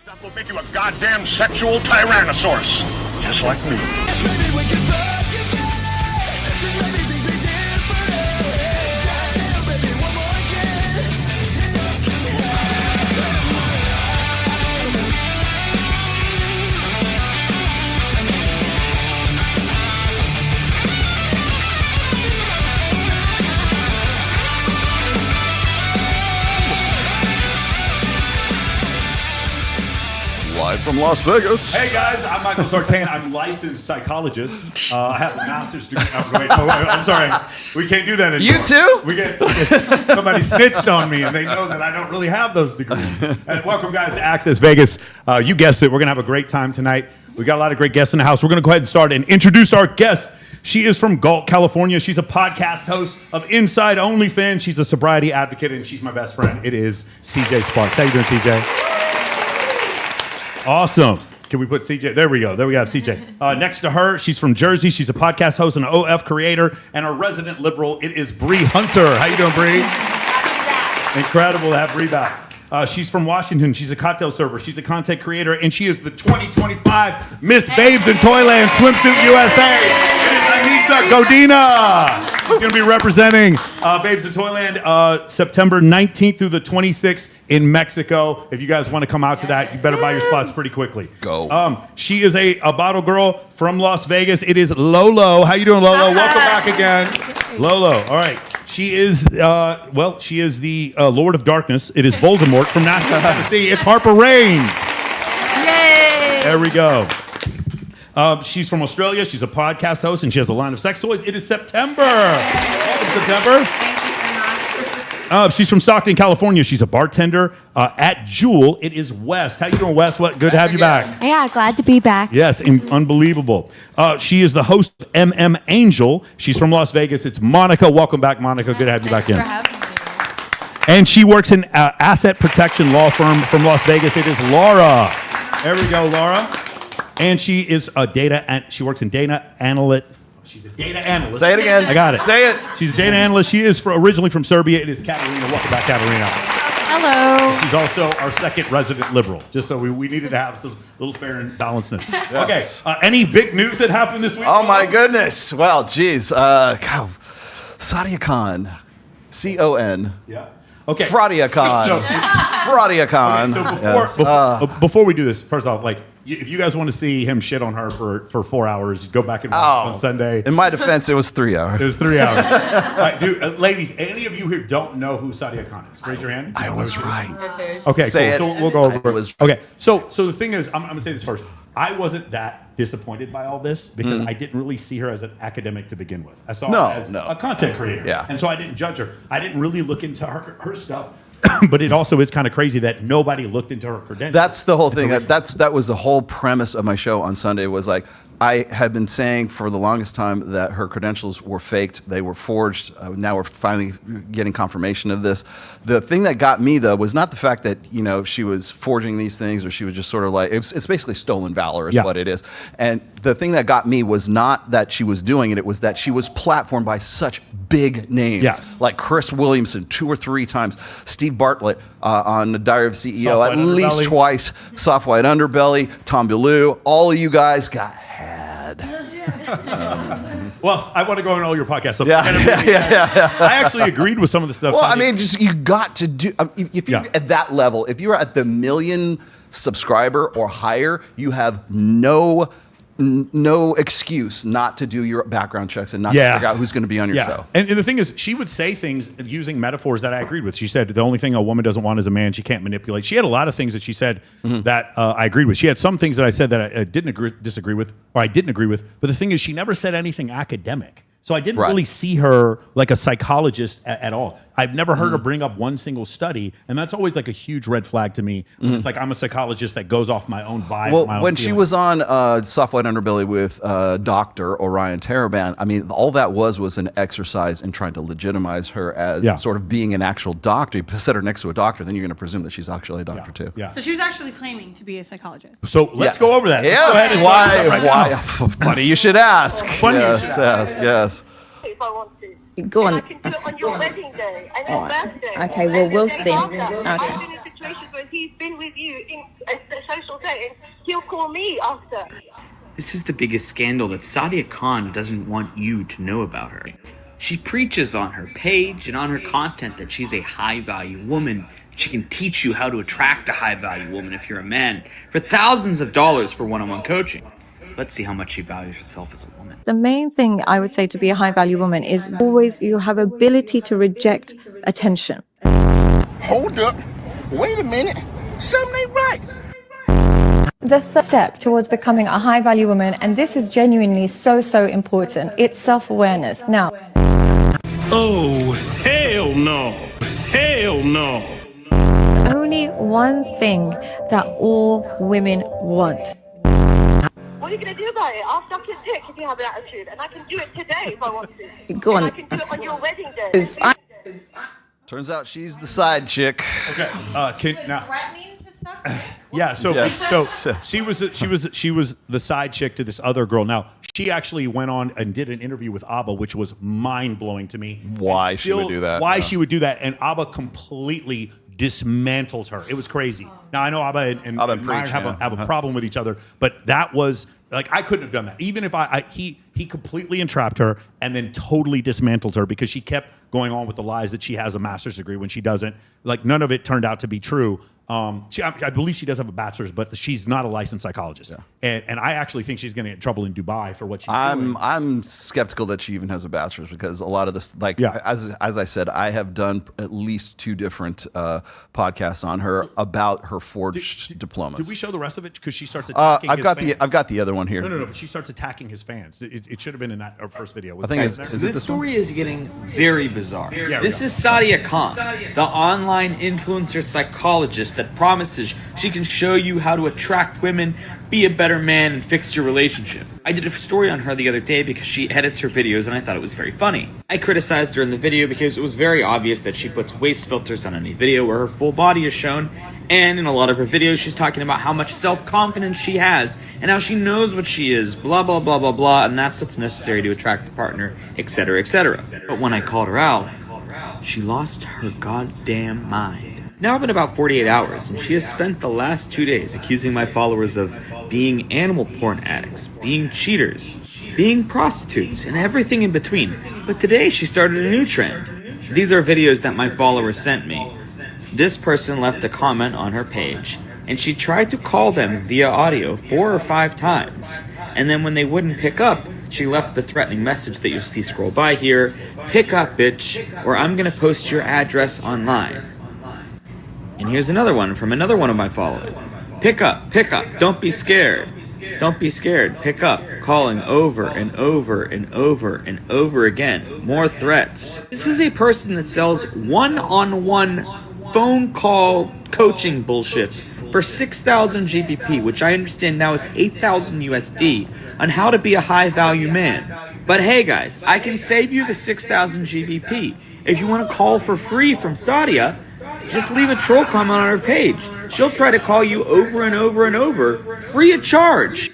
Stuff will make you a goddamn sexual tyrannosaurus, just like me. Live from Las Vegas. Hey guys, I'm Michael Sartain. I'm a licensed psychologist. I have a master's degree. I'm sorry, we can't do that anymore. You too? We get somebody snitched on me, and they know that I don't really have those degrees. And welcome guys to Access Vegas. You guessed it. We're gonna have a great time tonight. We got a lot of great guests in the house. We're gonna go ahead and start and introduce our guest. She is from Galt, California. She's a podcast host of Inside OnlyFans. She's a sobriety advocate, and she's my best friend. It is CJ Sparks. How you doing, CJ? Awesome. Can we put CJ? There we go. There we have CJ. Next to her, she's from Jersey. She's a podcast host and an OF creator and a resident liberal. It is Bree Hunter. How you doing, Bree? Incredible to have Bree back. She's from Washington. She's a cocktail server. She's a content creator, and she is the 2025 Miss Babes in Toyland Swimsuit USA. It is Anissa Godina. She's going to be representing Babes in Toyland September 19th through the 26th in Mexico. If you guys want to come out to that, you better buy your spots pretty quickly. Go. She is a bottle girl from Las Vegas. It is Lolo. How you doing, Lolo? Welcome back again. Lolo. All right. She is, she is the Lord of Darkness. It is Voldemort from Nashville, Tennessee. It's Harper Raines. Yay! There we go. She's from Australia. She's a podcast host, and she has a line of sex toys. It is September. Welcome, September. She's from Stockton, California. She's a bartender at Jewel. It is West. How you doing, West? What? Good to have you back. Yeah, glad to be back. Yes, unbelievable. she is the host of MM Angel. She's from Las Vegas. It's Monica. Welcome back, Monica. Good to have you back in. Thanks for having me. And she works in asset protection law firm from Las Vegas. It is Laura. There we go, Laura. And she is a she works in data analyst. She's a data analyst. Say it again. I got it. Say it. She's a data analyst. She is originally from Serbia. It is Katerina. Welcome back, Katerina. Hello. She's also our second resident liberal, just so we needed to have some little fair and balancedness. Yes. Okay. Any big news that happened this week? Oh, my goodness. Well, geez. Sadia Khan. C-O-N. Yeah. Okay. Fradia Khan. Fradia Khan. Okay, so before we do this, first off, if you guys want to see him shit on her for 4 hours, go back and watch on Sunday. In my defense, it was 3 hours. It was 3 hours. All right, dude, ladies, any of you here don't know who Sadia Khan is? Raise your hand. I was right. Okay, Say cool. it. So we'll go over it. Okay, so the thing is, I'm going to say this first. I wasn't that disappointed by all this because I didn't really see her as an academic to begin with. I saw her as a content creator. Yeah. And so I didn't judge her. I didn't really look into her stuff. But it also is kind of crazy that nobody looked into her credentials. That's the whole thing. That was the whole premise of my show on Sunday was like, I had been saying for the longest time that her credentials were faked. They were forged. Now we're finally getting confirmation of this. The thing that got me, though, was not the fact that, she was forging these things or she was just sort of like, it's basically stolen valor is what it is. And the thing that got me was not that she was doing it. It was that she was platformed by such big names. Like Chris Williamson 2 or 3 times, Steve Bartlett on the Diary of a CEO at least twice, Soft White Underbelly, Tom Bellew, all of you guys got had. Well, I want to go on all your podcasts. So Yeah. I actually agreed with some of the stuff. Well, I mean, just you got to do. If you're at that level, if you're at the 1 million subscriber or higher, you have no excuse not to do your background checks and not to figure out who's going to be on your show. And the thing is, she would say things using metaphors that I agreed with. She said the only thing a woman doesn't want is a man she can't manipulate. She had a lot of things that she said that I agreed with. She had some things that I said that I didn't disagree with, or I didn't agree with. But the thing is, she never said anything academic. So I didn't really see her like a psychologist at all. I've never heard her bring up one single study, and that's always like a huge red flag to me. It's like I'm a psychologist that goes off my own vibe. Well, my own when she was on Soft White Underbelly with Dr. Orion Taraban, I mean, all that was an exercise in trying to legitimize her as sort of being an actual doctor. You set her next to a doctor, then you're going to presume that she's actually a doctor too. Yeah. So she was actually claiming to be a psychologist. So let's go over that. Yes. Why? Funny you should ask. Yes. If I want to. Go on. And I can do it on your wedding day and your birthday. Okay, well, we'll see. I've been in situations where he's been with you in a social setting, he'll call me after. This is the biggest scandal that Sadia Khan doesn't want you to know about her. She preaches on her page and on her content that she's a high-value woman. She can teach you how to attract a high-value woman if you're a man for thousands of dollars for one-on-one coaching. Let's see how much she values herself as a woman. The main thing I would say to be a high-value woman is always you have ability to reject attention. Hold up. Wait a minute. Something ain't right. The third step towards becoming a high-value woman, and this is genuinely so important, it's self-awareness. Now, Oh, hell no. Hell no. only one thing that all women want. What are you going to do about it? I'll suck your dick if you have an attitude, and I can do it today if I want to. Go on. And I can do it on your wedding day. If I- Turns out she's the side chick. Okay. Now, Threatening to suck dick? yeah. So Yes. she was the side chick to this other girl. Now she actually went on and did an interview with Abba, which was mind blowing to me. Why And she would do that, Why yeah. she would do that, and Abba completely dismantles her. It was crazy. Now I know Abba and Abba and Meyer Preach, have yeah. a problem with each other, but that was like I couldn't have done that. Even if he completely entrapped her and then totally dismantled her because she kept going on with the lies that she has a master's degree when she doesn't. Like none of it turned out to be true. I believe she does have a bachelor's, but she's not a licensed psychologist. Yeah. And I actually think she's going to get in trouble in Dubai for what she's doing. I'm skeptical that she even has a bachelor's because a lot of this, like Yeah. as I said, I have done at least 2 different podcasts on her about her forged diplomas. Did we show the rest of it? Because she starts attacking I've his got fans. I've got the other one here. No, but she starts attacking his fans. It should have been in that first video. Was I think it it's- in there? is it This this one? story is getting very bizarre. Yeah, This we is Sadia Khan, the online influencer psychologist that promises she can show you how to attract women, be a better man, and fix your relationship. I did a story on her the other day because she edits her videos and I thought it was very funny. I criticized her in the video because it was very obvious that she puts waist filters on any video where her full body is shown, and in a lot of her videos she's talking about how much self-confidence she has and how she knows what she is, blah blah blah blah blah, and that's what's necessary to attract a partner, etc. etc. But when I called her out, she lost her goddamn mind. Now it's been about 48 hours, and she has spent the last 2 days accusing my followers of being animal porn addicts, being cheaters, being prostitutes, and everything in between. But today she started a new trend. These are videos that my followers sent me. This person left a comment on her page, and she tried to call them via audio 4 or 5 times. And then when they wouldn't pick up, she left the threatening message that you see scroll by here: "Pick up, bitch, or I'm gonna post your address online." And here's another one from another one of my followers. Pick up, don't be scared. Don't be scared, pick up. Calling over and over and over and over again. More threats. This is a person that sells one-on-one phone call coaching bullshits for 6,000 GBP, which I understand now is 8,000 USD, on how to be a high-value man. But hey guys, I can save you the 6,000 GBP. If you want to call for free from Sadia, just leave a troll comment on her page. She'll try to call you over and over and over, free of charge.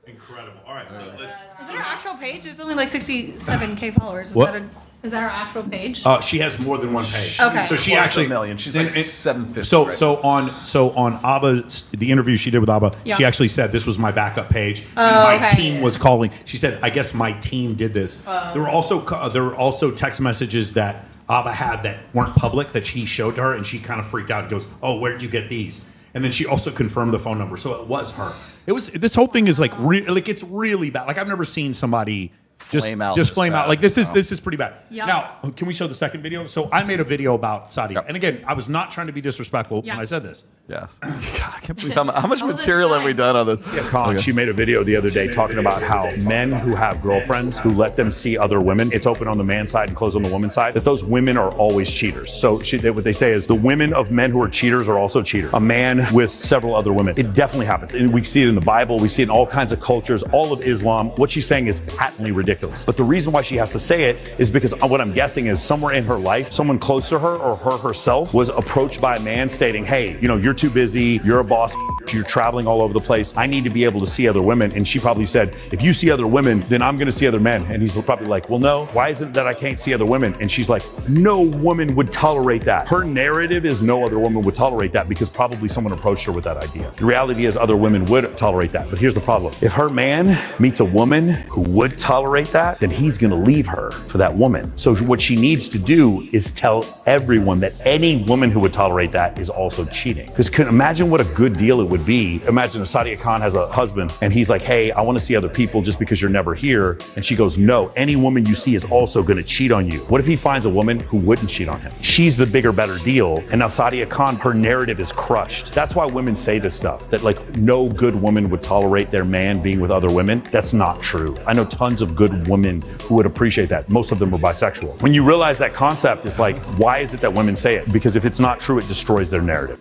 Incredible. All right, so let's. Is that her actual page? There's only like 67K followers. What? Is that her actual page? She has more than one page. Okay. So she Close to actually a million. She's like 750. So right so on Abba's the interview she did with Abba, Yeah. she actually said this was my backup page. Oh, my okay. team was calling. She said, I guess my team did this. There were also text messages that Abba had that weren't public that he showed to her, and she kind of freaked out and goes, "Oh, where did you get these?" And then she also confirmed the phone number, so it was her. It was. This whole thing is like it's really bad. Like I've never seen somebody Flame out just this flame out. bad. Like this No. is pretty bad. Yeah. Now, can we show the second video? So I made a video about Sadia, Yep. and again, I was not trying to be disrespectful Yeah. when I said this. Yes. God, I can't believe how much All the material have we time. done on this. Khan, Okay. she made a video the other day talking about how men who have girlfriends who let them see other women, it's open on the man side and closed on the woman side, that those women are always cheaters. So what they say is the women of men who are cheaters are also cheaters. A man with several other women. It definitely happens. And we see it in the Bible. We see it in all kinds of cultures, all of Islam. What she's saying is patently ridiculous. But the reason why she has to say it is because what I'm guessing is somewhere in her life, someone close to her or her herself was approached by a man stating, hey, you're too busy. You're a boss. You're traveling all over the place. I need to be able to see other women. And she probably said, if you see other women, then I'm going to see other men. And he's probably like, well, no, why is it that I can't see other women? And she's like, no woman would tolerate that. Her narrative is no other woman would tolerate that because probably someone approached her with that idea. The reality is other women would tolerate that. But here's the problem. If her man meets a woman who would tolerate that, then he's going to leave her for that woman. So what she needs to do is tell everyone that any woman who would tolerate that is also cheating. Because imagine what a good deal it would be. Imagine if Sadia Khan has a husband and he's like, hey, I want to see other people just because you're never here. And she goes, no, any woman you see is also going to cheat on you. What if he finds a woman who wouldn't cheat on him? She's the bigger, better deal. And now Sadia Khan, her narrative is crushed. That's why women say this stuff, that like no good woman would tolerate their man being with other women. That's not true. I know tons of good women who would appreciate that. Most of them are bisexual. When you realize that concept, it's like, why is it that women say it? Because if it's not true, it destroys their narrative.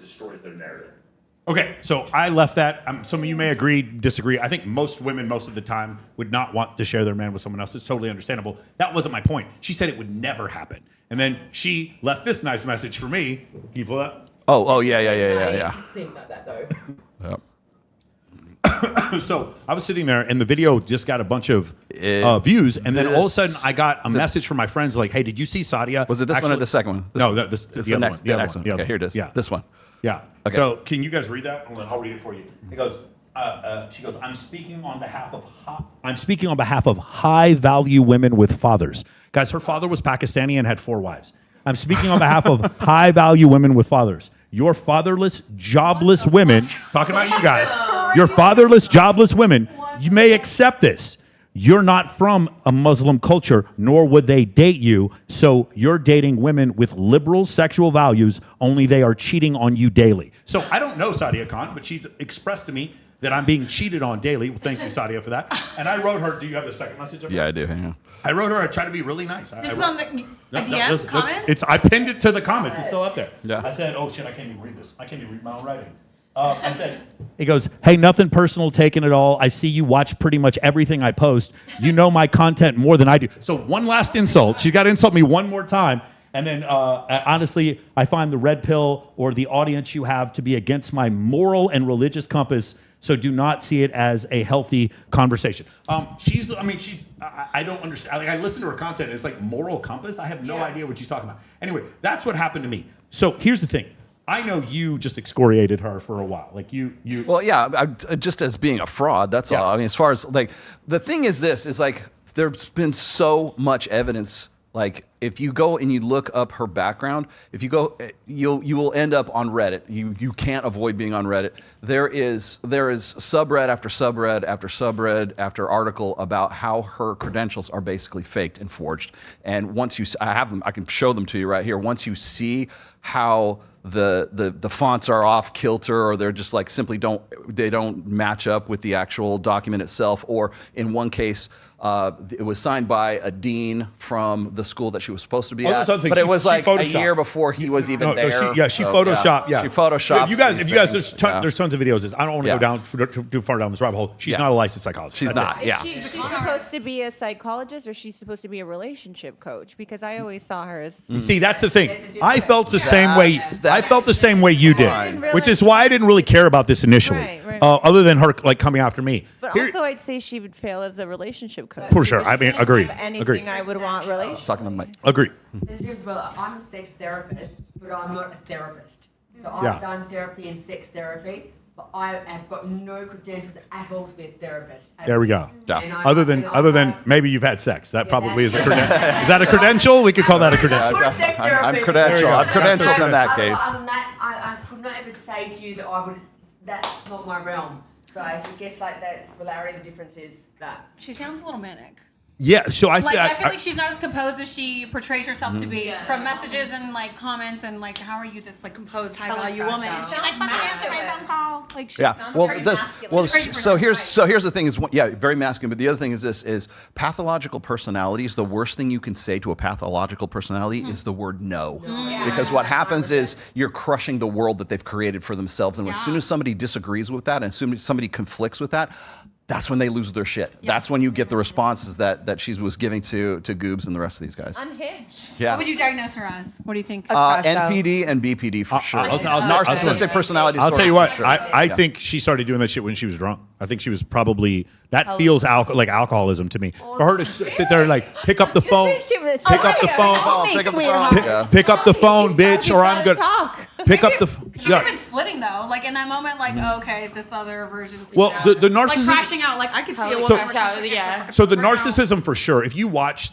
Okay, so I left that. Some of you may agree, disagree. I think most women, most of the time, would not want to share their man with someone else. It's totally understandable. That wasn't my point. She said it would never happen. And then she left this nice message for me. Can you pull that? Oh, yeah. Think about that though. Yep. So I was sitting there, and the video just got a bunch of views, and then all of a sudden I got a message from my friends like, "Hey, did you see Sadia?" Was it this one or the second one? No, the it's other the next one. The other next one. The other Okay, here it is. Yeah, This one. Yeah. Okay. So can you guys read that? I'll read it for you. It goes. She goes. I'm speaking on behalf of high-value women with fathers. Guys, her father was Pakistani and had 4 wives. I'm speaking on behalf of high-value women with fathers. Your fatherless, jobless women. Talking about you guys. Your fatherless, jobless women. You may accept this. You're not from a Muslim culture, nor would they date you. So you're dating women with liberal sexual values, only they are cheating on you daily. So I don't know Sadia Khan, but she's expressed to me that I'm being cheated on daily. Well, thank you, Sadia, for that. And I wrote her, do you have the second message of her? Yeah, I do. Hang on. I wrote her, I tried to be really nice. This is on the DM comments? I pinned it to the comments. It's still up there. Yeah. I said, oh shit, I can't even read this. I can't even read my own writing. I said, he goes, hey, nothing personal, taking it all. I see you watch pretty much everything I post. You know my content more than I do. So one last insult. She's got to insult me one more time. And then, honestly, I find the red pill or the audience you have to be against my moral and religious compass. So do not see it as a healthy conversation. I don't understand. Like, I listen to her content. It's like moral compass. I have no idea what she's talking about. Anyway, that's what happened to me. So here's the thing. I know you just excoriated her for a while. Like you. Well, yeah, just as being a fraud. That's all. I mean, as far as like the thing is, this is like there's been so much evidence. Like if you go and you look up her background, if you go, you will end up on Reddit. You can't avoid being on Reddit. There is subreddit after subreddit after subreddit after article about how her credentials are basically faked and forged. And once you, I have them, I can show them to you right here. Once you see how the fonts are off kilter, or they're just like simply don't match up with the actual document itself, or in one case it was signed by a dean from the school that she was supposed to be at, but it was like a year before he was even there. She photoshopped. Yeah, she photoshopped. You guys, there's tons of videos. I don't want to go down too far down this rabbit hole. She's not a licensed psychologist. She's not. Yeah. Is she supposed to be a psychologist, or she's supposed to be a relationship coach? Because I always saw her as. See, that's the thing. I felt the same way. I felt the same way you did, which is why I didn't really care about this ininitially. Right. Other than her like coming after me. But also, I'd say she would fail as a relationship coach. For sure. I mean, agreed. Anything I would want relationship. Talking to Mike. Agree. Here's well, I'm a sex therapist, but I'm not a therapist. So I've done therapy and sex therapy, but I have got no credentials at all to be a therapist. There we go. Yeah. Other than maybe you've had sex. That probably is a credential. Is that a credential? We could call that a credential. I'm credentialed. I'm credentialed in that case. Other than that, I could not ever say to you that I would. That's not my realm. So I guess like that's the polarity. The difference is that She sounds a little manic. Yeah, so I feel like she's not as composed as she portrays herself to be from messages and like comments and like, how are you this like composed high value woman? She's like, fucking answer my phone call. Like, she sounds very masculine. So here's the thing is, very masculine. But the other thing is this: is pathological personalities. The worst thing you can say to a pathological personality is the word no, because what happens is you're crushing the world that they've created for themselves. And as soon as somebody disagrees with that, and as soon as somebody conflicts with that, that's when they lose their shit. That's when you get the responses that she was giving to Goobs and the rest of these guys. Unhinged. Yeah. What would you diagnose her as? What do you think? NPD and BPD for sure. Narcissistic personality disorder. I'll tell you what. for sure. I think she started doing that shit when she was drunk. I think she was probably feels like alcoholism to me. For her to sit there and like pick up the phone, pick up the phone, bitch, or I'm gonna pick up the. She could have been splitting though, like in that moment, like okay, this other version. Well, the narcissism, like crashing out, like I could see a woman crashing out. So the narcissism for sure. If you watch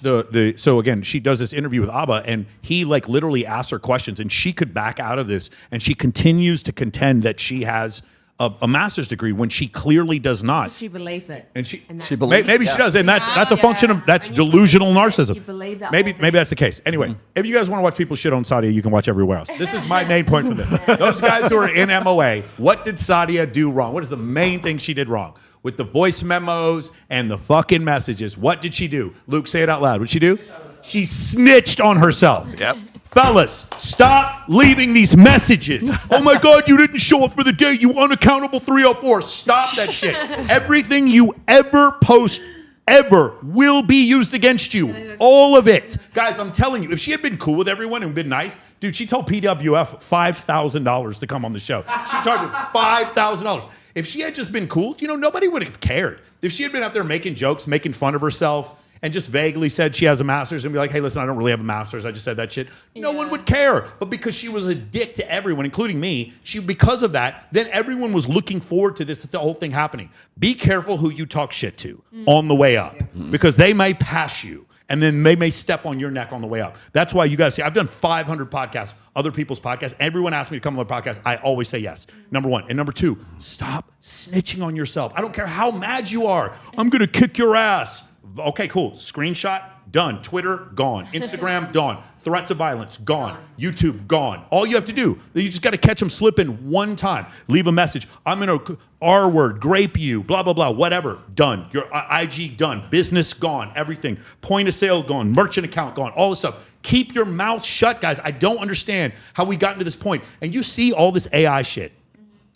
so again, she does this interview with Abba, and he like literally asks her questions, and she could back out of this, and she continues to contend that she has a master's degree when she clearly does not. She believes it. And she believes maybe it, she does, and that's a function of delusional narcissism. You believe that Maybe that's the case. Anyway, if you guys want to watch people shit on Sadia, you can watch everywhere else. This is my main point for this. Those guys who are in MOA, what did Sadia do wrong? What is the main thing she did wrong? With the voice memos and the fucking messages, what did she do? Luke, say it out loud. What'd she do? She snitched on herself. Yep. Fellas, stop leaving these messages. Oh my God, you didn't show up for the day, you unaccountable 304. Stop that shit. Everything you ever post ever will be used against you. All of it. Guys, I'm telling you, if she had been cool with everyone and been nice, dude, she told PWF $5,000 to come on the show. She charged him $5,000. If she had just been cool, nobody would have cared. If she had been out there making jokes, making fun of herself, and just vaguely said she has a master's and be like, hey, listen, I don't really have a master's. I just said that shit. No one would care. But because she was a dick to everyone, including me, because of that, then everyone was looking forward to the whole thing happening. Be careful who you talk shit to on the way up because they may pass you and then they may step on your neck on the way up. That's why you guys see, I've done 500 podcasts, other people's podcasts. Everyone asks me to come on their podcast. I always say yes. Number one. And number two, stop snitching on yourself. I don't care how mad you are. I'm going to kick your ass. Okay, cool. Screenshot, done. Twitter, gone. Instagram, gone. Threats of violence, gone. YouTube, gone. All you have to do, you just got to catch them slipping one time. Leave a message. I'm going to R word, grape you, blah, blah, blah, whatever. Done. Your IG, done. Business, gone. Everything. Point of sale, gone. Merchant account, gone. All this stuff. Keep your mouth shut, guys. I don't understand how we got to this point. And you see all this AI shit.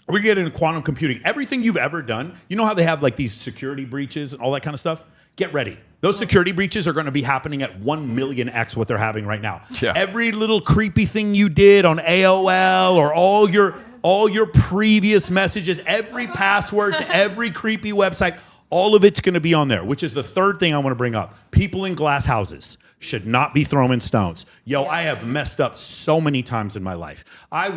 We're getting into quantum computing. Everything you've ever done, you know how they have like these security breaches and all that kind of stuff? Get ready. Those security breaches are going to be happening at 1 millionx what they're having right now. Yeah. Every little creepy thing you did on AOL or all your previous messages, every password to every creepy website, all of it's going to be on there, which is the third thing I want to bring up. People in glass houses should not be throwing stones. Yo, I have messed up so many times in my life. I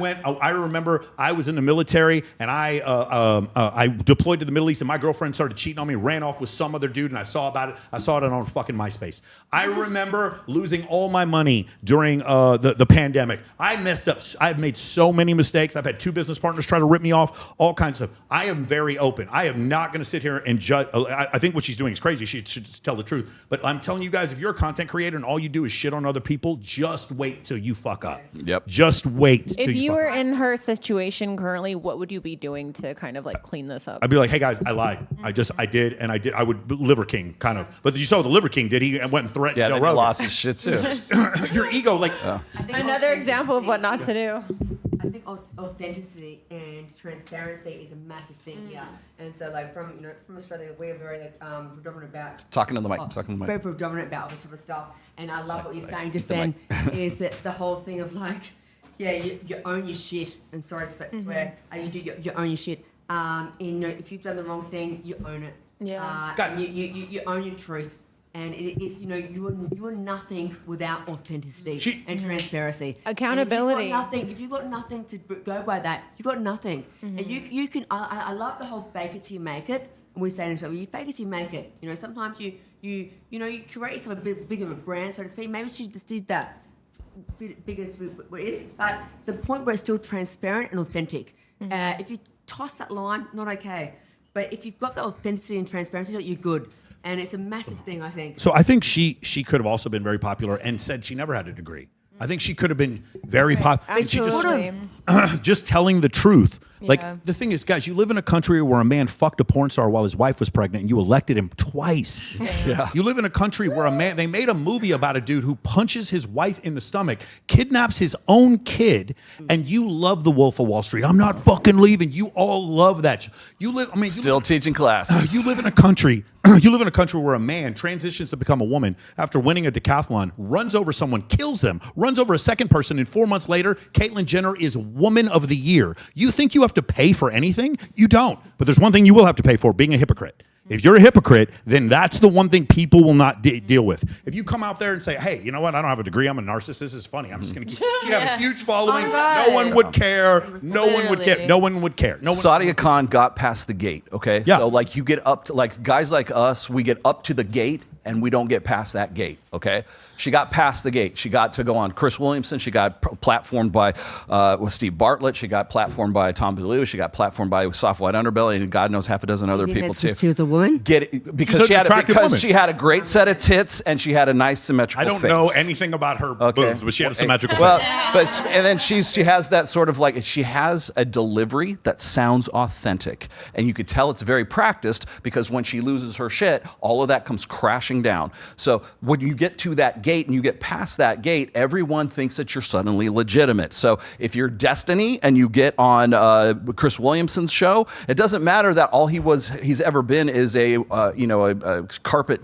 remember I was in the military and I deployed to the Middle East and my girlfriend started cheating on me, ran off with some other dude and I saw about it. I saw it on fucking MySpace. I remember losing all my money during the pandemic. I messed up. I've made so many mistakes. I've had 2 business partners try to rip me off, all kinds of stuff. I am very open. I am not going to sit here and judge. I think what she's doing is crazy. She should tell the truth. But I'm telling you guys, if you're a content creator and all you do is shit on other people, just wait till you fuck up. Yep. Just wait till If you fuck were up. in her situation currently, what would you be doing to kind of like clean this up? I'd be like, hey guys, I lied. I did. I would Liver King kind of. But you saw what the Liver King did. He went and threatened Joe Rogan. He lost his shit too. Your ego, like. Another example of what not to do. I think authenticity and transparency is a massive thing here. And so, like from Australia, we're very predominant about Talking to the mic. Very predominant about all this sort of stuff. And I love what you're saying just then. Is that the whole thing of like, yeah, you own your shit. And sorry to swear, you own your shit. If you've done the wrong thing, you own it. Yeah. Guys. You own your truth. And it is, you are nothing without authenticity and transparency. Accountability. And if you've got nothing to go by that, you've got nothing. And you can. I love the whole fake it till you make it. And we say in Australia, you fake it till you make it. Sometimes you create yourself a bit bigger of a brand, so to speak. Maybe she just did that bigger to what it is, but it's a point where it's still transparent and authentic. If you toss that line, not okay. But if you've got the authenticity and transparency, you're good. And it's a massive thing, I think. So I think she could have also been very popular and said she never had a degree. I think she could have been very popular. Absolutely. Just telling the truth Like, the thing is, guys, you live in a country where a man fucked a porn star while his wife was pregnant and you elected him twice. Yeah. You live in a country where they made a movie about a dude who punches his wife in the stomach, kidnaps his own kid, and you love The Wolf of Wall Street. I'm not fucking leaving. You all love that. Still teaching classes. You live in a country. You live in a country where a man transitions to become a woman after winning a decathlon, runs over someone, kills them, runs over a second person, and 4 months later, Caitlyn Jenner is Woman of the Year. You think you have to pay for anything? You don't. But there's one thing you will have to pay for: being a hypocrite. If you're a hypocrite, then that's the one thing people will not deal with. If you come out there and say, hey, you know what? I don't have a degree. I'm a narcissist. This is funny. I'm just going to keep... She'd have a huge following. No one would care. No one would care. No one would care. Sadia Khan got past the gate, okay? Yeah. So, like, you get up to, like, guys like us, we get up to the gate and we don't get past that gate, okay? She got past the gate. She got to go on Chris Williamson. She got platformed by with Steve Bartlett. She got platformed by Tom Bellew. She got platformed by Soft White Underbelly, and God knows half a dozen other people too. She was a woman? Because she had a great set of tits and she had a nice symmetrical face. I don't know anything about her boobs, but she had a symmetrical face. And then she has that sort of like, she has a delivery that sounds authentic, and you could tell it's very practiced, because when she loses her shit, all of that comes crashing down. So when you get to that gate and you get past that gate, everyone thinks that you're suddenly legitimate. So if you're Destiny and you get on Chris Williamson's show, it doesn't matter that all he's ever been is a carpet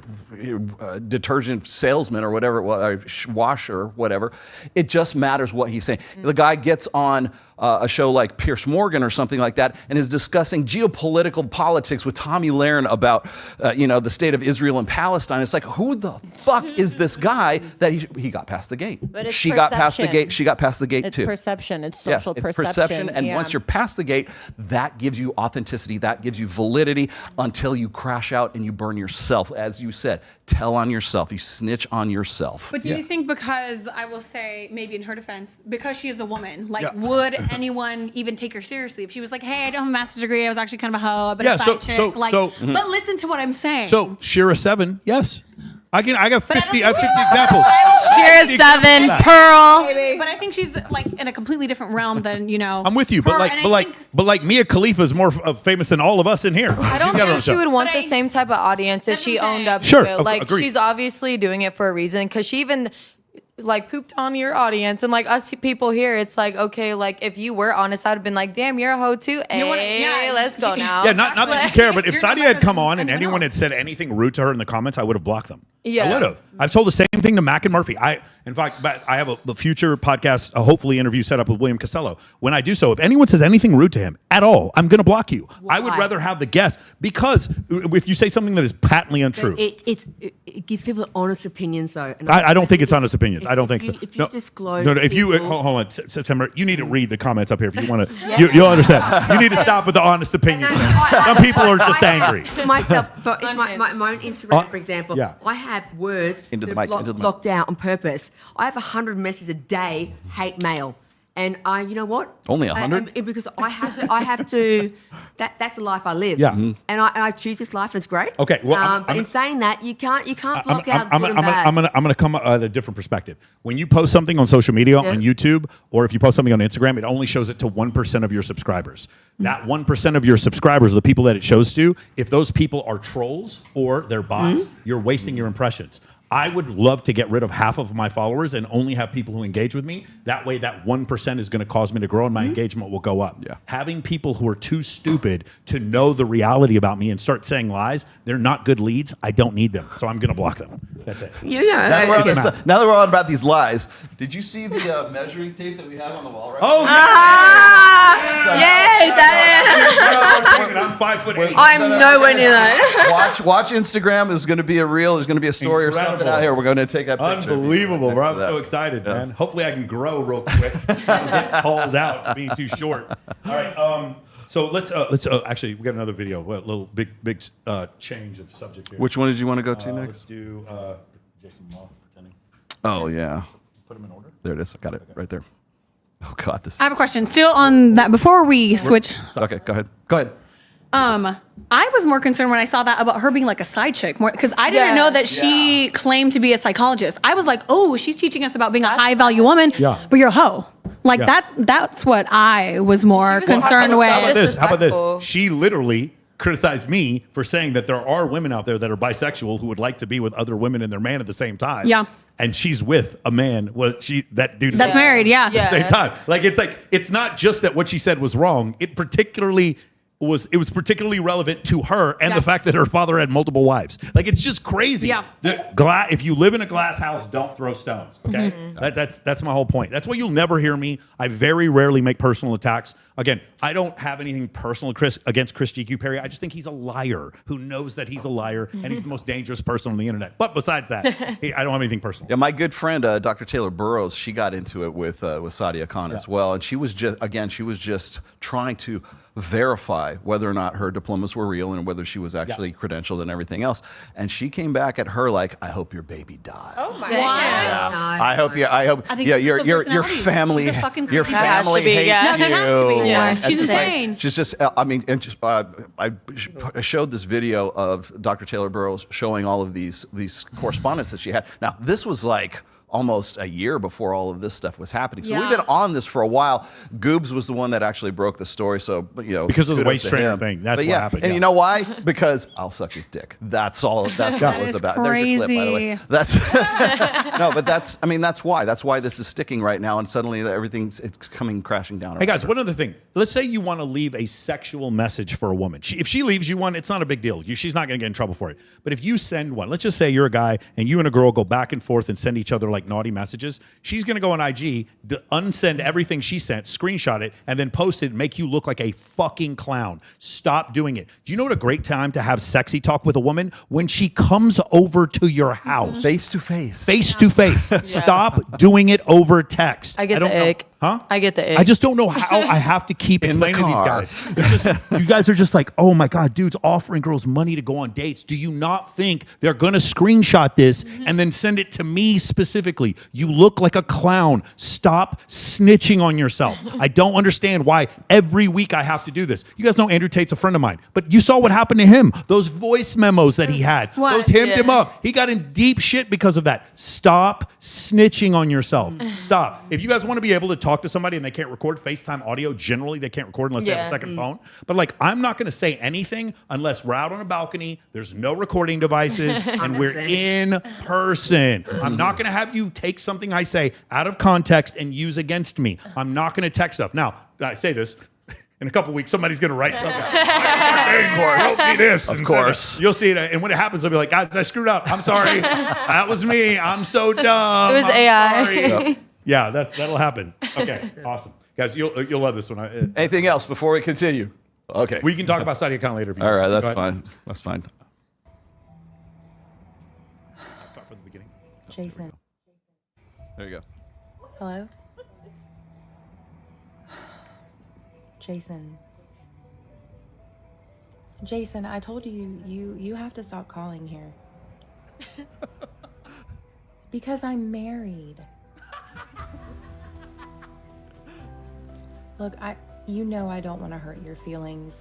detergent salesman or whatever it was, washer or whatever. It just matters what he's saying. The guy gets on a show like Piers Morgan or something like that and is discussing geopolitical politics with Tommy Lahren about the state of Israel and Palestine. It's like, who the fuck is this guy that he got past the gate? But it's She got past the gate. She got past the gate it's too. Perception. It's social it's perception. And once you're past the gate, that gives you authenticity. That gives you validity until you crash out and you burn yourself. As you said, tell on yourself. You snitch on yourself. But do you think, because I will say, maybe in her defense, because she is a woman, like, would anyone even take her seriously if she was like, hey, I don't have a master's degree, I was actually kind of a hoe, but a side chick, but listen to what I'm saying. So Shira 7, yes. I got 50 examples. Shira 7, Pearl. But I think she's like in a completely different realm than, I'm with you, but like Mia Khalifa is more famous than all of us in here. I don't think she would want the same type of audience if she owned up to it. Like, agreed. She's obviously doing it for a reason, because she even like pooped on your audience, and like us people here, it's like, okay, like if you were honest, I'd have been like, damn, you're a hoe too. Hey, let's go now. Yeah, not that you care, but if Sadia had come on and anyone had said anything rude to her in the comments, I would have blocked them. Yeah, I would have. I've told the same thing to Mac and Murphy. In fact, I have a future podcast, hopefully interview set up with William Costello. When I do so, if anyone says anything rude to him at all, I'm going to block you. Why? I would rather have the guest, because if you say something that is patently untrue, it gives people honest opinions, though. And I don't think it's honest opinions. I don't think so. If you disclose, if you hold on, September, you need to read the comments up here if you want to. You'll understand. You need to stop with the honest opinions. Some people are just angry. Myself, my own Instagram, for example, I have words blocked out on purpose. I have 100 messages a day, hate mail. And you know what? Only 100? Because I have to. That's the life I live. Yeah. And I choose this life, and it's great. Okay. Well, but in saying that, you can't block out I'm good and bad. gonna come at a different perspective. When you post something on social media, on YouTube, or if you post something on Instagram, it only shows it to 1% of your subscribers. That 1% of your subscribers are the people that it shows to. If those people are trolls or they're bots, you're wasting your impressions. I would love to get rid of half of my followers and only have people who engage with me. That way, that 1% is going to cause me to grow and my engagement will go up. Yeah. Having people who are too stupid to know the reality about me and start saying lies, they're not good leads. I don't need them. So I'm going to block them. That's it. Now that we're on about these lies, did you see the measuring tape that we have on the wall right now? Yes, I'm 5'8". I'm nowhere near that. Watch Instagram. There's going to be a reel. There's going to be a story or something out here. We're going to take that picture. Unbelievable, bro. I'm so excited, man. Hopefully I can grow real quick. I'll get called out for being too short. All right. So let's actually, we got another video. A little big change of subject here. Which one did you want to go to next? Let's do Jason Ma pretending. Oh, yeah. Put them in order. There it is. I got it right there. Oh, God. I have a question. Still on that, before we switch. Okay, go ahead. I was more concerned when I saw that about her being like a side chick, more because I didn't know that she claimed to be a psychologist. I was like, oh, she's teaching us about being a high value woman, but you're a hoe. Like that's what I was more concerned with. How about this? She literally criticized me for saying that there are women out there that are bisexual who would like to be with other women and their man at the same time. Yeah. And she's with a man. Well, that dude is that's married. Yeah. At the same time. It's not just that what she said was wrong. It was particularly relevant to her and the fact that her father had multiple wives. Like, it's just crazy. Yeah. If you live in a glass house, don't throw stones. Okay, that's my whole point. That's why you'll never hear me. I very rarely make personal attacks. Again, I don't have anything personal against Chris GQ Perry. I just think he's a liar who knows that he's a liar and he's the most dangerous person on the internet. But besides that, I don't have anything personal. Yeah, my good friend Dr. Taylor Burrows, she got into it with Sadia Khan as well, and she was just trying to verify whether or not her diplomas were real and whether she was actually credentialed and everything else. And she came back at her like, "I hope your baby died." Oh my God. I hope your family hates you. Yeah. She's insane. She's just, I showed this video of Dr. Taylor Burrows showing all of these correspondence that she had. Now, this was like almost a year before all of this stuff was happening. So we've been on this for a while. Goobs was the one that actually broke the story. So, because of the waist trainer thing, that's what happened. And you know why? Because I'll suck his dick. That's all. That's what it was about. Crazy. There's your clip, by the way. That's no, but that's why. That's why this is sticking right now, and suddenly it's coming crashing down. Hey guys, one other thing. Let's say you want to leave a sexual message for a woman. If she leaves you one, it's not a big deal. She's not going to get in trouble for it. But if you send one, let's just say you're a guy and you and a girl go back and forth and send each other like naughty messages. She's going to go on IG, unsend everything she sent, screenshot it, and then post it, make you look like a fucking clown. Stop doing it. Do you know what a great time to have sexy talk with a woman? When she comes over to your house. Face to face. Face to face. Stop doing it over text. I get the ick. Huh? I get the ick. I just don't know how I have to keep explaining to these guys. You guys are just like, oh my God, dudes offering girls money to go on dates. Do you not think they're going to screenshot this and then send it to me specifically? You look like a clown. Stop snitching on yourself. I don't understand why every week I have to do this. You guys know Andrew Tate's a friend of mine, but you saw what happened to him. Those voice memos that he had, those hemmed him up. He got in deep shit because of that. Stop snitching on yourself. Stop. If you guys want to be able to talk to somebody and they can't record FaceTime audio, generally they can't record unless they have a second phone. But like, I'm not going to say anything unless we're out on a balcony, there's no recording devices, and we're in person. I'm not going to have you take something I say out of context and use against me. I'm not going to text stuff. Now, I say this, in a couple weeks, somebody's going to write something. Wrote me this. Of course. You'll see it. And when it happens, I'll be like, guys, I screwed up. I'm sorry. That was me. I'm so dumb. It was AI. Yeah, that'll happen. Okay, awesome. Guys, you'll love this one. Anything else before we continue? Okay. We can talk about Sadia Khan later if you want. All right, want. that's fine. That's fine. Start from the beginning. Jason. There you go. Hello? Jason, I told you have to stop calling here. Because I'm married. Look, you know I don't want to hurt your feelings.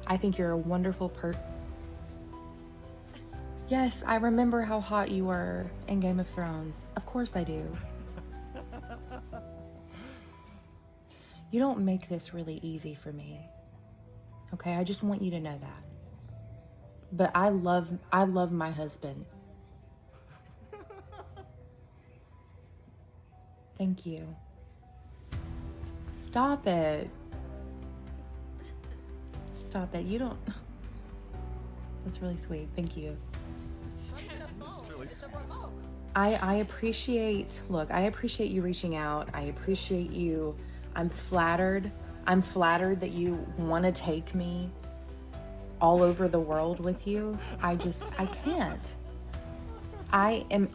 I think you're a wonderful person. Yes, I remember how hot you were in Game of Thrones. Of course I do. You don't make this really easy for me. Okay, I just want you to know that. But I love my husband. Thank you. Stop it. Stop it. You don't. That's really sweet. Thank you. I appreciate, look, I appreciate you reaching out. I appreciate you. I'm flattered. I'm flattered that you want to take me all over the world with you. I can't. I am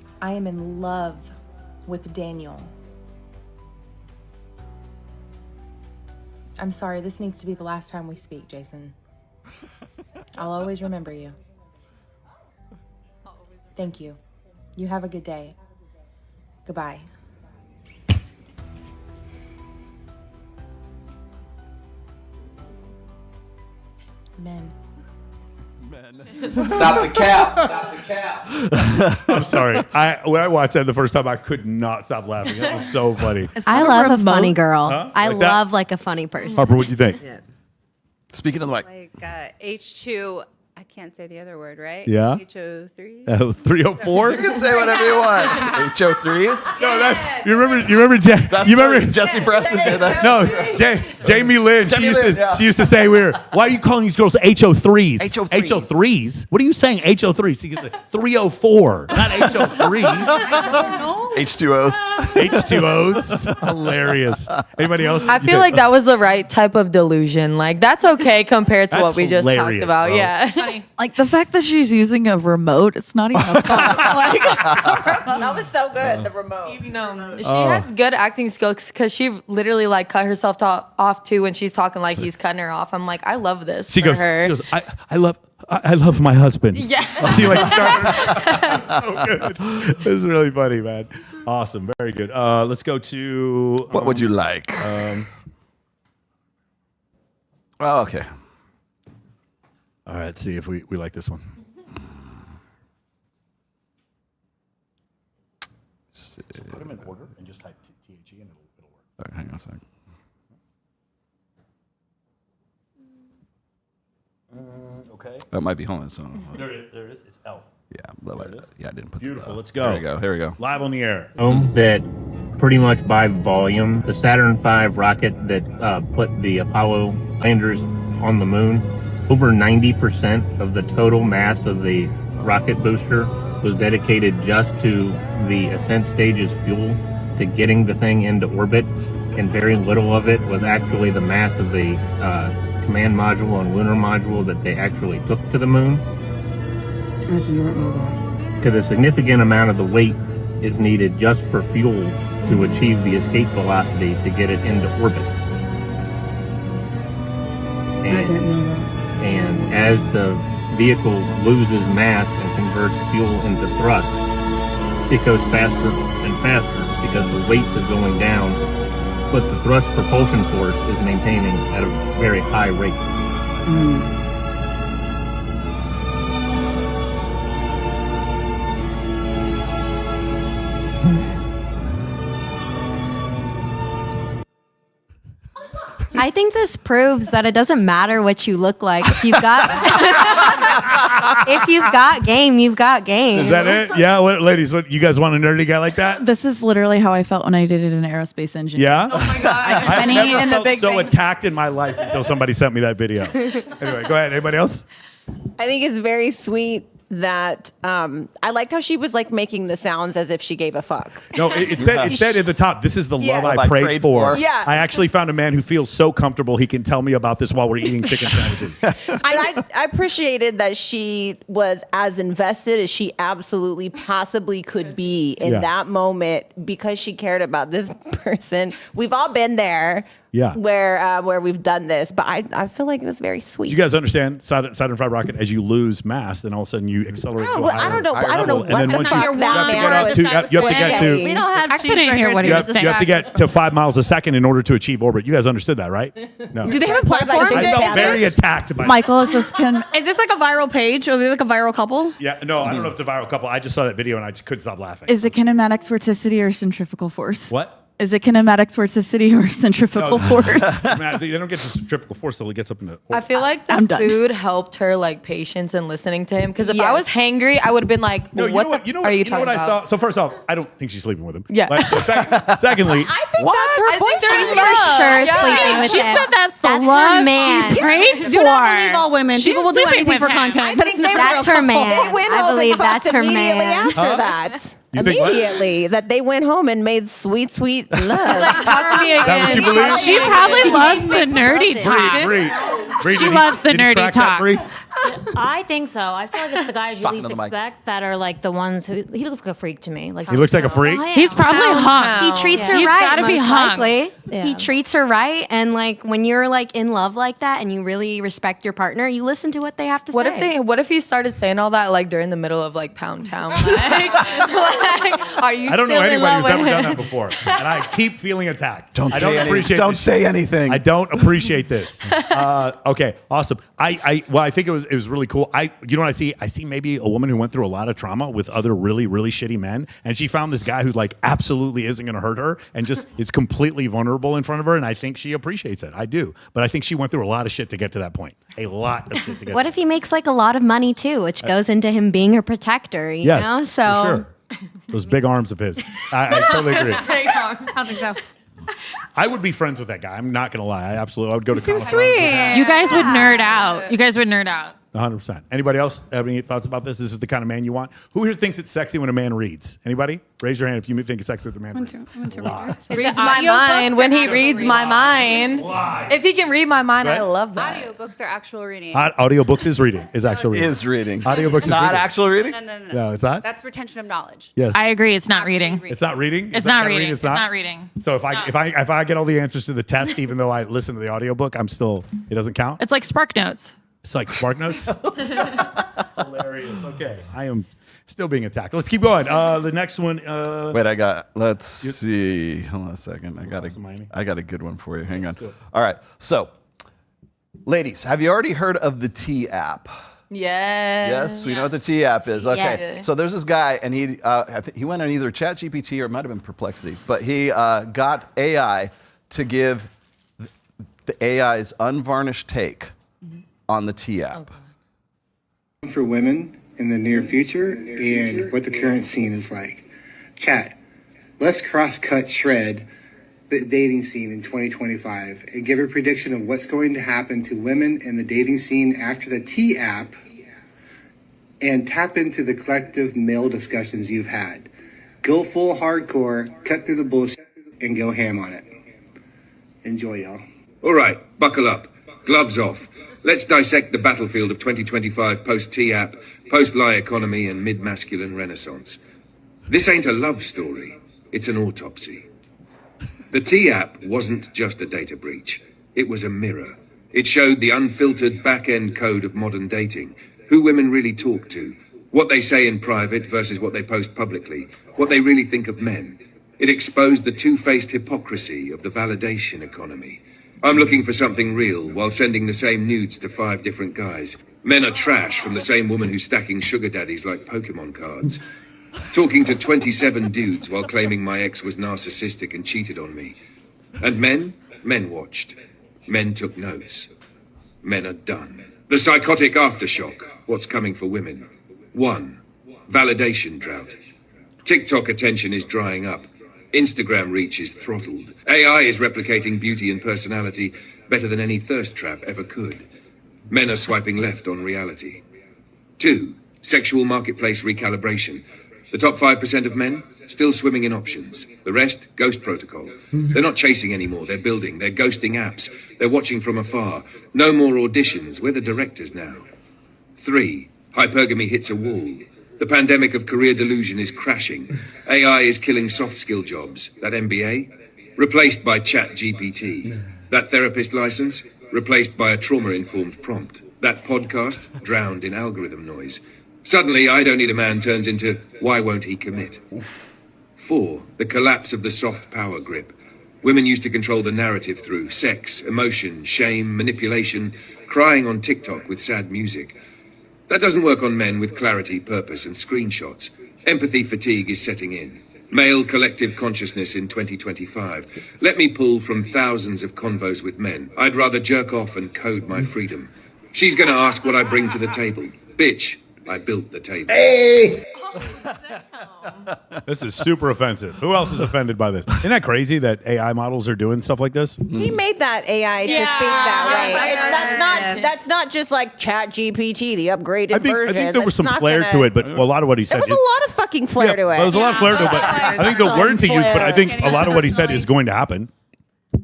in love with Daniel. I'm sorry, this needs to be the last time we speak, Jason. I'll always remember you. Thank you. You have a good day. Goodbye. Men. Stop the cap. Stop the cap. I'm sorry. When I watched that the first time, I could not stop laughing. That was so funny. I love a funny girl. Huh? I Like that? love like a funny person. Harper, what do you think? Speaking of the mic. Like H2, I can't say the other word, right? Yeah. HO3. Oh, 304? You can say whatever you want. HO3s? No, that's you remember Jesse Preston did that. No, Jamie Lynn. She used to say why are you calling these girls HO3s? HO3s? What are you saying HO3s? She gets 304, not HO3. H2Os. H2Os. Hilarious. Anybody else? I feel like that was the right type of delusion. Like that's okay compared to That's what we just talked hilarious, about. bro. Yeah. Like the fact that she's using a remote, it's not even fun. Like, That was so good, the remote. No, she had good acting skills because she literally like cut herself off too when she's talking like he's cutting her off. I'm like, I love this She for goes, her. I love my husband. Yeah. She like started. So good. It's really funny, man. Awesome. Very good. Let's go to. What would you like? Oh, okay. All right. See if we like this one. So put them in order and just type THE and it'll work. All right, hang on a second. Okay. That might be home. So. There it is. It's L. Yeah, I didn't put Beautiful. the, Let's go. Here we go. Live on the air. That pretty much by volume, the Saturn V rocket that put the Apollo landers on the moon, over 90% of the total mass of the rocket booster was dedicated just to the ascent stage's fuel, to getting the thing into orbit, and very little of it was actually the mass of the command module and lunar module that they actually took to the moon. Because a significant amount of the weight is needed just for fuel to achieve the escape velocity to get it into orbit. And as the vehicle loses mass and converts fuel into thrust, it goes faster and faster because the weight is going down, but the thrust propulsion force is maintaining at a very high rate. I think this proves that it doesn't matter what you look like. If you've got game, you've got game. Is that it? Yeah, ladies, you guys want a nerdy guy like that? this is literally how I felt when I dated an aerospace engineer. Yeah? Oh my God. I've never in the felt Big so Bang. attacked in my life until somebody sent me that video. Anyway, go ahead. Anybody else? I think it's very sweet that I liked how she was like making the sounds as if she gave a fuck. No, it said at the top, this is the Yeah. love I prayed for. Yeah. I actually found a man who feels so comfortable he can tell me about this while we're eating chicken sandwiches. I appreciated that she was as invested as she absolutely possibly could be in that moment because she cared about this person. We've all been there. Yeah. Where we've done this, but I feel like it was very sweet. Do you guys understand Saturn V rocket? As you lose mass, then all of a sudden you accelerate to a higher I don't know level. what And then the once fuck you that you have to get to We don't have I couldn't hear what he was saying. you have to get to 5 miles a second in order to achieve orbit. You guys understood that, right? No. Do they have a platform? I felt very attacked by Michael, is this Is this like a viral page? Are they like a viral couple? Yeah, no, I don't know if it's a viral couple. I just saw that video and I couldn't stop laughing. Is it kinematics, vorticity, or centrifugal force? What? Is it kinematics, vorticity, or centrifugal force? Man, they don't get to centrifugal force till it gets up into I feel like I'm the done. food helped her like patience and listening to him. Because if I was hangry, I would have been like, No, well, what are you talking what I about? saw? So first off, I don't think she's sleeping with him. Yeah. But secondly, I think that's her boyfriend. She's for sure sleeping with She him. said that's the That's love her man. she prayed for. Do not believe all women. She's People will do sleeping anything with for him. content. But it's not That's a her real couple. man. They went I home believe and that's fucked her immediately man. after that. You think what? Immediately that they went home and made sweet, sweet love. Like, talk to me again. That what you believe? She probably loves the nerdy talk. Bree, She did loves the did he nerdy crack that, talk. Bree? I think so. I feel like it's the guys you Talking least to the mic. expect that are like the ones who he looks like a freak to me. Like He looks like a freak. Oh, yeah. He's probably hung. He treats her He's right. gotta be most hung. likely. Yeah. He treats her right, and like when you're like in love like that, and you really respect your partner, you listen to what they have to say. What if he started saying all that like during the middle of like Pound Town? Like, are you? I don't know still in anybody love who's with ever him? done that before, and I keep feeling attacked. Don't I say don't anything. appreciate Don't this. say anything. I don't appreciate this. Okay, awesome. I think it was was really cool. You know what I see? I see maybe a woman who went through a lot of trauma with other really, really shitty men, and she found this guy who like absolutely isn't going to hurt her and just is completely vulnerable in front of her, and I think she appreciates it. I do. But I think she went through a lot of shit to get to that point. A lot of shit to get What to if he makes like a lot of money too, which goes into him being a protector, you know? So for sure. Those big arms of his. I totally agree. I don't think so. I would be friends with that guy. I'm not going to lie. I would go to Seems Comic-Con with sweet. him. You guys would nerd out. You guys would nerd out. 100%. Anybody else have any thoughts about this? This is the kind of man you want. Who here thinks it's sexy when a man reads? Anybody? Raise your hand if you think it's sexy when a man reads. Reads my mind when he reads my mind. If he can read my mind, I love that. Audiobooks are actual reading. Audiobooks is reading. Is actual reading. Is reading. Audiobooks is not reading. actual reading? No. No, it's not? That's retention of knowledge. Yes. I agree. It's not reading. It's not reading? It's not reading. It's not reading. So if I get all the answers to the test, even though I listen to the audiobook, it doesn't count? It's like Spark Notes. It's like Spark Notes? Hilarious. Okay. I am still being attacked. Let's keep going. The next one. Wait, let's see. Hold on a second. I got a good one for you. Hang on. All right. So, ladies, have you already heard of the T app? Yes, we know what the T app is. Okay, Yes. so there's this guy, and he went on either ChatGPT or it might have been Perplexity, but he got AI to give the AI's unvarnished take on the T app. For women in the near future and what the current scene is like. Chat, let's cross-cut shred the dating scene in 2025 and give a prediction of what's going to happen to women in the dating scene after the T app and tap into the collective male discussions you've had. Go full hardcore, cut through the bullshit, and go ham on it. Enjoy, y'all. All right, buckle up. Gloves off. Let's dissect the battlefield of 2025 post-T-app, post-lie economy, and mid-masculine renaissance. This ain't a love story. It's an autopsy. The T-app wasn't just a data breach. It was a mirror. It showed the unfiltered back-end code of modern dating, who women really talk to, what they say in private versus what they post publicly, what they really think of men. It exposed the two-faced hypocrisy of the validation economy. I'm looking for something real while sending the same nudes to 5 different guys. Men are trash from the same woman who's stacking sugar daddies like Pokemon cards. Talking to 27 dudes while claiming my ex was narcissistic and cheated on me. And men watched. Men took notes. Men are done. The psychotic aftershock. What's coming for women? 1. Validation drought. TikTok attention is drying up. Instagram reach is throttled. AI is replicating beauty and personality better than any thirst trap ever could. Men are swiping left on reality. 2. Sexual marketplace recalibration. The top 5% of men still swimming in options. The rest, ghost protocol. They're not chasing anymore. They're building. They're ghosting apps. They're watching from afar. No more auditions. We're the directors now. 3. Hypergamy hits a wall. The pandemic of career delusion is crashing. AI is killing soft skill jobs. That MBA? Replaced by ChatGPT. That therapist license? Replaced by a trauma-informed prompt. That podcast? Drowned in algorithm noise. Suddenly, I Don't Need a Man turns into Why Won't He Commit? 4. The collapse of the soft power grip. Women used to control the narrative through sex, emotion, shame, manipulation, crying on TikTok with sad music. That doesn't work on men with clarity, purpose, and screenshots. Empathy fatigue is setting in. Male collective consciousness in 2025. Let me pull from thousands of convos with men. I'd rather jerk off and code my freedom. She's gonna ask what I bring to the table. Bitch, I built the table. Hey! This is super offensive. Who else is offended by this? Isn't that crazy that AI models are doing stuff like this? He made that AI to speak that way. That's not just like ChatGPT, the upgraded version. I think there was some flair to it, but a lot of what he said. There was a lot of fucking flair to it. There was a lot of flair to it, but I think the word to use, but I think a lot of what he said is going to happen.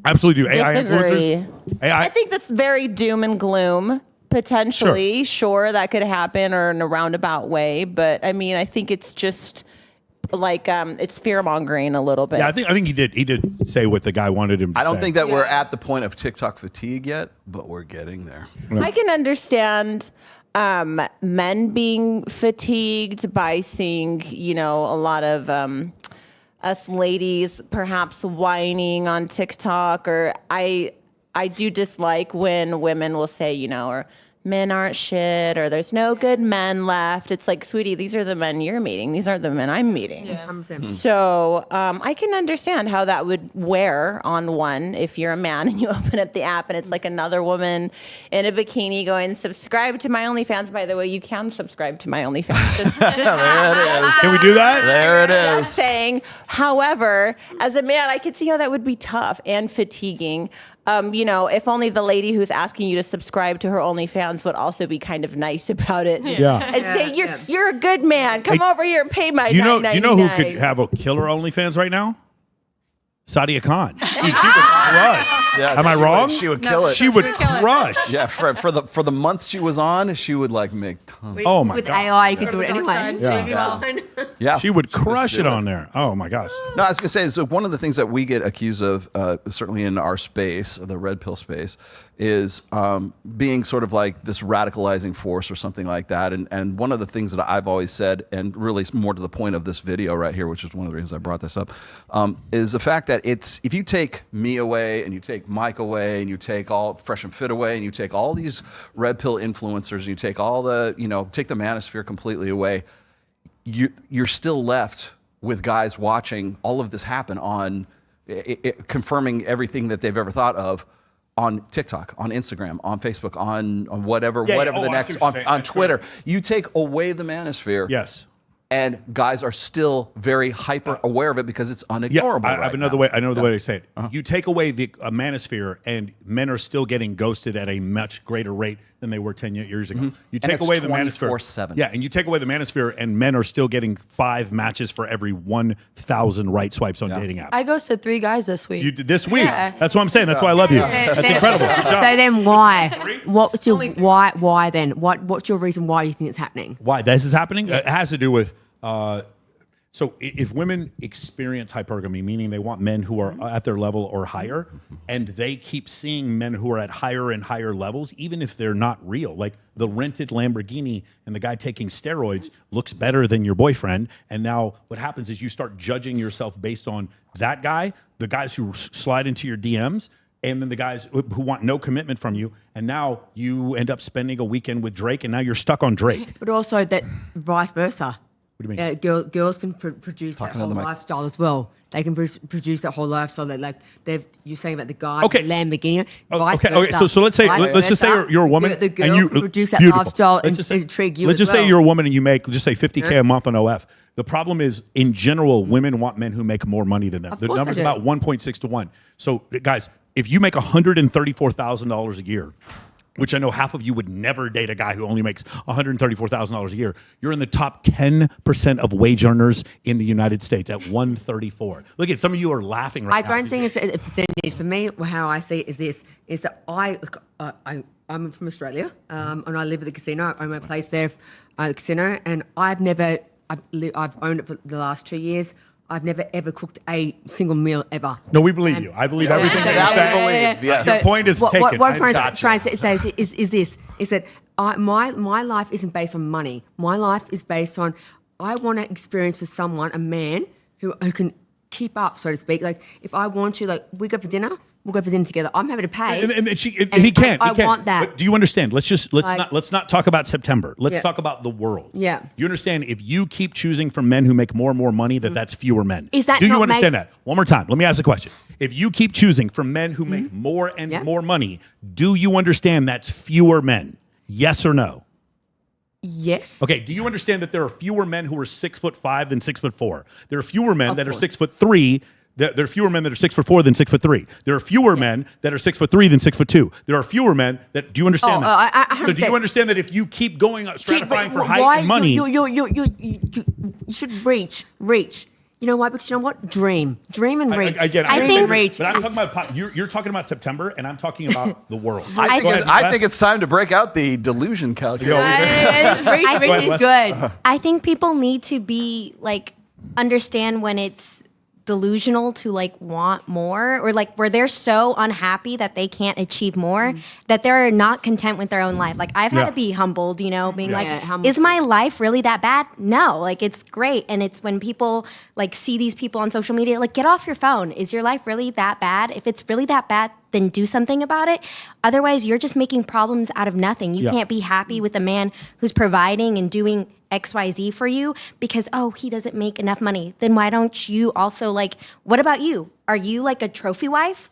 Absolutely do. AI influencers. I think that's very doom and gloom. Potentially, sure, that could happen or in a roundabout way, but I mean, I think it's just like it's fear mongering a little bit. Yeah, I think he did say what the guy wanted him to say. I don't think that we're at the point of TikTok fatigue yet, but we're getting there. I can understand men being fatigued by seeing, a lot of us ladies perhaps whining on TikTok, or I do dislike when women will say, or men aren't shit or there's no good men left. It's like, sweetie, these are the men you're meeting. These aren't the men I'm meeting. So I can understand how that would wear on one if you're a man and you open up the app and it's like another woman in a bikini going, subscribe to my OnlyFans. By the way, you can subscribe to my OnlyFans. There it is. Can we do that? There it is. Just saying. However, as a man, I could see how that would be tough and fatiguing. If only the lady who's asking you to subscribe to her OnlyFans would also be kind of nice about it. Yeah. And say, you're a good man. Come over here and pay my Do you know who $9.99. could have a killer OnlyFans right now? Sadia Khan. She would crush. Yeah, Am I wrong? She would kill it. She would crush. Yeah, for the month she was on, she would like make tons. Oh my With God. AI, you could do it anyway. Yeah, She would crush it on there. Oh my gosh. No, I was gonna say, so one of the things that we get accused of, certainly in our space, the red pill space, is being sort of like this radicalizing force or something like that. And one of the things that I've always said, and really more to the point of this video right here, which is one of the reasons I brought this up, is the fact that if you take me away and you take Mike away and you take all Fresh and Fit away and you take all these red pill influencers and you take all take the manosphere completely away, you're still left with guys watching all of this happen on confirming everything that they've ever thought of on TikTok, on Instagram, on Facebook, on whatever the next, on Twitter. You take away the manosphere. Yes. And guys are still very hyper aware of it because it's unignorable. I have another way. I know the way to say it. You take away the manosphere, and men are still getting ghosted at a much greater rate than they were 10 years ago. You take away the manosphere. 24/7. Yeah, and you take away the manosphere, and men are still getting 5 matches for every 1,000 right swipes on dating apps. I ghosted 3 guys this week. You did this week. Yeah. That's what I'm saying. That's why I love you. That's incredible. Good job. So then why? What's your why then? What's your reason why you think it's happening? Why this is happening? It has to do with so if women experience hypergamy, meaning they want men who are at their level or higher, and they keep seeing men who are at higher and higher levels, even if they're not real, like the rented Lamborghini and the guy taking steroids looks better than your boyfriend. And now what happens is you start judging yourself based on that guy, the guys who slide into your DMs, and then the guys who want no commitment from you. And now you end up spending a weekend with Drake, and now you're stuck on Drake. But also that vice versa. What do you mean? Girls can produce that whole lifestyle as well. They can produce that whole lifestyle that, like, you're saying about the guy, the Lamborghini. Okay. So let's just say you're a woman, the girl and you can produce that beautiful. lifestyle Let's and just say, intrigue you. Let's as just say well. you're a woman and you make just say $50K a month on OF. The problem is, in general, women want men who make more money than them. The number's about 1.6 to 1. So, guys, if you make $134,000 a year, which I know half of you would never date a guy who only makes $134,000 a year, you're in the top 10% of wage earners in the United States at 134. Look at some of you are laughing right now. I don't think it's a percentage. For me, how I see it is that I'm from Australia, and I live at the casino. I own my place there, casino, and I've owned it for the last 2 years. I've never ever cooked a single meal ever. No, we believe you. I believe everything that you say. Your point is taken. What I'm trying to say is that my life isn't based on money. My life is based on I want to experience with someone, a man who can keep up, so to speak. Like if I want to, like we go for dinner, we'll go for dinner together. I'm happy to pay. And he can't. I want that. But do you understand? Let's not talk about September. Let's talk about the world. Yeah. You understand? If you keep choosing from men who make more and more money, that's fewer men. Is that do you not understand that? One more time. Let me ask the question. If you keep choosing from men who make more and more money, do you understand that's fewer men? Yes or no? Yes. Okay. Do you understand that there are fewer men who are 6'5" than 6'4"? There are fewer men that are 6'3". There are fewer men that are 6'4" than 6'3". There are fewer men that are 6'3" than 6'2". There are fewer men that. Do you understand that? So do you understand that if you keep going stratifying for height and money, you should reach. You know why? Because you know what? Dream and reach. I get it. I think reach. But I'm talking about you're talking about September, and I'm talking about the world. I think it's time to break out the delusion calculator. Reach is good. I think people need to be understand when it's delusional to want more, or where they're so unhappy that they can't achieve more, that they're not content with their own life. I've had to be humbled, being is my life really that bad? No, it's great. And it's when people see these people on social media, get off your phone. Is your life really that bad? If it's really that bad, then do something about it. Otherwise, you're just making problems out of nothing. You can't be happy with a man who's providing and doing XYZ for you because, oh, he doesn't make enough money. Then why don't you also, like, what about you? Are you like a trophy wife?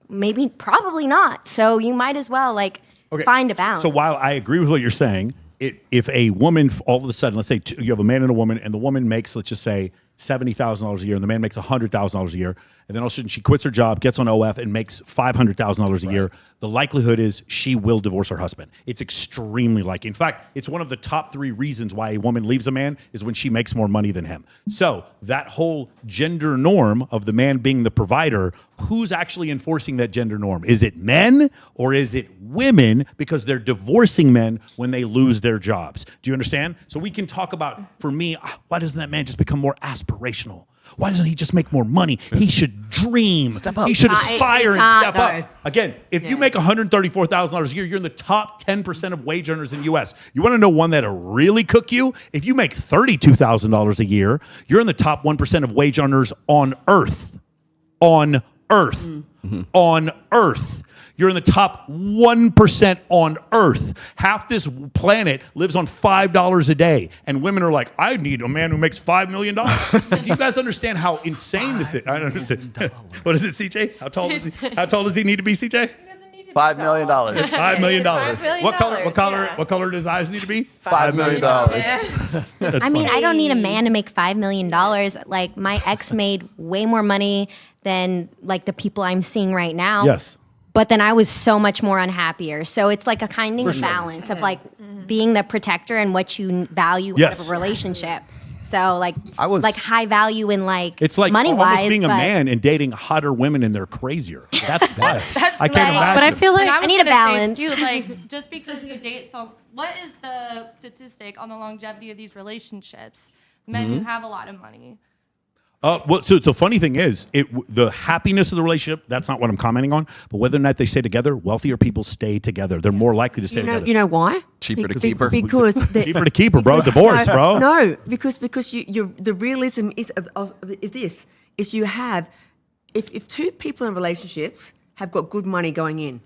Maybe, probably not. So you might as well, like, find a balance. So while I agree with what you're saying, if a woman all of a sudden, let's say you have a man and a woman, and the woman makes, let's just say, $70,000 a year, and the man makes $100,000 a year, and then all of a sudden she quits her job, gets on OF, and makes $500,000 a year, the likelihood is she will divorce her husband. It's extremely likely. In fact, it's one of the top 3 reasons why a woman leaves a man is when she makes more money than him. So that whole gender norm of the man being the provider, who's actually enforcing that gender norm? Is it men or is it women because they're divorcing men when they lose their jobs? Do you understand? So we can talk about, for me, why doesn't that man just become more aspirational? Why doesn't he just make more money? He should dream. Step up. He should aspire and step though. up. Again, if you make $134,000 a year, you're in the top 10% of wage earners in the U.S. You want to know one that'll really cook you? If you make $32,000 a year, you're in the top 1% of wage earners on Earth. On Earth. On Earth. You're in the top 1% on Earth. Half this planet lives on $5 a day. And women are like, I need a man who makes $5 million. Do you guys understand how insane this is? I don't understand. What is it, CJ? How tall does he need to be, CJ? $5 million. $5 million. $5 million. What color does his eyes need to be? $5 million. I mean, I don't need a man to make $5 million. Like, my ex made way more money than, like, the people I'm seeing right now. Yes. But then I was so much more unhappier. So it's like a kind of balance of, like, being the protector and what you value out of a relationship. So, like, like high value in, like, it's like money-wise. Almost being a man and dating hotter women and they're crazier. That's wild. I can't imagine. But I feel like I need a balance. Too, like, just because you date what is the statistic on the longevity of these relationships? Men who have a lot of money. Well, so the funny thing is, the happiness of the relationship, that's not what I'm commenting on, but whether or not they stay together, wealthier people stay together. They're more likely to stay together. You know why? Cheaper to keep her. Because cheaper to keep her, bro. Divorce, bro. No, because the realism is this: you have if 2 people in relationships have got good money going in,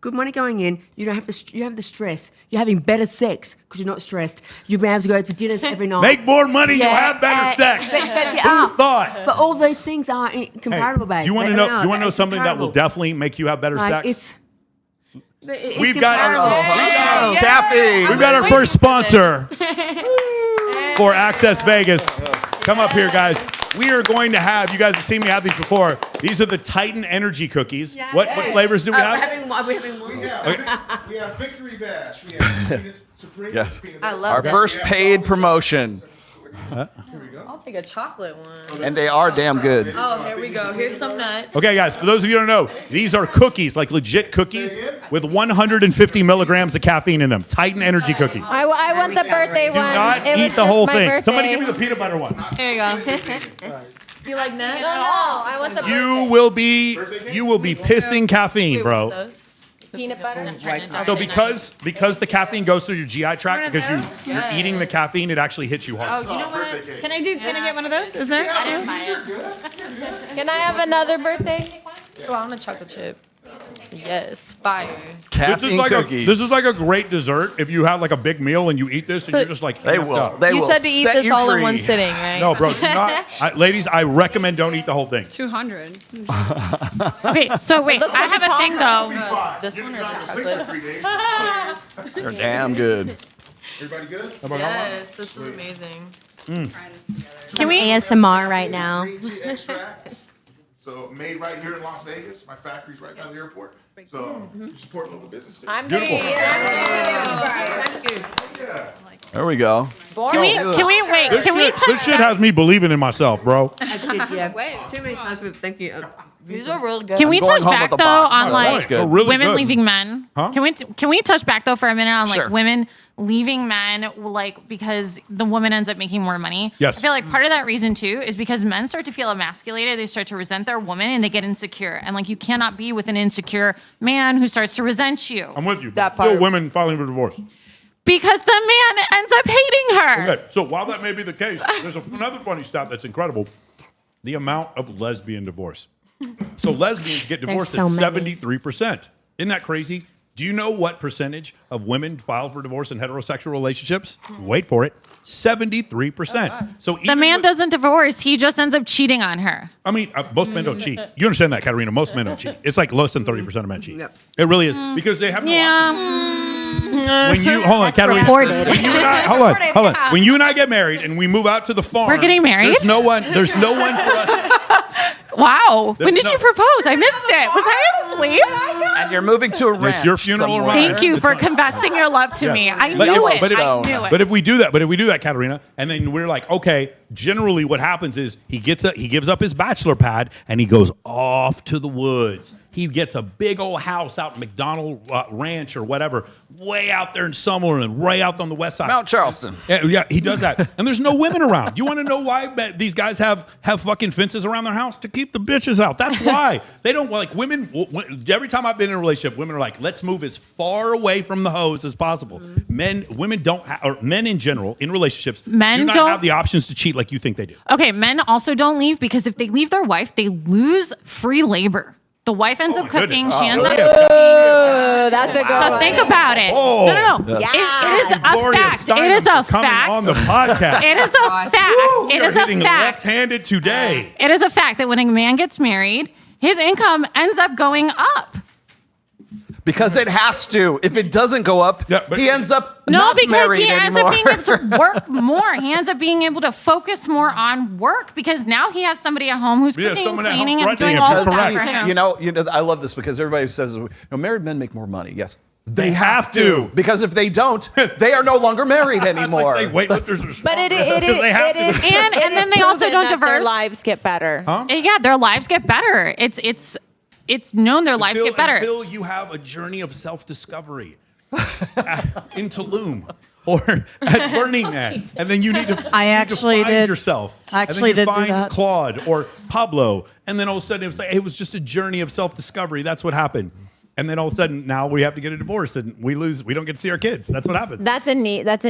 good money going in, you don't have the stress. You're having better sex because you're not stressed. You're able to go to dinners every night. Make more money, you'll have better sex. Who thought? But all those things are comparable, babe. Do you want to know something that will definitely make you have better sex? We've got caffeine. We've got our first sponsor for Access Vegas. Come up here, guys. We are going to have, you guys have seen me have these before. These are the Titan Energy Cookies. Yeah. What flavors do we have? We're having one. We have Victory Bash. We have Supreme. Yes. I love Our that. first paid promotion. I'll take a chocolate one. And they are damn good. Oh, here we go. Here's some nuts. Okay, guys, for those of you who don't know, these are cookies, like legit cookies with 150 milligrams of caffeine in them. Titan Energy cookies. I want the birthday Do one. not It was eat the just whole my thing. birthday. Somebody give me the peanut butter one. Here you go. Do you like nuts? No, I want the You will be pissing caffeine, bro. peanut butter. So because the caffeine goes through your GI tract, because you're eating the caffeine, it actually hits you hard. Oh, you know what? Can I get one of those? Is there? Can I have another birthday? Oh, I want a chocolate chip. Yes, fire. Caffeine cookies. This is like a great dessert. If you have like a big meal and you eat this, and So- you're just like, They amped will. up. They You will said to eat set this you all in free. one sitting, right? No, bro, do not. Ladies, I recommend don't eat the whole thing. 200. Okay, so wait, I have a thing though. This one or the chocolate? They're damn good. Everybody good? Yes, this is amazing. Can we ASMR right now? Green tea extract. So made right here in Las Vegas. My factory's right by the airport. So you support local businesses. I'm Beautiful. Thank you. There we go. Can we wait? Can we touch This shit has me believing in myself, bro. Yeah. Wait. Too many times. Thank you. These are real good. Can we going touch home back with though a box. on Oh, like that's good. Oh, really women good. leaving men? Huh? Can we touch back though for a minute on like Sure. women leaving men like because the woman ends up making more money? Yes. I feel like part of that reason too is because men start to feel emasculated, they start to resent their woman and they get insecure. And like you cannot be with an insecure man who starts to resent you. I'm with you. That Still part. women filing for divorce. Because the man ends up hating her. Okay, so while that may be the case, there's another funny stat that's incredible. The amount of lesbian divorce. So lesbians get divorced so at many. 73%. Isn't that crazy? Do you know what percentage of women file for divorce in heterosexual relationships? Wait for it. 73%. So The man doesn't divorce. He just ends up cheating on her. I mean, most men don't cheat. You understand that, Katarina? Most men don't cheat. It's like less than 30% of men cheat. It really is because they have no option. When you hold on, Katarina. reported. When you and I hold on. When you and I get married and we move out to the farm, We're getting married? There's no one for us. Wow. When did no- you propose? I missed it. Was I asleep? And you're moving to a ranch. It's your funeral somewhere. around. Thank you for confessing your love to me. I But knew if- it. but if- I knew it. But if we do that, Katarina, and then we're like, okay, generally what happens is he gives up his bachelor pad and he goes off to the woods. He gets a big old house out in McDonald Ranch or whatever, way out there in Summerlin, way out on the west side. Mount Charleston. Yeah, he does that. And there's no women around. You want to know why these guys have fucking fences around their house? To keep the bitches out. That's why. They don't like women. Every time I've been in a relationship, women are like, let's move as far away from the hose as possible. Women don't, or men in general, in relationships, Men do not don't- have the options to cheat like you think they do. Okay, men also don't leave because if they leave their wife, they lose free labor. The wife ends up cooking. goodness. She ends up Oh, that's a good So one. think about it. Oh. No. Yeah. It is a Gloria fact. Steinem It is a for coming fact. on the podcast. It is a fact. We It are is a hitting fact. left-handed today. It is a fact that when a man gets married, his income ends up going up. Because it has to. If it doesn't go up, he ends up No, not because married he ends anymore. up being able to work more. He ends up being able to focus more on work because now he has somebody at home who's Yeah, cooking, someone at home cleaning, and running doing him. all of that Correct. for him. You know, I love this because everybody says, married men make more money. Yes. They have to. Because if they don't, they are no longer married anymore. Say weightlifters are But it stronger. is, Because they have to. And it then is they also proven don't that their diverse. lives get better. Huh? Yeah, their lives get better. It's known their lives get better. Until you have a journey of self-discovery in Tulum or at Burning Man, and then you need to, I you need actually to find did- yourself. actually and then you did do find that. Claude or Pablo, and then all of a sudden it was just a journey of self-discovery. That's what happened. And then all of a sudden now we have to get a divorce and we don't get to see our kids. That's what happens. That's a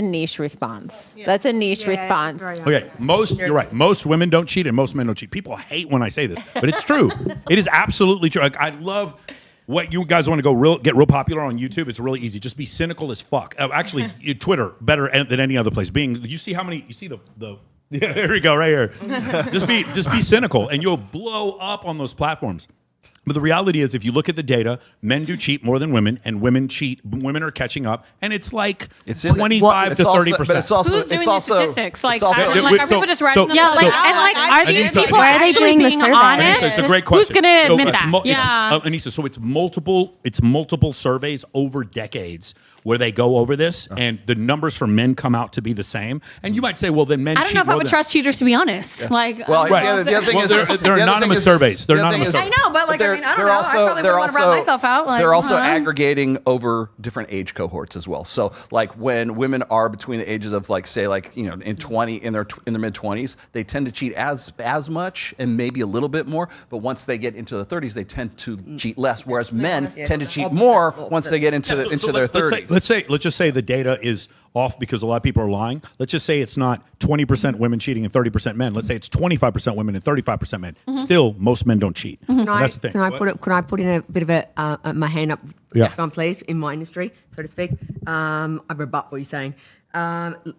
niche response. That's a niche response. Okay, you're right. Most women don't cheat and most men don't cheat. People hate when I say this, but it's true. It is absolutely true. Like, I love what you guys want to get real popular on YouTube. It's really easy. Just be cynical as fuck. Actually, Twitter better than any other place. You see the yeah, there we go, right here. just be cynical and you'll blow up on those platforms. But the reality is, if you look at the data, men do cheat more than women, and women cheat. Women are catching up, and it's like 25 to 30%. But it's also Who's doing the statistics? Like, also- are people just writing them? Yeah, like, like, oh, and like, I are these Anissa, people Why are they actually doing the being survey? honest? It's a great question. Who's going to admit it's that? Yeah. Anissa, so it's multiple surveys over decades where they go over this, and the numbers for men come out to be the same. And you might say, well, then men I don't cheat know if I more would than- trust cheaters, to be honest. Like, Well, I don't know if the other thing Well, is they're the other anonymous thing is surveys. They're the other thing anonymous is- I know, but like, I mean, I don't know. I probably they're wouldn't want to rat myself out. Like, they're also huh? aggregating over different age cohorts as well. So like when women are between the ages of like say like in their mid 20s, they tend to cheat as much and maybe a little bit more. But once they get into the 30s, they tend to cheat less. Whereas men tend to cheat more once they get into their 30s. Let's just say the data is off because a lot of people are lying. Let's just say it's not 20% women cheating and 30% men. Let's say it's 25% women and 35% men. Still, most men don't cheat. That's the thing. Can I put in a bit of my hand up, please, in my industry, so to speak? I rebut what you're saying,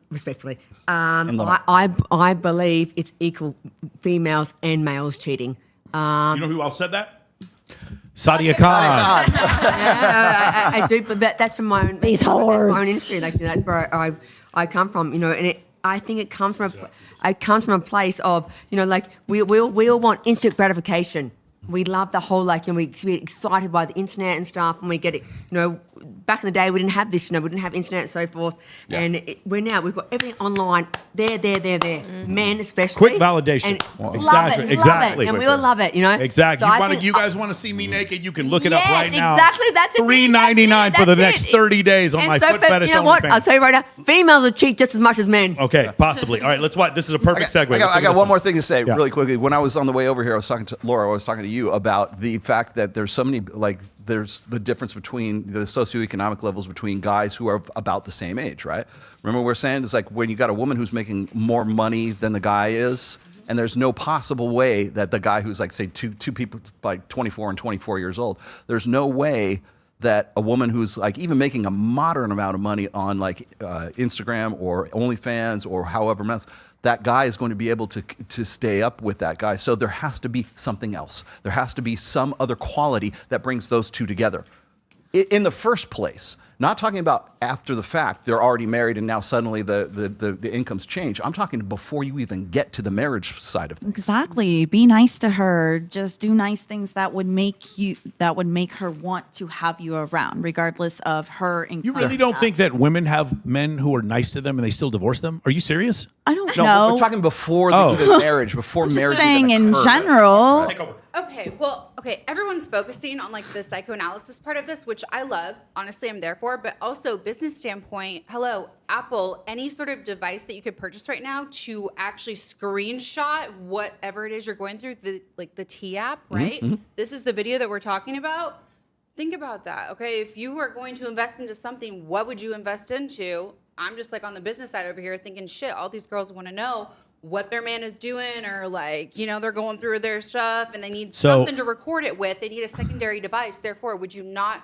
respectfully. I believe it's equal females and males cheating. You know who else said that? Sadia Khan. I do, but that's from my own. That's my own industry. Like that's where I come from. And I think it comes from a place of like we all want instant gratification. We love the whole we get excited by the internet and stuff, and we get it. Back in the day we didn't have this. We didn't have internet and so forth. Yeah. And we've got everything online. There. Men especially. Quick validation. Exactly. And we all love it. Exactly. So you guys want to see me naked? You can look it up right now. Exactly. That's it. $3.99 for the next 30 days on my foot fetish. You know what? I'll tell you right now. Females will cheat just as much as men. Okay, possibly. All right, let's watch. This is a perfect segue. I got one more thing to say really quickly. When I was on the way over here, I was talking to Laura. I was talking to you about the fact that there's so many there's the difference between the socioeconomic levels between guys who are about the same age, right? Remember what we're saying? It's like when you got a woman who's making more money than the guy is, and there's no possible way that the guy who's like, say, two people like 24 and 24 years old, there's no way that a woman who's like even making a moderate amount of money on like Instagram or OnlyFans or however much, that guy is going to be able to stay up with that guy. So there has to be something else. There has to be some other quality that brings those two together. In the first place, not talking about after the fact, they're already married and now suddenly the incomes change. I'm talking before you even get to the marriage side of things. Exactly. Be nice to her. Just do nice things that would make her want to have you around, regardless of her income. You really don't think that women have men who are nice to them and they still divorce them? Are you serious? I don't No, know. we're talking before the marriage, before marriage. Saying even in occurred. general. Take over. Okay, everyone's focusing on like the psychoanalysis part of this, which I love. Honestly, I'm there for, but also business standpoint, hello, Apple, any sort of device that you could purchase right now to actually screenshot whatever it is you're going through, the T app, right? Mm-hmm. This is the video that we're talking about. Think about that, okay? If you are going to invest into something, what would you invest into? I'm just like on the business side over here thinking, shit, all these girls want to know what their man is doing, or like, you know, they're going through their stuff and they need something to record it with. They need a secondary device. Therefore, would you not,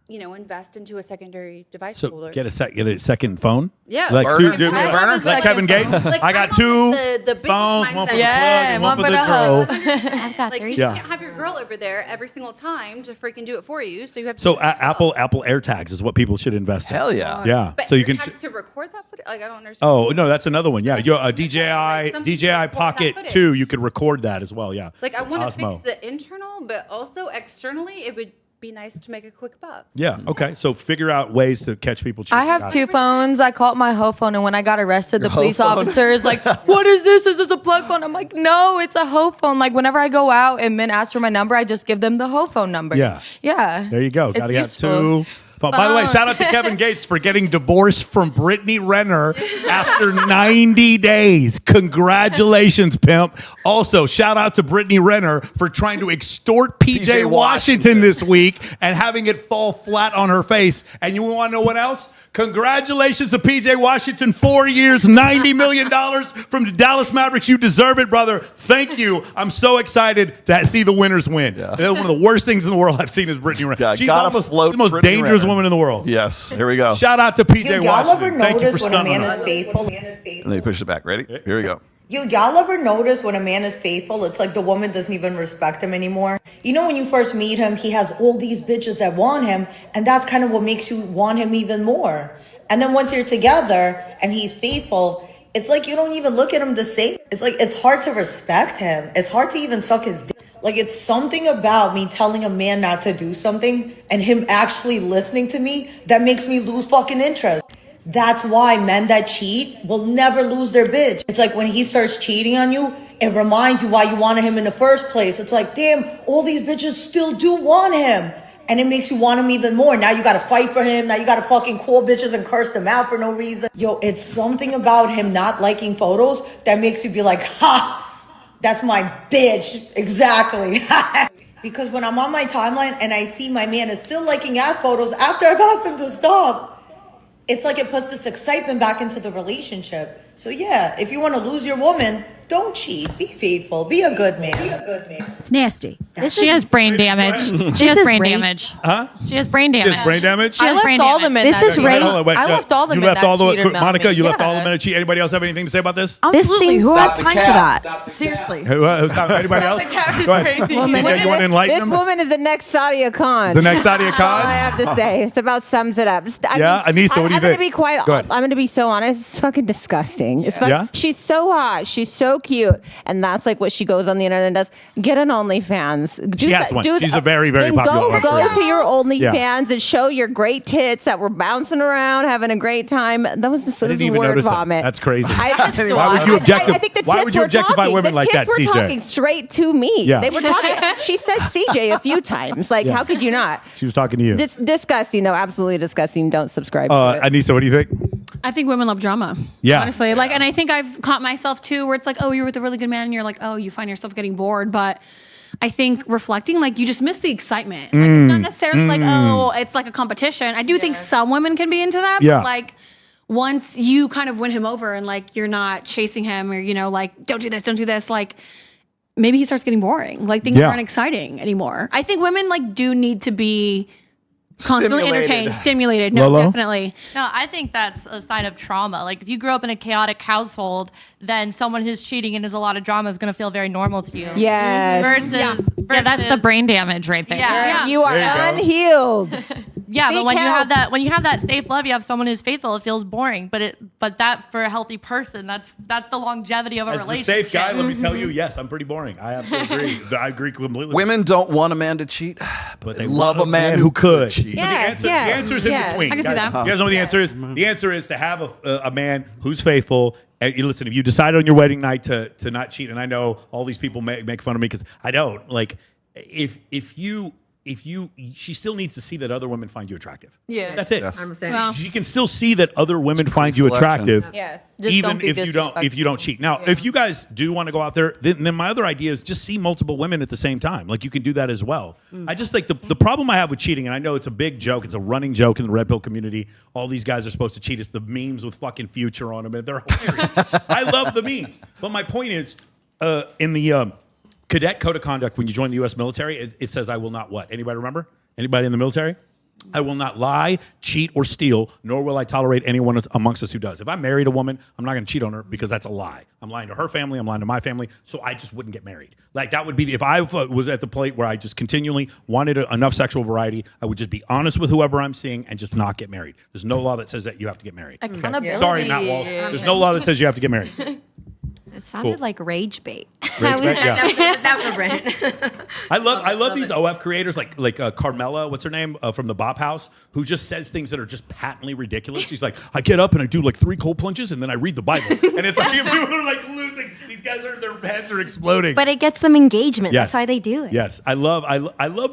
you know, invest into a secondary device holder? Get a second phone? Yeah. Like Burner? like Kevin Gates? Like, I got I'm two on the business phones, mindset. one for the plug and one for the girl. I've got three. You Yeah. can't have your girl over there every single time to freaking do it for you. So you have to So do it yourself. Apple AirTags is what people should invest in. Hell yeah. Yeah. But So you can. AirTags could record that footage? Like, I don't understand. Oh no, that's another one. Yeah, your DJI some people record that Pocket footage. 2, you could record that as well. Yeah. Like, I want to Osmo. fix the internal, but also externally, it would be nice to make a quick buck. Yeah. Okay. So figure out ways to catch people cheating. I have Got two it. phones. I call it my hoe phone, and when I got arrested, the Your hoe police phone? officer is like, "What is this? Is this a plug phone?" I'm like, "No, it's a hoe phone." Like whenever I go out and men ask for my number, I just give them the hoe phone number. Yeah. Yeah. There you go. It's Gotta get useful. two. By the way, shout out to Kevin Gates for getting divorced from Brittany Renner after 90 days. Congratulations, pimp. Also, shout out to Brittany Renner for trying to extort PJ Washington this week and having it fall flat on her face. And you want to know what else? Congratulations to PJ Washington, 4 years, $90 million from the Dallas Mavericks. You deserve it, brother. Thank you. I'm so excited to see the winners win. One of the worst things in the world I've seen is Brittany Renner. Yeah, She's gotta almost float the most Brittany dangerous Renner. woman in the world. Yes. Here we go. Shout out to PJ Y'all ever Washington. Thank you for notice when a stunning man us. is faithful? And then you push it back. Ready? Here we go. Y'all ever notice when a man is faithful, it's like the woman doesn't even respect him anymore? You know, when you first meet him, he has all these bitches that want him, and that's kind of what makes you want him even more. And then once you're together and he's faithful, it's like you don't even look at him the same. It's like it's hard to respect him. It's hard to even suck his dick. Like, it's something about me telling a man not to do something and him actually listening to me that makes me lose fucking interest. That's why men that cheat will never lose their bitch. It's like when he starts cheating on you, it reminds you why you wanted him in the first place. It's like, damn, all these bitches still do want him. And it makes you want him even more. Now you gotta fight for him. Now you gotta fucking call bitches and curse them out for no reason. Yo, it's something about him not liking photos that makes you be like, ha, that's my bitch. Exactly. Because when I'm on my timeline and I see my man is still liking ass photos after I've asked him to stop, it's like it puts this excitement back into the relationship. So yeah, if you want to lose your woman, don't cheat. Be faithful. Be a good man. It's nasty. This She is- has brain damage. She has brain damage. Huh? She has brain damage. She has brain damage? She has I brain left all damage. the men This that is cheated. rape. Hold on, wait, I left all the you men left that all the cheated on Monica, me. you left all the Yeah. men that cheat. Anybody else have anything to say about this? Absolutely. Who has Stop the time for cap. that? Seriously. Anybody else? The cat is Go ahead. crazy. DJ, you want to enlighten This them? woman is the next Sadia Khan. The next Sadia That's all I Khan? have to say. It's about sums it up. Yeah, Anissa, what do you I'm gonna think? be quite. Go ahead. I'm gonna be so honest. It's fucking disgusting. It's fucking, Yeah? She's so hot. She's so cute, and that's like what she goes on the internet and does. Get an OnlyFans. She has one. She's a very, very then popular one. Go to your OnlyFans Yeah. and show your great tits that were bouncing around, having a great time. That was just I didn't even word notice that. vomit. That's crazy. Why Why would you I think the Why tits would you were objectify talking. women the like that, tits were CJ? talking straight to me. Yeah. They were talking. She said CJ a few times. Like, Yeah. how could you not? She was talking to you. It's disgusting, though. Absolutely disgusting. Don't subscribe to it. Anissa, what do you think? I think women love drama. Yeah. Honestly. Like, and I think I've caught myself too, where it's like, oh, you're with a really good man, and you're like, oh, you find yourself getting bored. But I think reflecting, like, you just miss the excitement. Like, it's not necessarily like, oh, it's like a competition. I do think some women can be into that, Yeah. but like, once you kind of win him over and like you're not chasing him or, you know, like don't do this, like maybe he starts getting boring. Like things aren't exciting anymore. I think women like do need to be constantly entertained, stimulated. No, Lolo? definitely. No, I think that's a sign of trauma. Like if you grew up in a chaotic household, then someone who's cheating and has a lot of drama is going to feel very normal to you. Yes. Versus, Yeah, that's the brain damage right there. Yeah. You are unhealed. Yeah, Seek but when help. you have that safe love, you have someone who's faithful. It feels boring, but that for a healthy person, that's the longevity of a As the relationship. safe guy, let me tell you, yes, I'm pretty boring. I have to agree. I agree completely. Women don't want a man to cheat, but they love a man who could cheat. Yes, The answer is in between. I can see that. You guys know what the answer is? The answer is to have a man who's faithful. And you listen, if you decided on your wedding night to not cheat, and I know all these people make fun of me because I don't. Like, she still needs to see that other women find you attractive. Yeah. That's it. I understand. She can still see that other women find you selection. attractive. Yes. Just Even don't be if you don't cheat. Now, if you guys do want to go out there, then my other idea is just see multiple women at the same time. Like you can do that as well. I just like the problem I have with cheating, and I know it's a big joke, it's a running joke in the red pill community. All these guys are supposed to cheat. It's the memes with fucking Future on them, and they're hilarious. I love the memes. But my point is, in the cadet code of conduct, when you join the U.S. military, it says I will not what? Anybody remember? Anybody in the military? I will not lie, cheat, or steal, nor will I tolerate anyone amongst us who does. If I married a woman, I'm not going to cheat on her because that's a lie. I'm lying to her family, I'm lying to my family, so I just wouldn't get married. Like that would be, if I was at the plate where I just continually wanted enough sexual variety, I would just be honest with whoever I'm seeing and just not get married. There's no law that says that you have to get married. Accountability. Sorry, Matt Walsh. There's no law that says you have to get married. It sounded Cool. like rage bait. Rage bait, yeah. That was a brand. I love these OF creators like Carmela, what's her name, from the Bop House, who just says things that are just patently ridiculous. She's like, I get up and I do like 3 cold plunges and then I read the Bible. And it's like people are like losing. These guys their heads are exploding. But it gets them engagement. Yes. That's why they do it. Yes, I love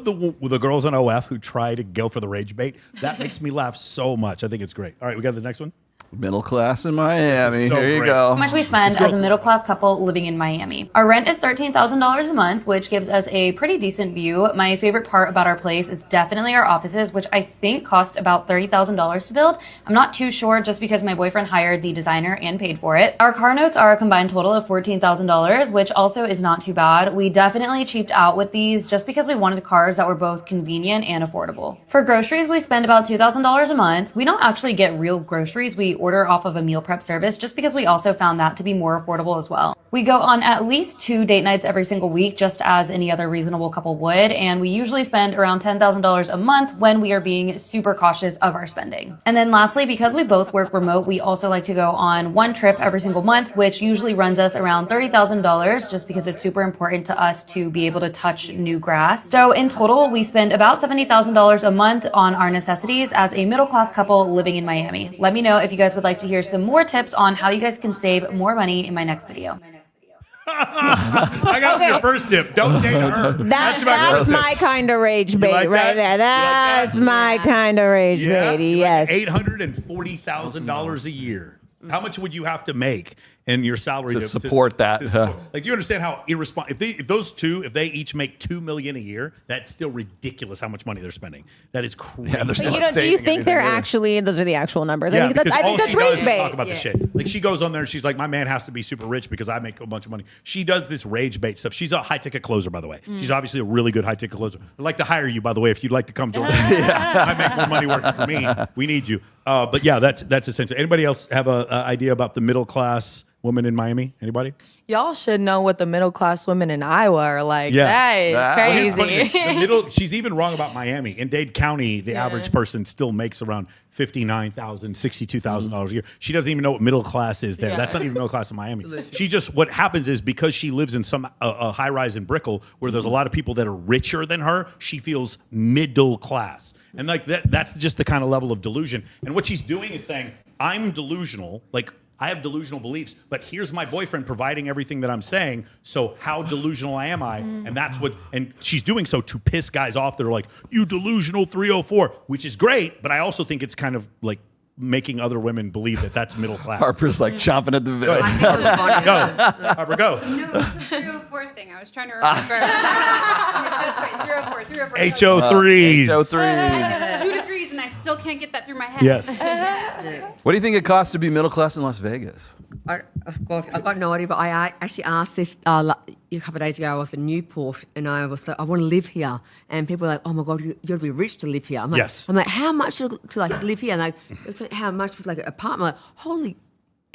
the girls on OF who try to go for the rage bait. That makes me laugh so much. I think it's great. All right, we got the next one. Middle class in Miami. So Here you great. go. How much we spend as a middle class couple living in Miami. Our rent is $13,000 a month, which gives us a pretty decent view. My favorite part about our place is definitely our offices, which I think cost about $30,000 to build. I'm not too sure just because my boyfriend hired the designer and paid for it. Our car notes are a combined total of $14,000, which also is not too bad. We definitely cheaped out with these just because we wanted cars that were both convenient and affordable. For groceries, we spend about $2,000 a month. We don't actually get real groceries. We order off of a meal prep service just because we also found that to be more affordable as well. We go on at least 2 date nights every single week, just as any other reasonable couple would, and we usually spend around $10,000 a month when we are being super cautious of our spending. And then lastly, because we both work remote, we also like to go on 1 trip every single month, which usually runs us around $30,000 just because it's super important to us to be able to touch new grass. So in total, we spend about $70,000 a month on our necessities as a middle class couple living in Miami. Let me know if you guys would like to hear some more tips on how you guys can save more money in my next video. I got your first tip. Don't date her. That's first tip. my kind of rage bait like right that? there. That's my kind of rage bait. Yes. $840,000 a year. How much would you have to make in your salary To support that, support? Like, do you understand how irresponsible? If they each make $2 million a year, that's still ridiculous. How much money they're spending? That is crazy. Yeah, they're still Do you think they're actually? Those are the actual numbers. Yeah, I think because all that's she does rage is bait. talk about the shit. Like she goes on there and she's like, my man has to be super rich because I make a bunch of money. She does this rage bait stuff. She's a high ticket closer, by the way. She's obviously a really good high ticket closer. I'd like to hire you, by the way, if you'd like to come join me. I make more money working for me. We need you. But yeah, that's essential. Anybody else have an idea about the middle class woman in Miami? Anybody? Y'all should know what the middle class women in Iowa are like. Yeah. That is crazy. She's even wrong about Miami. In Dade County, the average person still makes around $59,000, $62,000 a year. She doesn't even know what middle class is there. Yeah. That's not even middle class in Miami. What happens is because she lives in some a high rise in Brickell where there's a lot of people that are richer than her, she feels middle class. And like that's just the kind of level of delusion. And what she's doing is saying, I'm delusional, like I have delusional beliefs, but here's my boyfriend providing everything that I'm saying. So how delusional am I? And that's and she's doing so to piss guys off that are like, you delusional 304, which is great. But I also think it's kind of like making other women believe that that's middle class. Harper's like chomping at the bit. Go. Harper, go. No, it was the 304 thing. I was trying to remember. 304. HO3s. I did 2 degrees and I still can't get that through my head. Yes. What do you think it costs to be middle class in Las Vegas? Of course, I've got no idea, but I actually asked this a couple of days ago. I was in Newport, and I was like, I want to live here. And people were like, oh my God, you got to be rich to live here. I'm like, Yes. I'm like, how much to like live here? And like, how much was like an apartment? Like, holy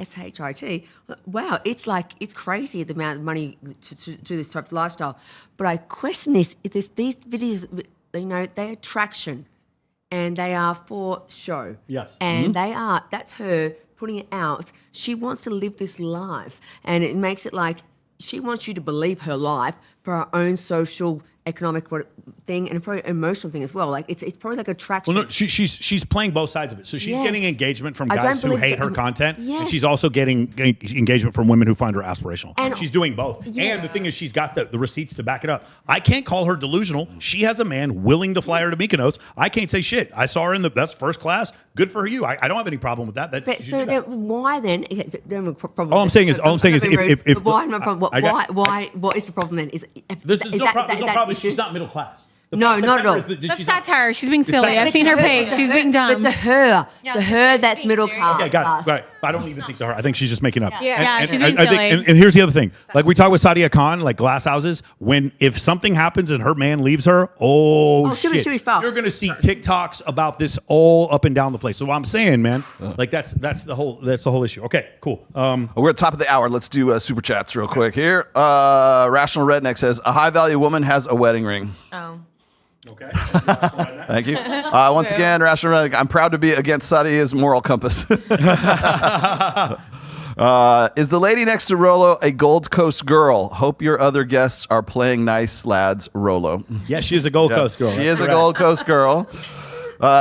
SHIT. Wow, it's crazy the amount of money to do this type of lifestyle. But I question this. These videos, they're attraction, and they are for show. Yes. And that's her putting it out. She wants to live this life, and it makes it like she wants you to believe her life for her own social, economic thing, and probably emotional thing as well. Like it's probably like attraction. Well, no, she's playing both sides of it. So she's Yes. getting engagement from I guys don't who believe hate her content, and Yes. she's also getting engagement from women who find her aspirational. And- She's doing both. Yeah. And the thing is, she's got the receipts to back it up. I can't call her delusional. She has a man willing to fly her to Mykonos. I can't say shit. I saw her that's first class. Good for you. I don't have any problem with that. But She should so do that. then why then? All I'm saying is But why? I got- Why? What is the problem then? There's no problem. She's not middle class. The No, fact not at that all. is that That's she's not- satire. She's being silly. satire. I've seen her page. She's being dumb. But to her, that's middle class. Okay, got it. Right. I don't even think to her. I think she's just making up. Yeah, she's being I think, silly. and here's the other thing. Like we talked with Sadia Khan, like glass houses. If something happens and her man leaves her, she'll be shit, fucked. you're gonna see TikToks about this all up and down the place. So what I'm saying, man, like that's the whole issue. Okay, cool. We're at the top of the hour. Let's do super chats real quick here. Rational Redneck says a high value woman has a wedding ring. Oh. Okay. Thank you. Once again, Rational Redneck, I'm proud to be against Sadia's moral compass. Is the lady next to Rolo a Gold Coast girl? Hope your other guests are playing nice, lads. Rolo. Yes, she is a Gold Coast girl. She That's is a correct. Gold Coast girl.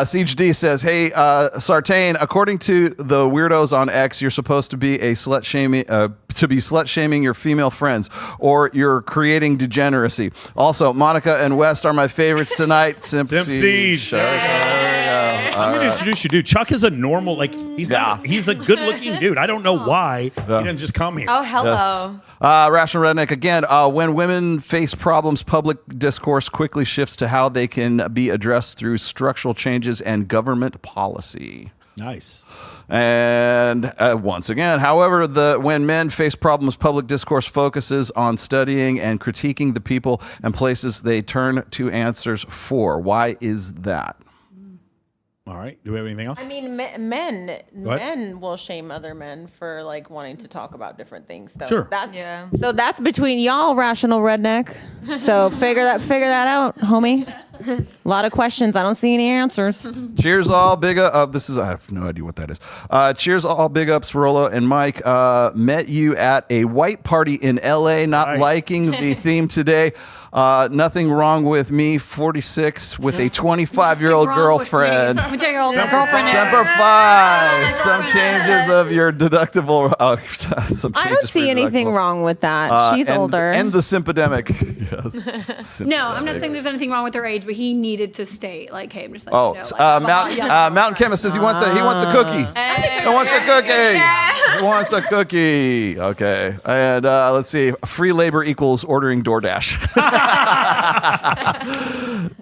Siege D says, "Hey, Sartain. According to the weirdos on X, you're supposed to be slut shaming your female friends, or you're creating degeneracy. Also, Monica and West are my favorites tonight. Simp Siege. I'm going to introduce you, dude. Chuck is a normal, he's a good-looking dude. I don't know why he doesn't just come here. Oh, hello. Rational Redneck again. When women face problems, public discourse quickly shifts to how they can be addressed through structural changes and government policy. Nice. And once again, however, when men face problems, public discourse focuses on studying and critiquing the people and places they turn to answers for. Why is that? All right. Do we have anything else? I mean, men will shame other men for wanting to talk about different things. So Sure. So that's between y'all, Rational Redneck. So figure that out, homie. A lot of questions. I don't see any answers. Cheers, all big up. I have no idea what that is. Cheers, all big ups, Rolo and Mike. Met you at a white party in LA. Not liking the theme today. Nothing wrong with me, 46, with a 25-year-old girlfriend. Semper Fi. Some changes of your deductible. I don't see anything wrong with that. She's older. And the sympedemic. Yes. No, I'm not saying there's anything wrong with her age, but he needed to state hey, I'm just Mountain Chemist says he wants a cookie. He wants a cookie. He wants a cookie. Okay. And let's see. Free labor equals ordering DoorDash.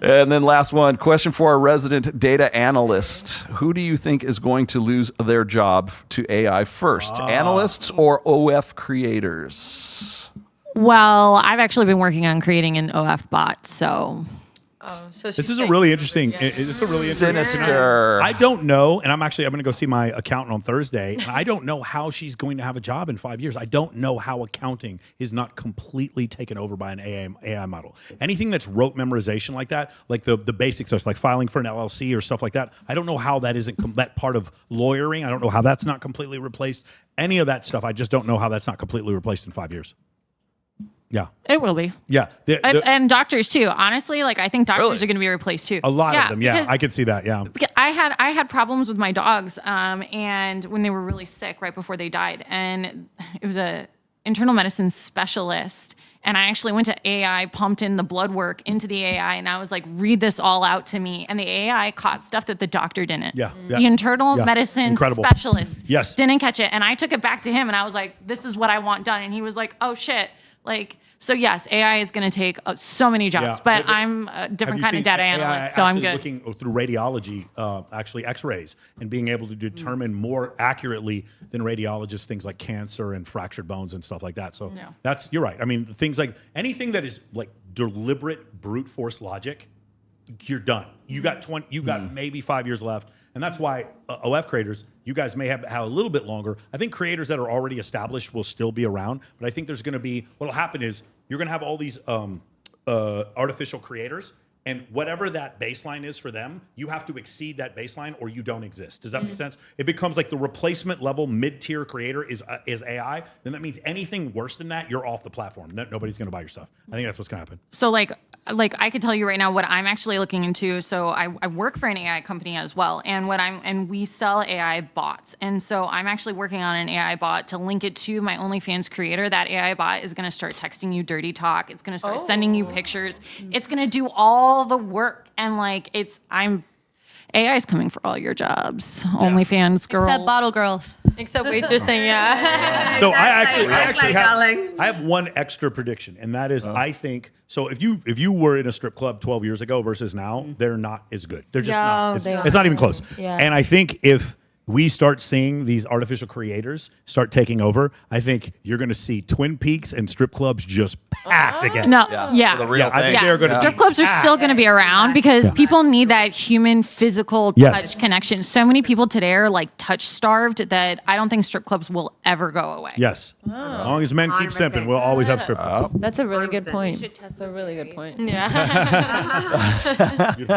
And then last one, question for our resident data analyst. Who do you think is going to lose their job to AI first? Analysts or OF creators? Well, I've actually been working on creating an OF bot, so. This is a really interesting. Sinister. I don't know, and I'm going to go see my accountant on Thursday. And I don't know how she's going to have a job in 5 years. I don't know how accounting is not completely taken over by an AI model. Anything that's rote memorization like that, like the basic stuff, like filing for an LLC or stuff like that. I don't know how that isn't that part of lawyering. I don't know how that's not completely replaced. Any of that stuff, I just don't know how that's not completely replaced in 5 years. Yeah. It will be. Yeah. And doctors too. Honestly, I think doctors are going to be replaced too. A lot of them. Yeah. because I could see that. Yeah. I had problems with my dogs, and when they were really sick right before they died, and it was a internal medicine specialist, And I actually went to AI, pumped in the blood work into the AI, and I was like, read this all out to me. And the AI caught stuff that the doctor didn't. Yeah. The internal medicine specialist didn't catch it. And I took it back to him and I was like, this is what I want done. And he was like, oh shit. Like, so yes, AI is going to take so many jobs, but I'm a different kind of data analyst, so I'm good. Looking through radiology, actually X-rays, and being able to determine more accurately than radiologists things like cancer and fractured bones and stuff like that. So that's, you're right. I mean, things like anything that is like deliberate brute force logic, you're done. You got maybe 5 years left. And that's why OF creators, you guys may have a little bit longer. I think creators that are already established will still be around, but I think there's going to be, what'll happen is you're going to have all these artificial creators, and whatever that baseline is for them, you have to exceed that baseline or you don't exist. Does that make sense? It becomes like the replacement level mid-tier creator is AI. Then that means anything worse than that, you're off the platform. Nobody's going to buy your stuff. I think that's what's going to happen. So like I could tell you right now what I'm actually looking into. So I work for an AI company as well, and we sell AI bots. And so I'm actually working on an AI bot to link it to my OnlyFans creator. That AI bot is going to start texting you dirty talk. It's going to start sending you pictures. It's going to do all the work, and like AI is coming for all your jobs. OnlyFans girls. Except bottle girls. Except waitressing, yeah. So I have one extra prediction, and that is I think so. If you were in a strip club 12 years ago versus now, they're not as good. They're just not. It's not even close. Yeah. And I think if we start seeing these artificial creators start taking over, I think you're going to see Twin Peaks and strip clubs just packed again. No, I think they're going to strip clubs are still going to be around because people need that human physical touch connection. So many people today are like touch starved that I don't think strip clubs will ever go away. Yes. As long as men keep simping, we'll always have strip clubs. That's a really good point. That's a really good point. Yeah.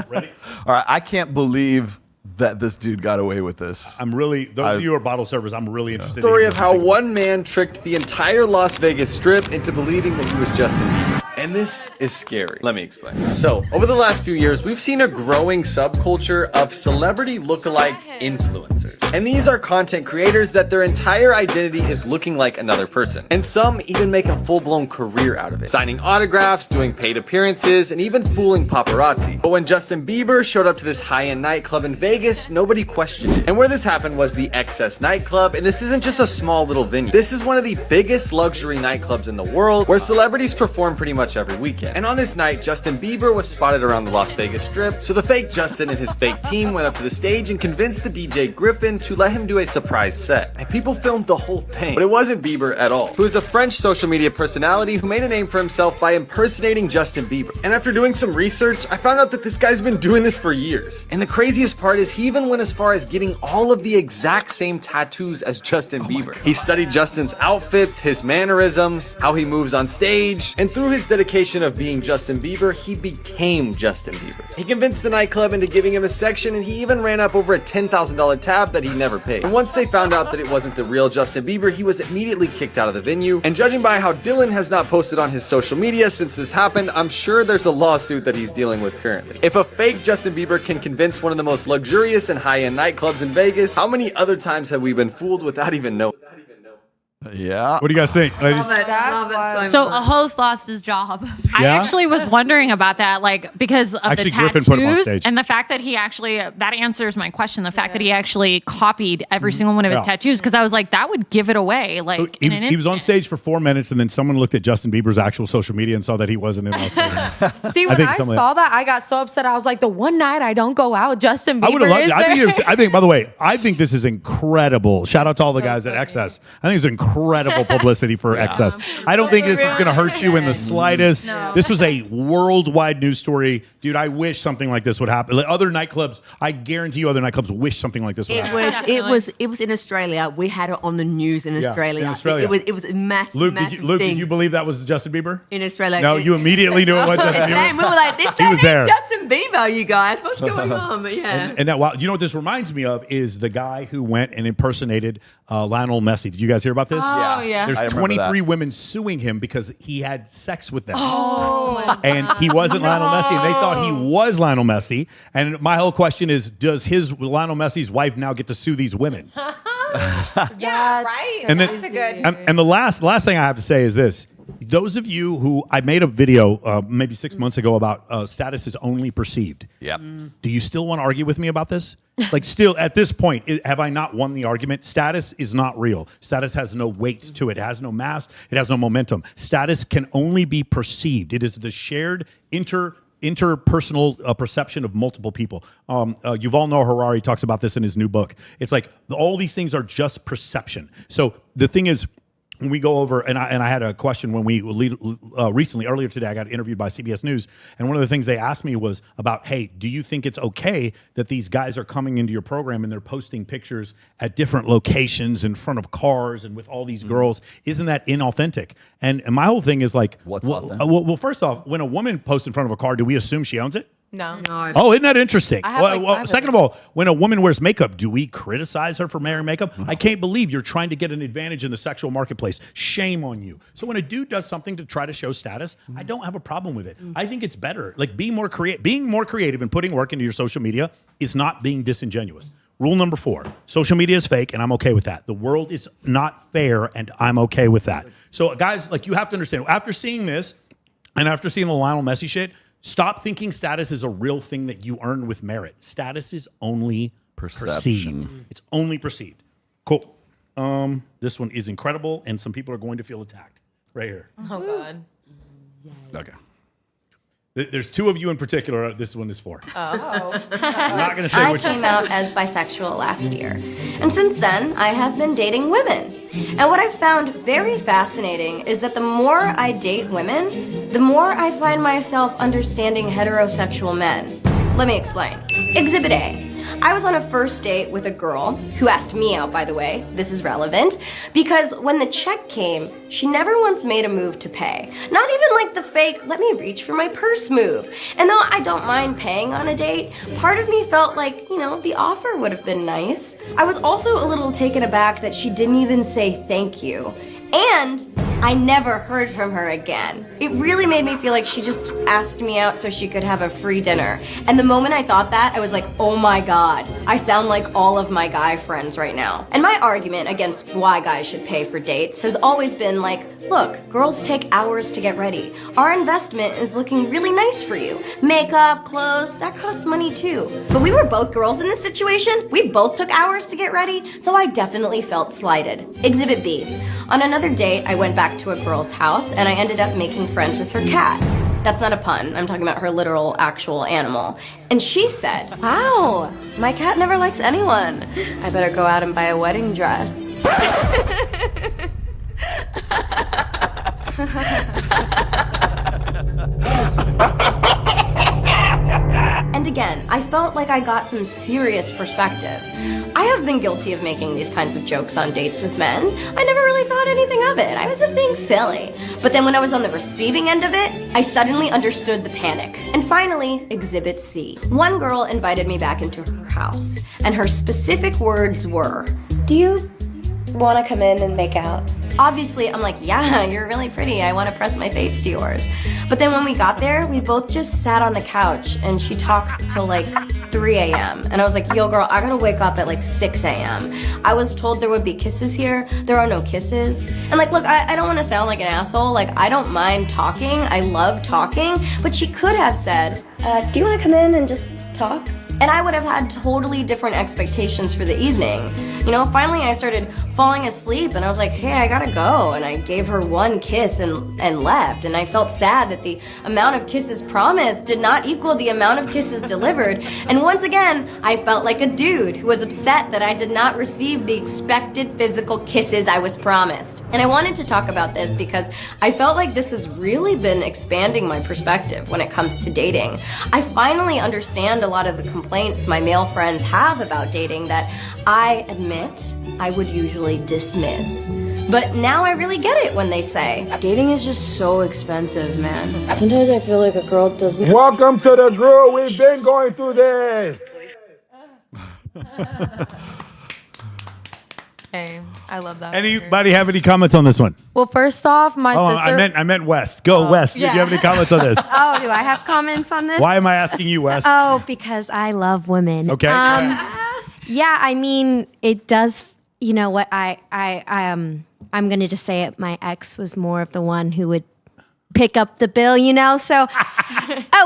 Ready? All right, I can't believe that this dude got away with this. I'm really, those of you who are bottle servers, I'm really interested. Story of how one man tricked the entire Las Vegas Strip into believing that he was Justin Bieber. And this is scary. Let me explain. So, over the last few years, we've seen a growing subculture of celebrity lookalike influencers. And these are content creators that their entire identity is looking like another person. And some even make a full-blown career out of it, signing autographs, doing paid appearances, and even fooling paparazzi. But when Justin Bieber showed up to this high-end nightclub in Vegas, nobody questioned it. And where this happened was the XS nightclub, and this isn't just a small little venue. This is one of the biggest luxury nightclubs in the world, where celebrities perform pretty much every weekend. And on this night, Justin Bieber was spotted around the Las Vegas Strip, so the fake Justin and his fake team went up to the stage and convinced the DJ Griffin to let him do a surprise set. And people filmed the whole thing, but it wasn't Bieber at all, who is a French social media personality who made a name for himself by impersonating Justin Bieber. And after doing some research, I found out that this guy's been doing this for years. And the craziest part is he even went as far as getting all of the exact same tattoos as Justin Bieber. He studied Justin's outfits, his mannerisms, how he moves on stage, and through his dedication of being Justin Bieber, he became Justin Bieber. He convinced the nightclub into giving him a section, and he even ran up over a $10,000 tab that he never paid. And once they found out that it wasn't the real Justin Bieber, he was immediately kicked out of the venue. And judging by how Dylan has not posted on his social media since this happened, I'm sure there's a lawsuit that he's dealing with currently. If a fake Justin Bieber can convince one of the most luxurious and high-end nightclubs in Vegas, how many other times have we been fooled without even knowing? Yeah. What do you guys think, ladies? Love it So a host lost his job. I actually was wondering about that, like because of Actually, the Griffin put him on tattoos stage. and the fact that he actually that answers my question. The fact that he actually copied every single one of his Yeah. tattoos, because I was like, that would give it away. Like So in an he was on stage for 4 minutes, and then someone looked at Justin Bieber's actual social media and saw that he wasn't in Las Vegas. See, when I saw that, I got so upset. I was like, the one night I don't go out, Justin Bieber I would have loved is it. there. I think, by the way, I think this is incredible. Shout out to all the guys at XS. I think it's incredible publicity for XS. I don't think this is going to hurt you in the slightest. No. This was a worldwide news story. Dude, I wish something like this would happen. Like other nightclubs, I guarantee you other nightclubs wish something like this would happen. It was in Australia. We had it on the news in Australia. in Australia. It was a massive, Luke, massive did thing you believe that was Justin Bieber? in Australia. No, you immediately knew it was Justin Bieber? We were like, this He was there. Justin Bieber, you guys. What's going on? But yeah. And now, you know what this reminds me of is the guy who went and impersonated Lionel Messi. Did you guys hear about this? Oh, yeah. There's I remember 23 women suing him because he had sex with them. Oh, And he wasn't Lionel Messi, and they thought he was Lionel Messi. And my whole question is, does Lionel Messi's wife now get to sue these women? Yeah, right. And then, That's a good. and the last thing I have to say is this: those of you who I made a video maybe 6 months ago about status is only perceived. Yeah. Do you still want to argue with me about this? Like, still at this point, have I not won the argument? Status is not real. Status has no weight to it. It has no mass. It has no momentum. Status can only be perceived. It is the shared interpersonal perception of multiple people. Yuval Noah Harari talks about this in his new book. It's like all these things are just perception. So the thing is, when we go over, and I had a question when we recently, earlier today, I got interviewed by CBS News, and one of the things they asked me was about, hey, do you think it's okay that these guys are coming into your program and they're posting pictures at different locations in front of cars and with all these girls? Isn't that inauthentic? And my whole thing is like, well, first off, when a woman posts in front of a car, do we assume she owns it? No. Oh, isn't that interesting? I have, like, Second of all, when a woman wears makeup, do we criticize her for wearing makeup? I can't believe you're trying to get an advantage in the sexual marketplace. Shame on you. So when a dude does something to try to show status, I don't have a problem with it. I think it's better. Like, being more creative and putting work into your social media is not being disingenuous. Rule number 4, social media is fake, and I'm okay with that. The world is not fair, and I'm okay with that. So guys, like, you have to understand, after seeing this, and after seeing the Lionel Messi shit, stop thinking status is a real thing that you earn with merit. Status is only perceived. It's only perceived. Cool. This one is incredible, and some people are going to feel attacked. Right here. Oh, God. Okay. There's 2 of you in particular this one is for. Oh. I'm not going to say which. I came out as bisexual last year. And since then, I have been dating women. And what I found very fascinating is that the more I date women, the more I find myself understanding heterosexual men. Let me explain. Exhibit A. I was on a first date with a girl who asked me out, by the way. This is relevant because when the check came, she never once made a move to pay. Not even like the fake, let me reach for my purse move. And though I don't mind paying on a date, part of me felt like, the offer would have been nice. I was also a little taken aback that she didn't even say thank you. And I never heard from her again. It really made me feel like she just asked me out so she could have a free dinner. And the moment I thought that, I was like, oh my God, I sound like all of my guy friends right now. And my argument against why guys should pay for dates has always been like, look, girls take hours to get ready. Our investment is looking really nice for you. Makeup, clothes, that costs money too. But we were both girls in this situation. We both took hours to get ready, so I definitely felt slighted. Exhibit B. On another date, I went back to a girl's house and I ended up making friends with her cat. That's not a pun. I'm talking about her literal, actual animal. And she said, wow, my cat never likes anyone. I better go out and buy a wedding dress. And again, I felt like I got some serious perspective. I have been guilty of making these kinds of jokes on dates with men. I never really thought anything of it. I was just being silly. But then when I was on the receiving end of it, I suddenly understood the panic. And finally, Exhibit C. One girl invited me back into her house, and her specific words were, do you want to come in and make out? Obviously, I'm like, yeah, you're really pretty. I want to press my face to yours. But then when we got there, we both just sat on the couch and she talked till like 3 a.m. And I was like, yo, girl, I gotta wake up at like 6 a.m. I was told there would be kisses here. There are no kisses. And like, look, I don't want to sound like an asshole. Like, I don't mind talking. I love talking. But she could have said, do you want to come in and just talk? And I would have had totally different expectations for the evening. Finally I started falling asleep and I was like, hey, I gotta go. And I gave her one kiss and left. And I felt sad that the amount of kisses promised did not equal the amount of kisses delivered. And once again, I felt like a dude who was upset that I did not receive the expected physical kisses I was promised. And I wanted to talk about this because I felt like this has really been expanding my perspective when it comes to dating. I finally understand a lot of the complaints my male friends have about dating that I admit I would usually dismiss. But now I really get it when they say, dating is just so expensive, man. Sometimes I feel like a girl doesn't... Welcome to the crew. We've been going through this. Hey, I love that. Anybody have any comments on this one? Well, first off, my sister... I meant West. Go West. yeah. Do you have any comments on this? Oh, do I have comments on this? Why am I asking you, West? Oh, because I love women. Okay. Yeah, I mean, it does. You know what? I'm gonna just say it. My ex was more of the one who would pick up the bill, So,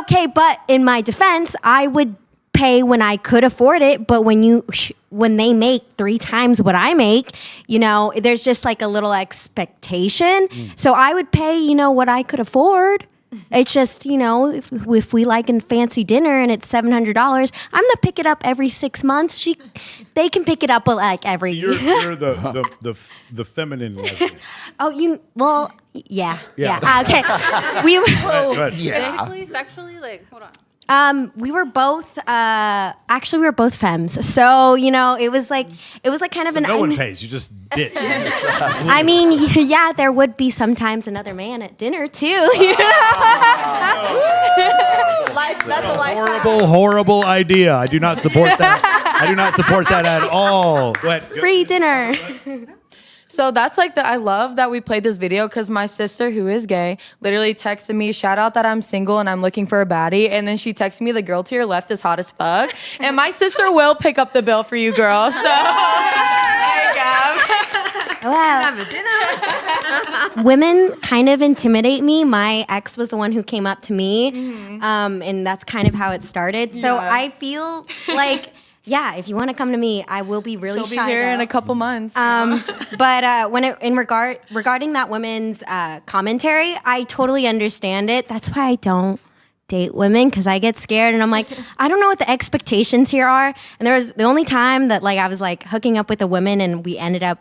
okay, but in my defense, I would pay when I could afford it. But when they make 3 times what I make, there's just like a little expectation. So I would pay, what I could afford. It's just, if we like a fancy dinner and it's $700, I'm gonna pick it up every 6 months. They can pick it up like every. So you're the feminine lesbian. Oh, yeah. Okay. Physically, sexually, like, hold on. We were both actually we were both femmes. So, it was like kind of So no one pays. You just bitch. I mean, yeah, there would be sometimes another man at dinner too. That's a Horrible idea. I do not support that. I do not support that at all. Go ahead. Free dinner. So that's like I love that we played this video because my sister, who is gay, literally texted me, shout out that I'm single and I'm looking for a baddie. And then she texted me, the girl to your left is hot as fuck. And my sister will pick up the bill for you, girl. So there you go. Well, women kind of intimidate me. My ex was the one who came up to me. And that's kind of how it started. So I feel like... Yeah, if you want to come to me, I will be really shy. She'll be here in a couple months. But regarding that women's commentary, I totally understand it. That's why I don't date women, because I get scared and I'm like, I don't know what the expectations here are. And there was the only time that I was hooking up with a woman and we ended up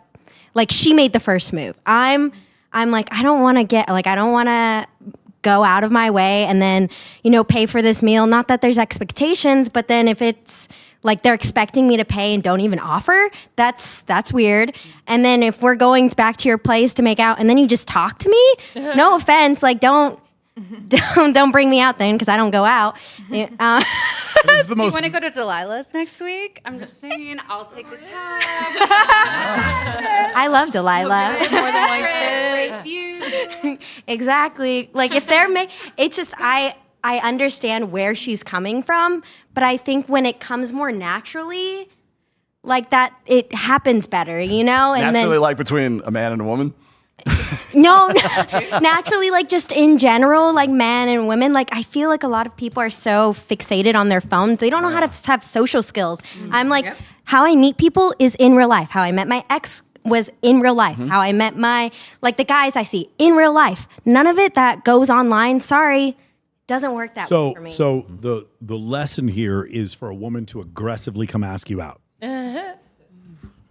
she made the first move. I'm like, I don't want to go out of my way and then pay for this meal. Not that there's expectations, but then if it's they're expecting me to pay and don't even offer, that's weird. And then if we're going back to your place to make out and then you just talk to me, no offense, don't bring me out then because I don't go out. Do you want to go to Delilah's next week? I'm just saying, I'll take the tab. I love Delilah. More than one kid. Great view. Exactly. If they're it's just I understand where she's coming from, but I think when it comes more naturally, that, it happens better, And Naturally, then between a man and a woman? no, naturally, just in general, men and women, I feel a lot of people are so fixated on their phones. They don't know how to have social skills. I'm how I meet people is in real life. How I met my ex was in real life. How I met my, the guys I see in real life. None of it that goes online, sorry, doesn't work that way for me. So the lesson here is for a woman to aggressively come ask you out.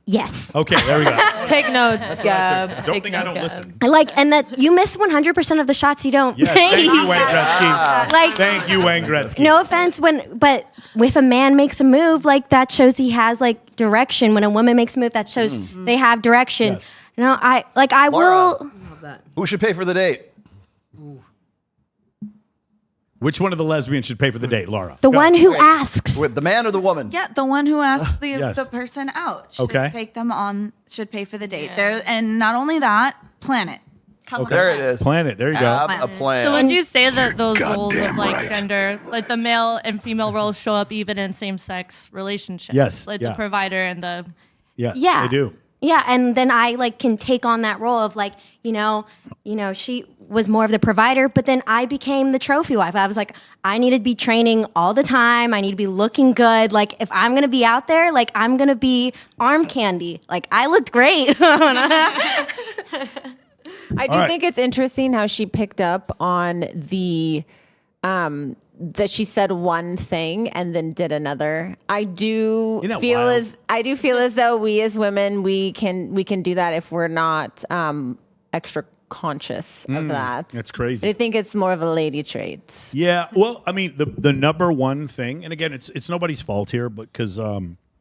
Yes. Okay, there we go. Take notes, Gab. Don't think I don't listen. And that you miss 100% of the shots you don't. Yes, thank you, Wayne Gretzky. Thank you, Wayne Gretzky. No offense, but if a man makes a move, that shows he has direction. When a woman makes a move, that shows they have direction. Yes. No, I Laura, will. Who should pay for the date? Which one of the lesbians should pay for the date, Laura? The one who asks. With the man or the woman? Yeah, the one who asked Yes. the person out should Okay. take them on, should pay for the date. There, and not only that, plan it. Come Okay. There it is. Plan it. There you go. Have a plan. So would you say that those Goddamn roles of right. gender, the male and female roles, show up even in same-sex relationships? Yes, the yeah. provider and the. Yeah. They do. Yeah, and then I can take on that role of she was more of the provider, but then I became the trophy wife. I was I need to be training all the time. I need to be looking good. If I'm gonna be out there, I'm gonna be arm candy. I looked great. I do right. think it's interesting how she picked up on the that she said one thing and then did another. I do Isn't that feel wild? as though we as women we can do that if we're not extra conscious of that. That's crazy. But I think it's more of a lady trait. Yeah, well, I mean, the number one thing, and again, it's nobody's fault here, but because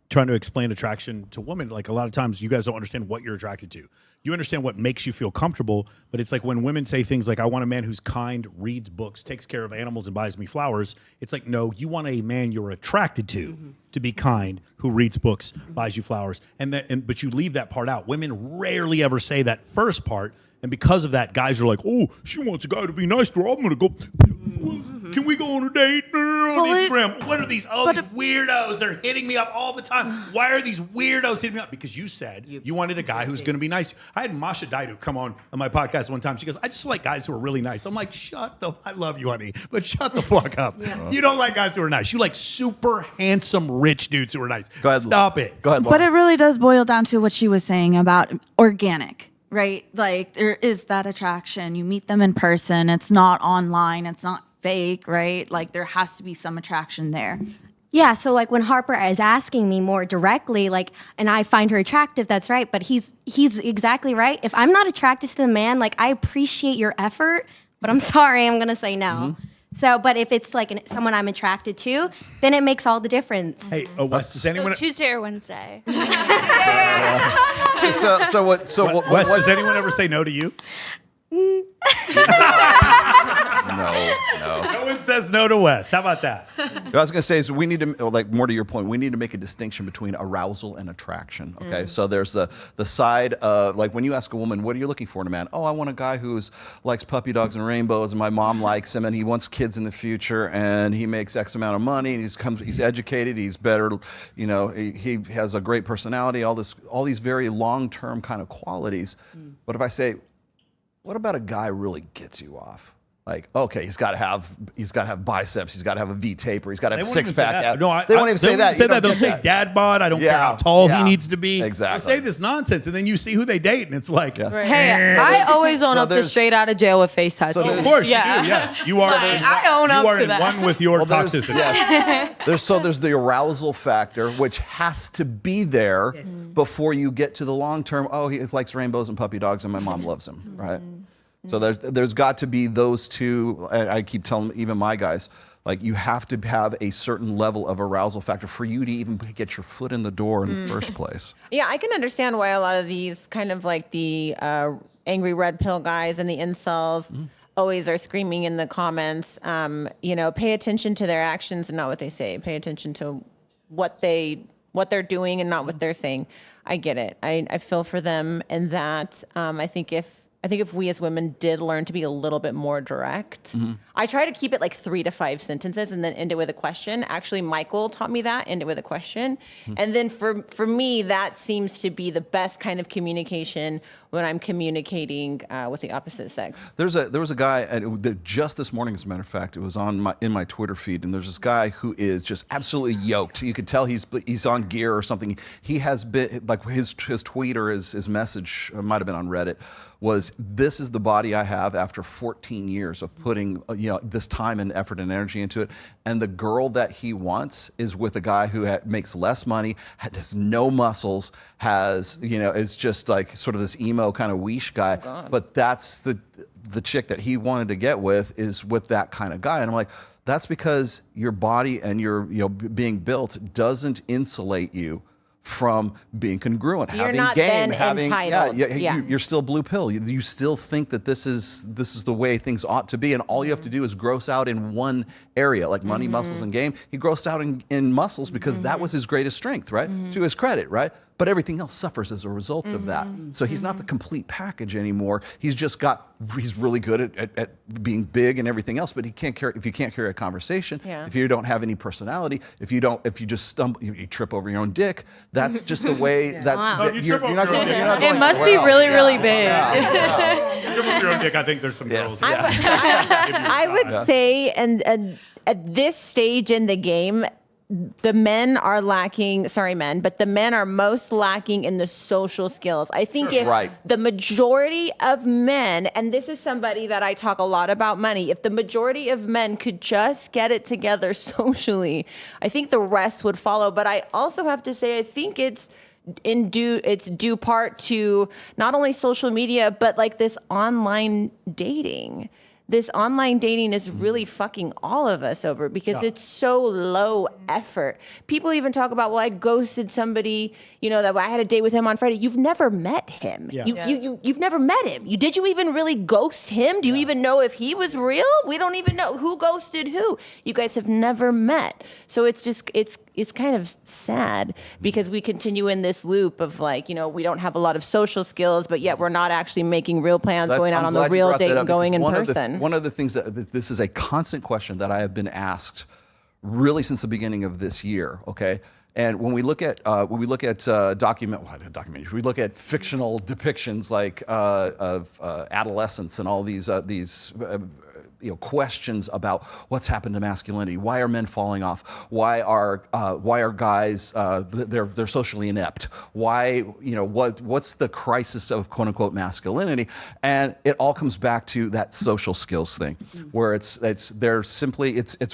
trying to explain attraction to women, a lot of times you guys don't understand what you're attracted to. You understand what makes you feel comfortable, but it's when women say things I want a man who's kind, reads books, takes care of animals, and buys me flowers. It's no, you want a man you're attracted to be kind, who reads books, buys you flowers, but you leave that part out. Women rarely ever say that first part. And because of that, guys are oh, she wants a guy to be nice to her. I'm going to go. Can we go on a date? these what are these? Oh, these weirdos. They're hitting me up all the time. Why are these weirdos hitting me up? Because you said you wanted a guy who's going to be nice. I had Masha Daidu come on my podcast one time. She goes, I just like guys who are really nice. I'm like, I love you, honey, but shut the fuck up. Yeah. You don't like guys who are nice. You like super handsome, rich dudes who are nice. Go ahead. Stop it. Go ahead, Laura. But it really does boil down to what she was saying about organic. Right? Like there is that attraction. You meet them in person. It's not online. It's not fake, right? Like there has to be some attraction there. Yeah, so like when Harper is asking me more directly, like, and I find her attractive, that's right. But he's exactly right. If I'm not attracted to the man, like I appreciate your effort, but I'm sorry, I'm gonna say no. Mm-hmm. So, but if it's like someone I'm attracted to, then it makes all the difference. Hey, Wes, does anyone? Tuesday or Wednesday? Wes, does anyone ever say no to you? No. No one says no to Wes. How about that? What I was going to say is we need to, like more to your point, we need to make a distinction between arousal and attraction, okay? So there's the side of, like when you ask a woman, what are you looking for in a man? Oh, I want a guy who likes puppy dogs and rainbows and my mom likes him and he wants kids in the future and he makes X amount of money and he's educated, he's better, you know, he has a great personality, all these very long-term kind of qualities. But if I say, what about a guy who really gets you off? Like, okay, he's got to have biceps, he's got to have a V taper, he's got to have a six pack. No, they won't even say that. They'll say dad bod. I don't care how tall he needs to be. Exactly. They'll say this nonsense, and then you see who they date, and it's like, Hey, I always own up to straight out of jail with face tattoos. Of course, you do. Yes, you are. I own up to that. One with your toxicity. Yes. There's the arousal factor, which has to be there before you get to the long term. Oh, he likes rainbows and puppy dogs, and my mom loves him, right? So there's got to be those two. I keep telling even my guys, like you have to have a certain level of arousal factor for you to even get your foot in the door in the first place. Yeah, I can understand why a lot of these kind of like the angry red pill guys and the incels always are screaming in the comments, pay attention to their actions and not what they say. Pay attention to what they're doing and not what they're saying. I get it. I feel for them in that. I think if we as women did learn to be a little bit more direct, I try to keep it like 3 to 5 sentences and then end it with a question. Actually, Michael taught me that, end it with a question. And then for me, that seems to be the best kind of communication when I'm communicating with the opposite sex. There was a guy just this morning, as a matter of fact, it was in my Twitter feed, and there's this guy who is just absolutely yoked. You could tell he's on gear or something. He has been like his tweet or his message might have been on Reddit was, this is the body I have after 14 years of putting this time and effort and energy into it. And the girl that he wants is with a guy who makes less money, has no muscles, is just like sort of this emo kind of weesh guy. But that's the chick that he wanted to get with is with that kind of guy. And I'm like, that's because your body and your being built doesn't insulate you from being congruent, You're having not game, then entitled. You're still blue pill. You still think that this is the way things ought to be, and all you have to do is gross out in one area, like money, muscles, and game. He grossed out in muscles because that was his greatest strength, right? To his credit, right? But everything else suffers as a result of that. So he's not the complete package anymore. He's really good at being big and everything else, but if you can't carry a conversation, if you don't have any personality, if you just stumble, you trip over your own dick, that's just the way you're not going to. It must be really, really big. You trip over your own dick. I think there's some girls. I would say, and at this stage in the game, the men are lacking, but the men are most lacking in the social skills. I think if the majority of men, and this is somebody that I talk a lot about money, if the majority of men could just get it together socially, I think the rest would follow. But I also have to say, I think it's due part to not only social media, but like this online dating. This online dating is really fucking all of us over because it's so low effort. People even talk about, well, I ghosted somebody, that I had a date with him on Friday. You've never met him. You've never met him. Did you even really ghost him? Do you even know if he was real? We don't even know who ghosted who. You guys have never met. So it's just, it's kind of sad because we continue in this loop of like, we don't have a lot of social skills, but yet we're not actually making real plans, going out on the real date and going in person. One of the things that this is a constant question that I have been asked really since the beginning of this year. Okay. And when we look at we look at fictional depictions like of adolescence and all these questions about what's happened to masculinity. Why are men falling off? Why are guys they're socially inept? Why what's the crisis of quote unquote masculinity? And it all comes back to that social skills thing, where it's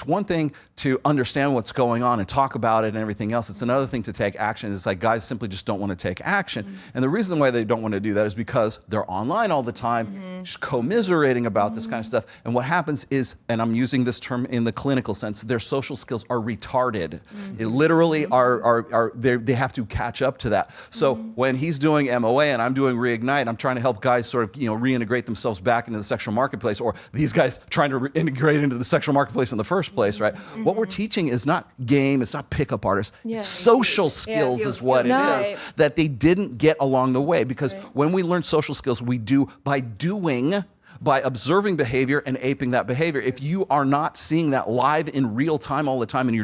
one thing to understand what's going on and talk about it and everything else. It's another thing to take action. It's like guys simply just don't want to take action. And the reason why they don't want to do that is because they're online all the time, just commiserating about this kind of stuff. And what happens is, and I'm using this term in the clinical sense, their social skills are retarded. It literally they have to catch up to that. So when he's doing MOA and I'm doing Reignite, I'm trying to help guys sort of reintegrate themselves back into the sexual marketplace, or these guys trying to integrate into the sexual marketplace in the first place, right? What we're teaching is not game, it's not pickup artists, it's social skills is what it is that they didn't get along the way. Because when we learn social skills, we do by observing behavior and aping that behavior. If you are not seeing that live in real time all the time, and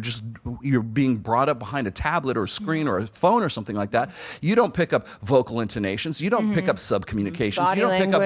you're being brought up behind a tablet or a screen or a phone or something like that, you don't pick up vocal intonations, you don't pick up subcommunications, you don't pick up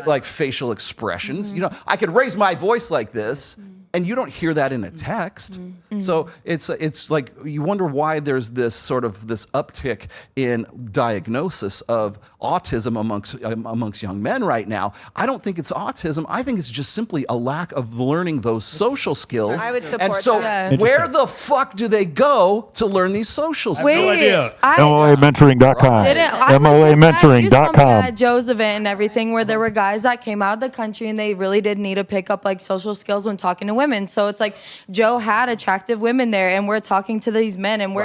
like facial expressions. I could raise my voice like this, and you don't hear that in a text. So it's like you wonder why there's this uptick in diagnosis of autism amongst young men right now. I don't think it's autism. I think it's just simply a lack of learning those social skills. I would support and so that. where the fuck do they go to learn these social skills? No idea. MOAmentoring.com. MOAmentoring.com. At Joe's event and everything, where there were guys that came out of the country and they really did need to pick up like social skills when talking to women. So it's like Joe had attractive women there, and we're talking to these men, and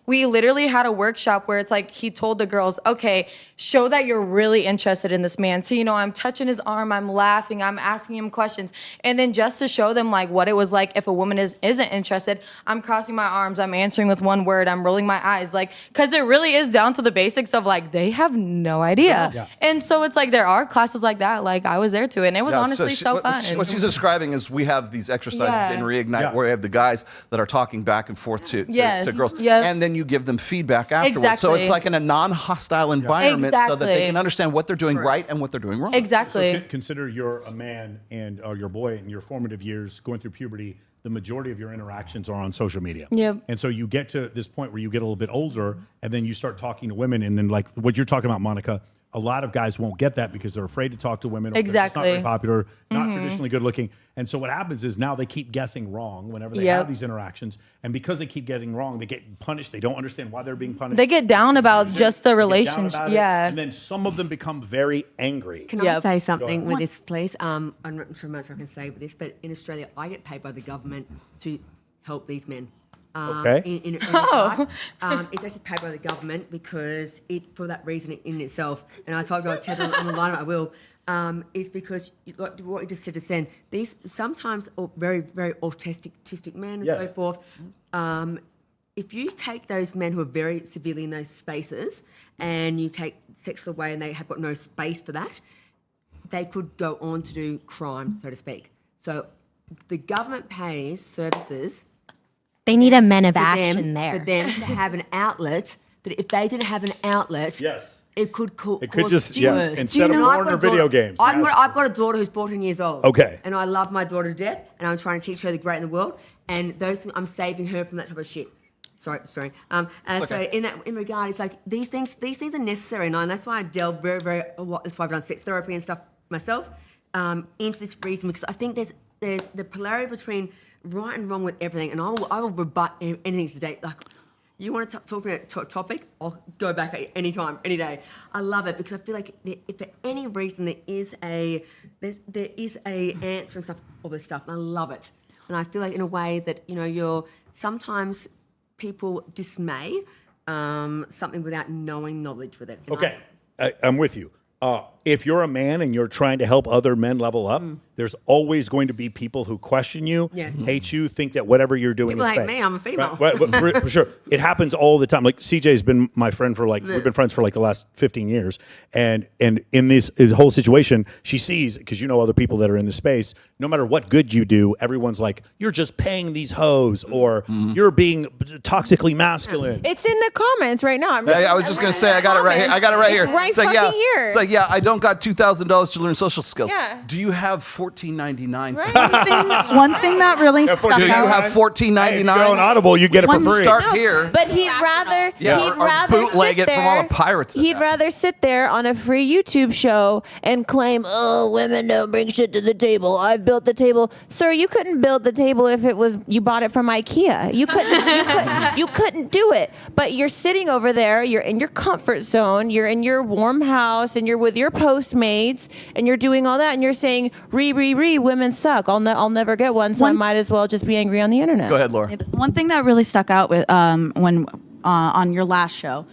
we literally had a workshop where it's like he told the girls, okay, show that you're really interested in this man. So I'm touching his arm, I'm laughing, I'm asking him questions, and then just to show them like what it was like if a woman isn't interested, I'm crossing my arms, I'm answering with one word, I'm rolling my eyes, like, because it really is down to the basics of like they have no idea. And so it's like there are classes like that, like I was there too, and it was honestly so fun. What she's describing is we have these exercises in Reignite where we have the guys that are talking back and forth to girls, and then you give them feedback afterwards. So it's like in a non-hostile environment so that they can understand what they're doing right and what they're doing wrong. So consider you're a man and your boy in your formative years going through puberty. The majority of your interactions are on social media. And so you get to this point where you get a little bit older, and then you start talking to women, and then like what you're talking about, Monica, a lot of guys won't get that because they're afraid to talk to women. Or it's not very popular, not traditionally good looking. And so what happens is now they keep guessing wrong whenever they have these interactions. And because they keep getting wrong, they get punished. They don't understand why they're being punished. They get down about just the relationship. And then some of them become very angry. Can I say something with this, please? I'm not sure much I can say with this, but in Australia, I get paid by the government to help these men. It's actually paid by the government because for that reason in itself, and I told you I'd catch on the line, I will, is because what you just said just then, these sometimes very, very autistic men and so forth, if you take those men who are very severely in those spaces and you take sex away and they have got no space for that, they could go on to do crime, so to speak. So the government pays services. They need a men of action there. For them to have an outlet, that if they didn't have an outlet, it could cause instead of porn or video games. I've got a daughter who's 14 years old. Okay. And I love my daughter to death, and I'm trying to teach her the great in the world, and those things, I'm saving her from that type of shit. Sorry. So in regard, it's like these things are necessary, and that's why I delve very, very a lot. That's why I've done sex therapy and stuff myself into this reason, because I think there's the polarity between right and wrong with everything, and I will rebut anything today. Like, you want to talk about a topic, I'll go back at any time, any day. I love it because I feel like if for any reason there is a answer and stuff, all this stuff, and I love it. And I feel like in a way that you're sometimes people dismay something without knowing knowledge with it. I'm with you. if you're a man and you're trying to help other men level up, there's always going to be people who question you, hate you, think that whatever you're doing People is like fake. me, I'm a female. Right, for sure. It happens all the time. Like CJ's been my friend for like, we've been friends for like the last 15 years. And in this whole situation, she sees, because you know other people that are in the space, no matter what good you do, everyone's like, you're just paying these hoes, or you're being toxically masculine. It's in the comments right now. I was just going to say, I got it right here. It's right It's like, fucking here. It's like, I don't got $2,000 to learn social skills. Yeah. Do you have $14.99? One thing that really stuck Do you out. have $14.99? Hey, if you go on Audible, you get it for free. Start here. But he'd rather bootleg sit it from all the there- pirates. He'd rather sit there on a free YouTube show and claim, "Oh, women don't bring shit to the table. I've built the table." Sir, you couldn't build the table if it was you bought it from IKEA. You couldn't do it. But you're sitting over there. You're in your comfort zone. You're in your warm house, and you're with your Postmates, and you're doing all that, and you're saying, women suck. I'll never get one, so I might as well just be angry on the internet." Go ahead, Laura. One thing that really stuck out with when on your last show,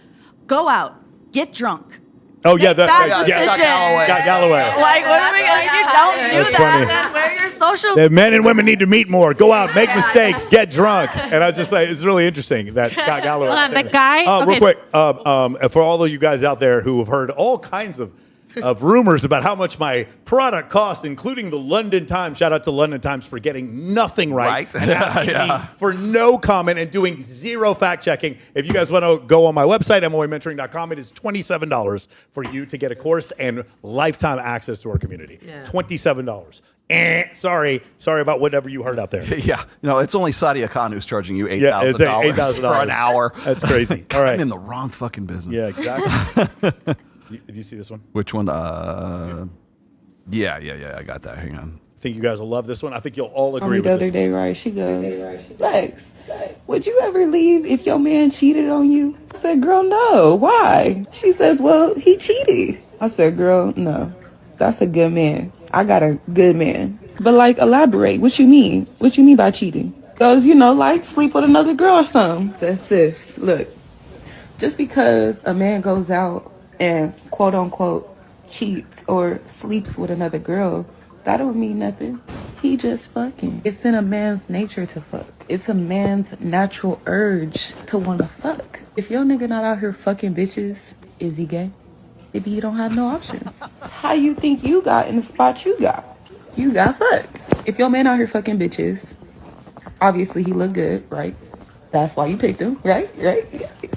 go out, get drunk. Oh yeah, Scott Galloway. Like, what are we gonna? You don't do That's that. funny. Then where are your social? The men and women need to meet more. Go out, make mistakes, get drunk. And I was just like, it's really interesting that Scott Galloway. Hold on, the guy. Real quick, for all of you guys out there who have heard all kinds of rumors about how much my product costs, including the London Times. Shout out to London Times for getting nothing right. And asking me for no comment and doing zero fact checking. If you guys want to go on my website, moamentoring.com, it is $27 for you to get a course and lifetime access to our community. $27. Sorry about whatever you heard out there. No, it's only Sadia Khan who's charging you $8,000 for an hour. That's crazy. All right. I'm in the wrong fucking business. Yeah, exactly. Did you see this one? Which one? Yeah, I got that. Hang on. I think you guys will love this one. I think you'll all agree with the this other one. day, right? She goes, Lex, would you ever leave if your man cheated on you? I said, girl, no. Why? She says, well, he cheated. I said, girl, no. That's a good man. I got a good man. But like, elaborate. What you mean? What you mean by cheating? Goes, like sleep with another girl or something. I said, sis, look, just because a man goes out and quote unquote cheats or sleeps with another girl, that don't mean nothing. He just fucking. It's in a man's nature to fuck. It's a man's natural urge to want to fuck. If your nigga not out here fucking bitches, is he gay? Maybe he don't have no options. How you think you got in the spot you got? You got fucked. If your man out here fucking bitches, obviously he look good, right? That's why you picked him, right?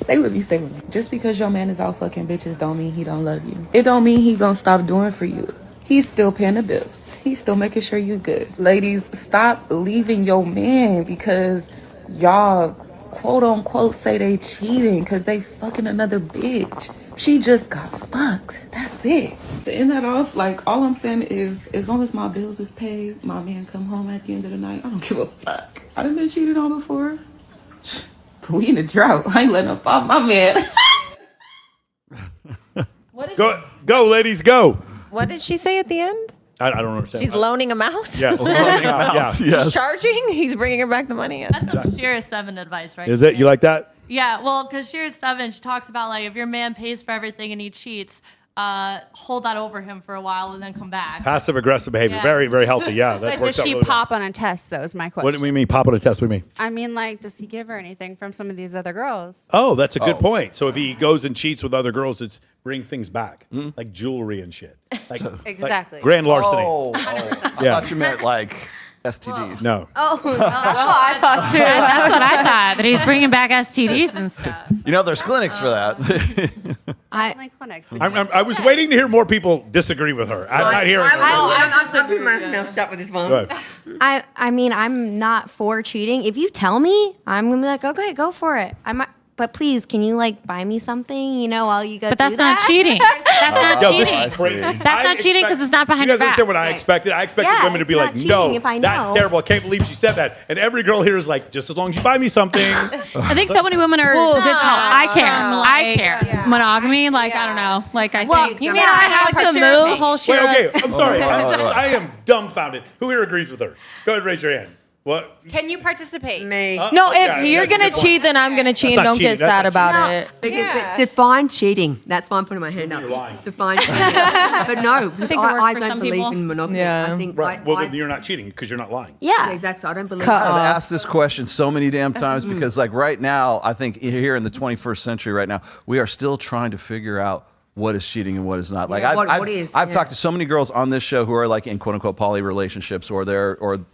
Stay with me. Just because your man is out fucking bitches don't mean he don't love you. It don't mean he gonna stop doing for you. He's still paying the bills. He's still making sure you good. Ladies, stop leaving your man because y'all quote unquote say they cheating because they fucking another bitch. She just got fucked. That's it. To end that off, like, all I'm saying is, as long as my bills is paid, my man come home at the end of the night, I don't give a fuck. I done been cheated on before. We in a drought. I ain't letting up off my man. Go, ladies, go. What did she say at the end? I don't understand. She's loaning him out? Yeah, loaning him out. Yeah. She's charging? He's bringing her back the money. That's some Sheer 7 advice, right? Is it? You like that? Yeah, well, because Sheer 7, she talks about, like, if your man pays for everything and he cheats, hold that over him for a while and then come back. Passive aggressive behavior. Yeah. Very, very healthy. Yeah, that But works does out she really pop on a test, though, is my question. well. What do we mean? Pop on a test? What do we mean? I mean, like, does he give her anything from some of these other girls? Oh, that's a good point. So if he goes and cheats with other girls, it's bring things back, Hmm? like jewelry and shit. Like, Exactly. like grand larceny. I Yeah. thought you meant like STDs. No. Oh, That's what I thought. That he's bringing back STDs and stuff. You know, there's clinics for that. Definitely clinics. I was waiting to hear more people disagree with her. I'm not hearing. I'll be my mouth shut with this phone. Go ahead. I mean, I'm not for cheating. If you tell me, I'm gonna be like, okay, go for it. But please, can you like buy me something? While you go. But that's do not that? cheating. That's not Yo, this cheating. is crazy. That's not cheating because it's not behind You your guys back. understand what I expected? I expected Yeah, women to be it's like, not no, cheating if I that's know. terrible. I can't believe she said that. And every girl here is like, just as long as you buy me something. I think so many women are. I care. Monogamy, like I don't know. Like I think. You mean I have to move? Wait, okay, I'm sorry. I am dumbfounded. Who here agrees with her? Go ahead and raise your hand. What? Can you participate? No, if you're gonna cheat, then I'm gonna cheat. And don't get sad about it. Because define cheating. That's why I'm putting my hand up. Define cheating. But no, because I don't believe in monogamy. Yeah. I think Right. Well, then you're not cheating because you're not lying. yeah, exactly. I don't believe. I've asked this question so many damn times because, like, right now, I think here in the 21st century, right now, we are still trying to figure out what is cheating and what is not. Like, Yeah, I've what is, I've yeah. talked to so many girls on this show who are like in quote unquote poly relationships, or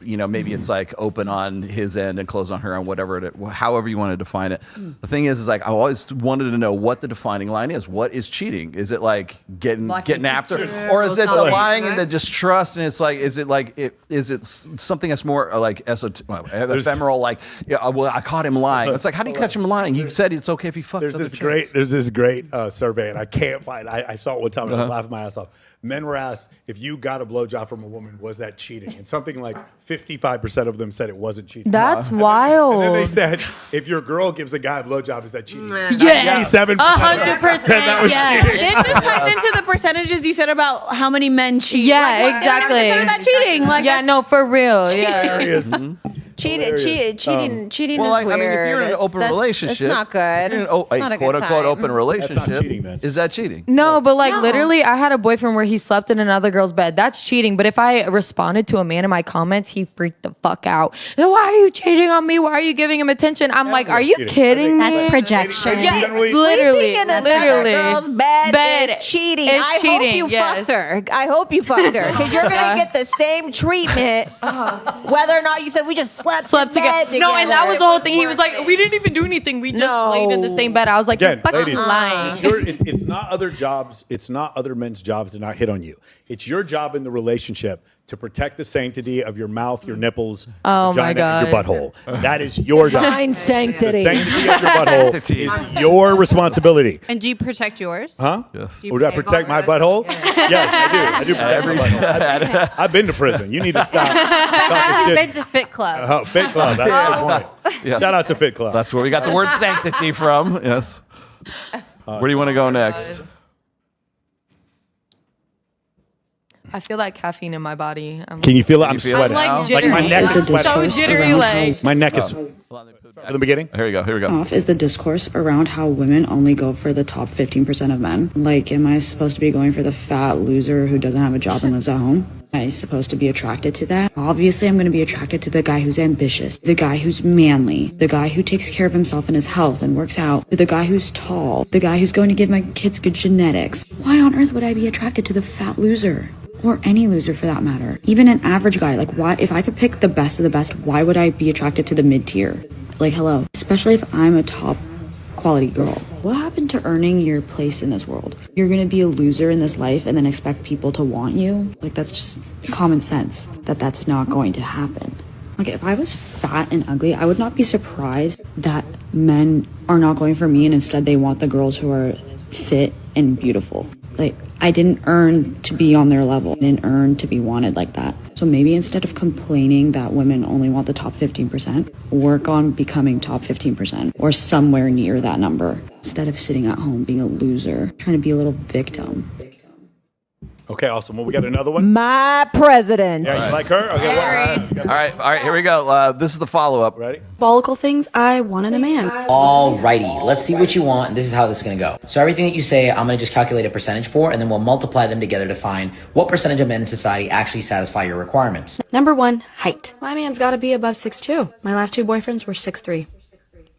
maybe it's like open on his end and closed on her end, however you want to define it. The thing is like I always wanted to know what the defining line is. What is cheating? Is it like getting after, or is it the lying and the distrust? And it's like, is it something that's more like ephemeral? Like, well, I caught him lying. It's like, how do you catch him lying? He said it's okay if he fucks. There's this great survey, and I can't find. I saw it one time and I was laughing my ass off. Men were asked if you got a blowjob from a woman, was that cheating? And something like 55% of them said it wasn't cheating. That's wild. And then they said, if your girl gives a guy a blowjob, is that cheating? Yes. 97%. 100%. That was cheating. This is tied into the percentages you said about how many men cheat. Yeah, Like, exactly. Consider that cheating. Like, yeah, no, for real. Yeah. Cheating is well, like, weird. I mean, if you're in an open relationship, it's not good. You're in a It's not a good quote unquote time. open relationship. That's not cheating, then. Is that cheating? No, but like literally, I had a boyfriend where he slept in another girl's bed. That's cheating. But if I responded to a man in my comments, he freaked the fuck out. Why are you cheating on me? Why are you giving him attention? I'm like, are you kidding me? That's projection. Yeah, Generally- literally, Sleeping in another girl's bed is cheating. It's I cheating, hope you yes. fucked her. I hope you fucked her because you're gonna get the same treatment whether or not you said we just slept in bed together. No, and that was the whole thing. He was like, we didn't even do anything. We just laid in the same bed. I was like, Again, you're fucking ladies, lying. it's not other jobs. It's not other men's jobs to not hit on you. It's your job in the relationship to protect the sanctity of your mouth, your nipples, Oh your my vagina, and your God. butthole. That is your job. Divine sanctity. The sanctity of your butthole is your responsibility. And do you protect yours? Huh? Yes. Would I protect my butthole? Yes, I do. I do protect my butthole. I've been to prison. You need to stop talking shit. Been to Fit Club. Fit Club. That's a good point. Yes. Shout out to Fit Club. That's where we got the word sanctity from. Yes. Where do you want to go next? I feel that caffeine in my body. Can you feel it? I'm feel sweating. it I'm now? like jittery. my neck is sweating. So jittery, like. My neck is from the beginning. Here we go. Here we go. Off is the discourse around how women only go for the top 15% of men. Like, am I supposed to be going for the fat loser who doesn't have a job and lives at home? Am I supposed to be attracted to that? Obviously, I'm going to be attracted to the guy who's ambitious, the guy who's manly, the guy who takes care of himself and his health and works out, the guy who's tall, the guy who's going to give my kids good genetics. Why on earth would I be attracted to the fat loser? Or any loser for that matter. Even an average guy. Like, why, if I could pick the best of the best, why would I be attracted to the mid-tier? Like, hello. Especially if I'm a top quality girl. What happened to earning your place in this world? You're gonna be a loser in this life and then expect people to want you? Like, that's just common sense that that's not going to happen. Like, if I was fat and ugly, I would not be surprised that men are not going for me and instead they want the girls who are fit and beautiful. Like, I didn't earn to be on their level. I didn't earn to be wanted like that. So maybe instead of complaining that women only want the top 15%, work on becoming top 15% or somewhere near that number. Instead of sitting at home being a loser, trying to be a little victim. Okay, awesome. Well, we got another one. My president. Yeah, you like her? Okay, All right, here we go. This is the follow-up. Ready? Follicle things I want in a man. Alrighty, let's see what you want, and this is how this is gonna go. So everything that you say, I'm gonna just calculate a percentage for, and then we'll multiply them together to find what percentage of men in society actually satisfy your requirements. Number 1, height. My man's gotta be above 6'2". My last 2 boyfriends were 6'3".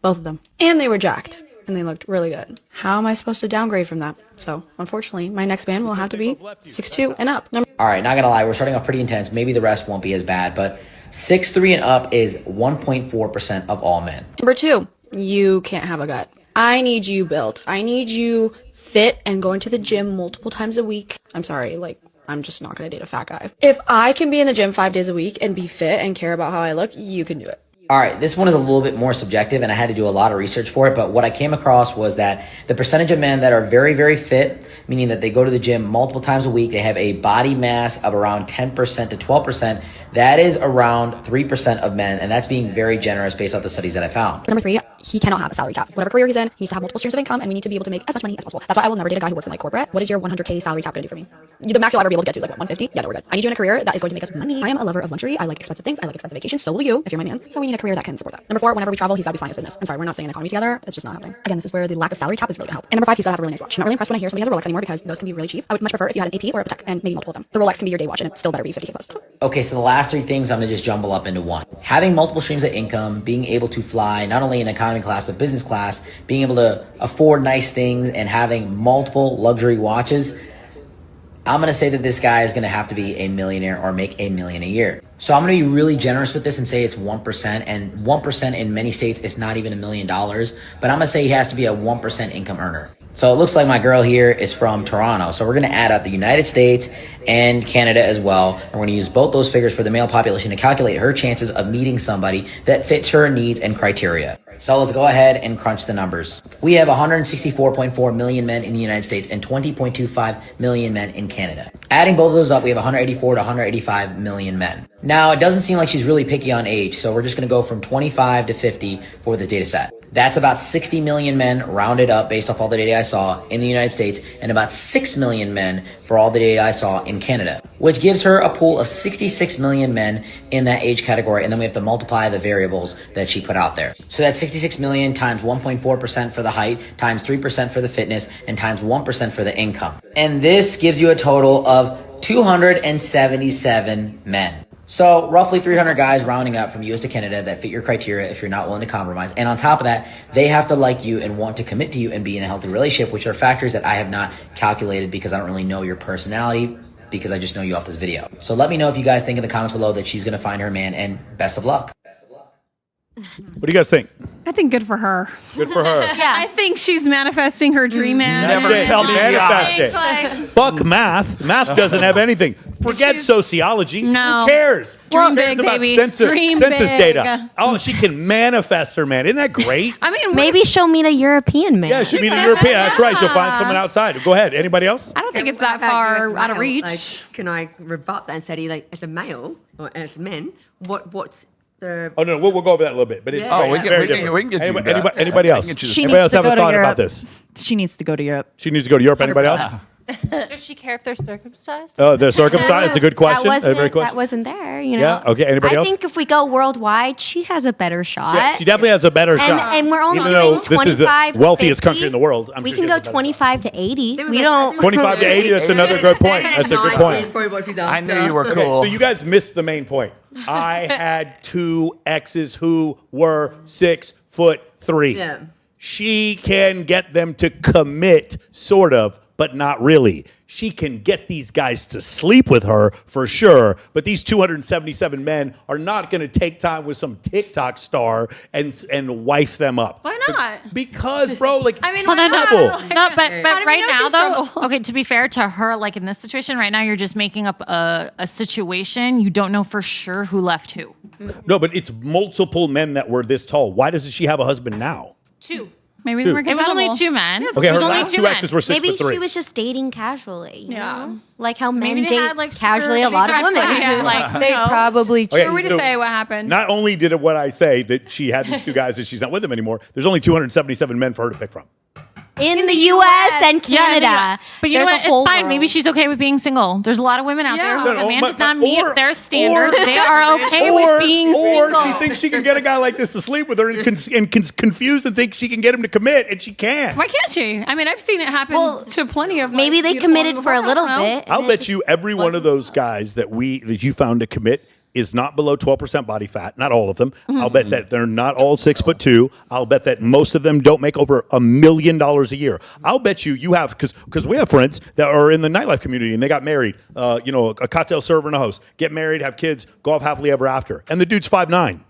Both of them. And they were jacked. And they looked really good. How am I supposed to downgrade from that? So, unfortunately, my next man will have to be 6'2" and up. Alright, not gonna lie, we're starting off pretty intense. Maybe the rest won't be as bad, but 6'3" and up is 1.4% of all men. Number 2, you can't have a gut. I need you built. I need you fit and going to the gym multiple times a week. I'm sorry, like, I'm just not gonna date a fat guy. If I can be in the gym 5 days a week and be fit and care about how I look, you can do it. All right, this one is a little bit more subjective, and I had to do a lot of research for it, but what I came across was that the percentage of men that are very, very fit, meaning that they go to the gym multiple times a week, they have a body mass of around 10% to 12%, that is around 3% of men, and that's being very generous based off the studies that I found. Number 3, he cannot have a salary cap. Whatever career he's in, he needs to have multiple streams of income, and we need to be able to make as much money as possible. That's why I will never date a guy who works in like corporate. What is your 100K salary cap gonna do for me? The max you'll ever be able to get to is like what, 150? Yeah, no, we're good. I need you in a career that is going to make us money. I am a lover of luxury. I like expensive things. I like expensive vacations. So will you if you're my man. So we need a career that can support that. Number 4, whenever we travel, he's got to be flying his business. I'm sorry, we're not staying in economy together. It's just not happening. Again, this is where the lack of salary cap is really gonna help. And number 5, he's got to have a really nice watch. I'm not really impressed when I hear somebody has a Rolex anymore because those can be really cheap. I would much prefer if you had an AP or a Patek and maybe multiple of them. The Rolex can be your day watch and it still better be 50K plus. Okay, so the last 3 things I'm gonna just jumble up into one. Having multiple streams of income, being able to fly not only in economy class but business class, being able to afford nice things, and having multiple luxury watches. I'm gonna say that this guy is gonna have to be a millionaire or make $1 million a year. So I'm gonna be really generous with this and say it's 1%, and 1% in many states is not even $1 million, but I'm gonna say he has to be a 1% income earner. So it looks like my girl here is from Toronto. So we're gonna add up the United States and Canada as well. And we're gonna use both those figures for the male population to calculate her chances of meeting somebody that fits her needs and criteria. So let's go ahead and crunch the numbers. We have 164.4 million men in the United States and 20.25 million men in Canada. Adding both of those up, we have 184 to 185 million men. Now, it doesn't seem like she's really picky on age, so we're just gonna go from 25 to 50 for this data set. That's about 60 million men rounded up based off all the data I saw in the United States, and about 6 million men for all the data I saw in Canada, which gives her a pool of 66 million men in that age category. And then we have to multiply the variables that she put out there. So that's 66 million times 1.4% for the height, times 3% for the fitness, and times 1% for the income. And this gives you a total of 277 men. So roughly 300 guys rounding up from US to Canada that fit your criteria if you're not willing to compromise. And on top of that, they have to like you and want to commit to you and be in a healthy relationship, which are factors that I have not calculated because I don't really know your personality, because I just know you off this video. So let me know if you guys think in the comments below that she's going to find her man, and best of luck. What do you guys think? I think good for her. Good for her. Yeah, I think she's manifesting her dream man. Never tell me manifest it. Fuck math. Math doesn't have anything. Forget sociology. No. Who cares? Dream Who cares big, about baby. census Dream data? big. Oh, she can manifest her man. Isn't that great? I mean, maybe she'll meet a European man. Yeah, she'll meet a European. That's right. She'll find someone outside. Go ahead. Anybody else? I don't think it's that How about far you as a out of male? reach. Like, can I rebut that and say, like, as a male or as men, what's the? Oh no, we'll go over that a little bit. But it's Yeah. very different. we can get you Anybody else? She Anybody else needs to have go a to thought Europe. about this? She needs to go to Europe. She needs to go to Europe. Anybody else? Does she care if they're circumcised? Oh, they're circumcised. It's a good question. That wasn't there. You know. Yeah. Okay. Anybody I else? think if we go worldwide, she has a better shot. Yeah, she definitely has a better shot. And we're only Even doing though this is the 25 to wealthiest 50. country in the world. I'm We sure can she go has a better 25 to 80. We don't. 25 to 80. That's another good point. That's a good point. I knew you were cool. So you guys missed the main point. I had 2 exes who were 6'3". Yeah. She can get them to commit, sort of, but not really. She can get these guys to sleep with her for sure, but these 277 men are not going to take time with some TikTok star and wife them up. Why not? Because, bro, like, I mean, why why not? not? No, but How do we right know now she's though, trouble? okay, to be fair to her, like in this situation right now, you're just making up a situation. You don't know for sure who left who. No, but it's multiple men that were this tall. Why doesn't she have a husband now? 2. Maybe Two. they were It was only compatible. 2 men. Okay, it was her only last 2 2 men. exes were 6'3". Maybe she was just dating casually. You know? Like how men Maybe they date had, like, casually a super lot of big women. background. Like, They no. probably Okay, Who are we to so say what happened? Not only did it what I say that she had these 2 guys that she's not with them anymore, there's only 277 men for her to pick from. In the U.S. and Canada. But you know There's what? a whole It's fine. world. Maybe she's okay with being single. There's a lot of women out there who, No, if no, a man but- does not but- meet or- their standard, or- they are okay with being or single. she thinks she can get a guy like this to sleep with her and confused and thinks she can get him to commit, and she can't. Why can't she? I mean, I've seen it happen to plenty of. Maybe they committed for a little bit. I'll bet you every one of those guys that you found to commit is not below 12% body fat. Not all of them. I'll bet that they're not all 6'2". I'll bet that most of them don't make over $1 million a year. I'll bet you have, because we have friends that are in the nightlife community and they got married. A cocktail server and a host get married, have kids, go off happily ever after, and the dude's 5'9".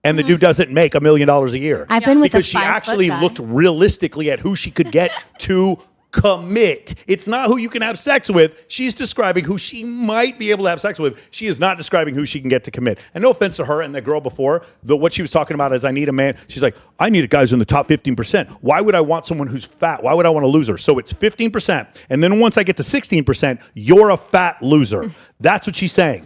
And the dude doesn't make $1 million a year. I've been with because a she 5 foot actually guy. looked realistically at who she could get to commit. It's not who you can have sex with. She's describing who she might be able to have sex with. She is not describing who she can get to commit. And no offense to her and the girl before, what she was talking about is I need a man. She's like, I need a guy who's in the top 15%. Why would I want someone who's fat? Why would I want a loser? So it's 15%. And then once I get to 16%, you're a fat loser. That's what she's saying.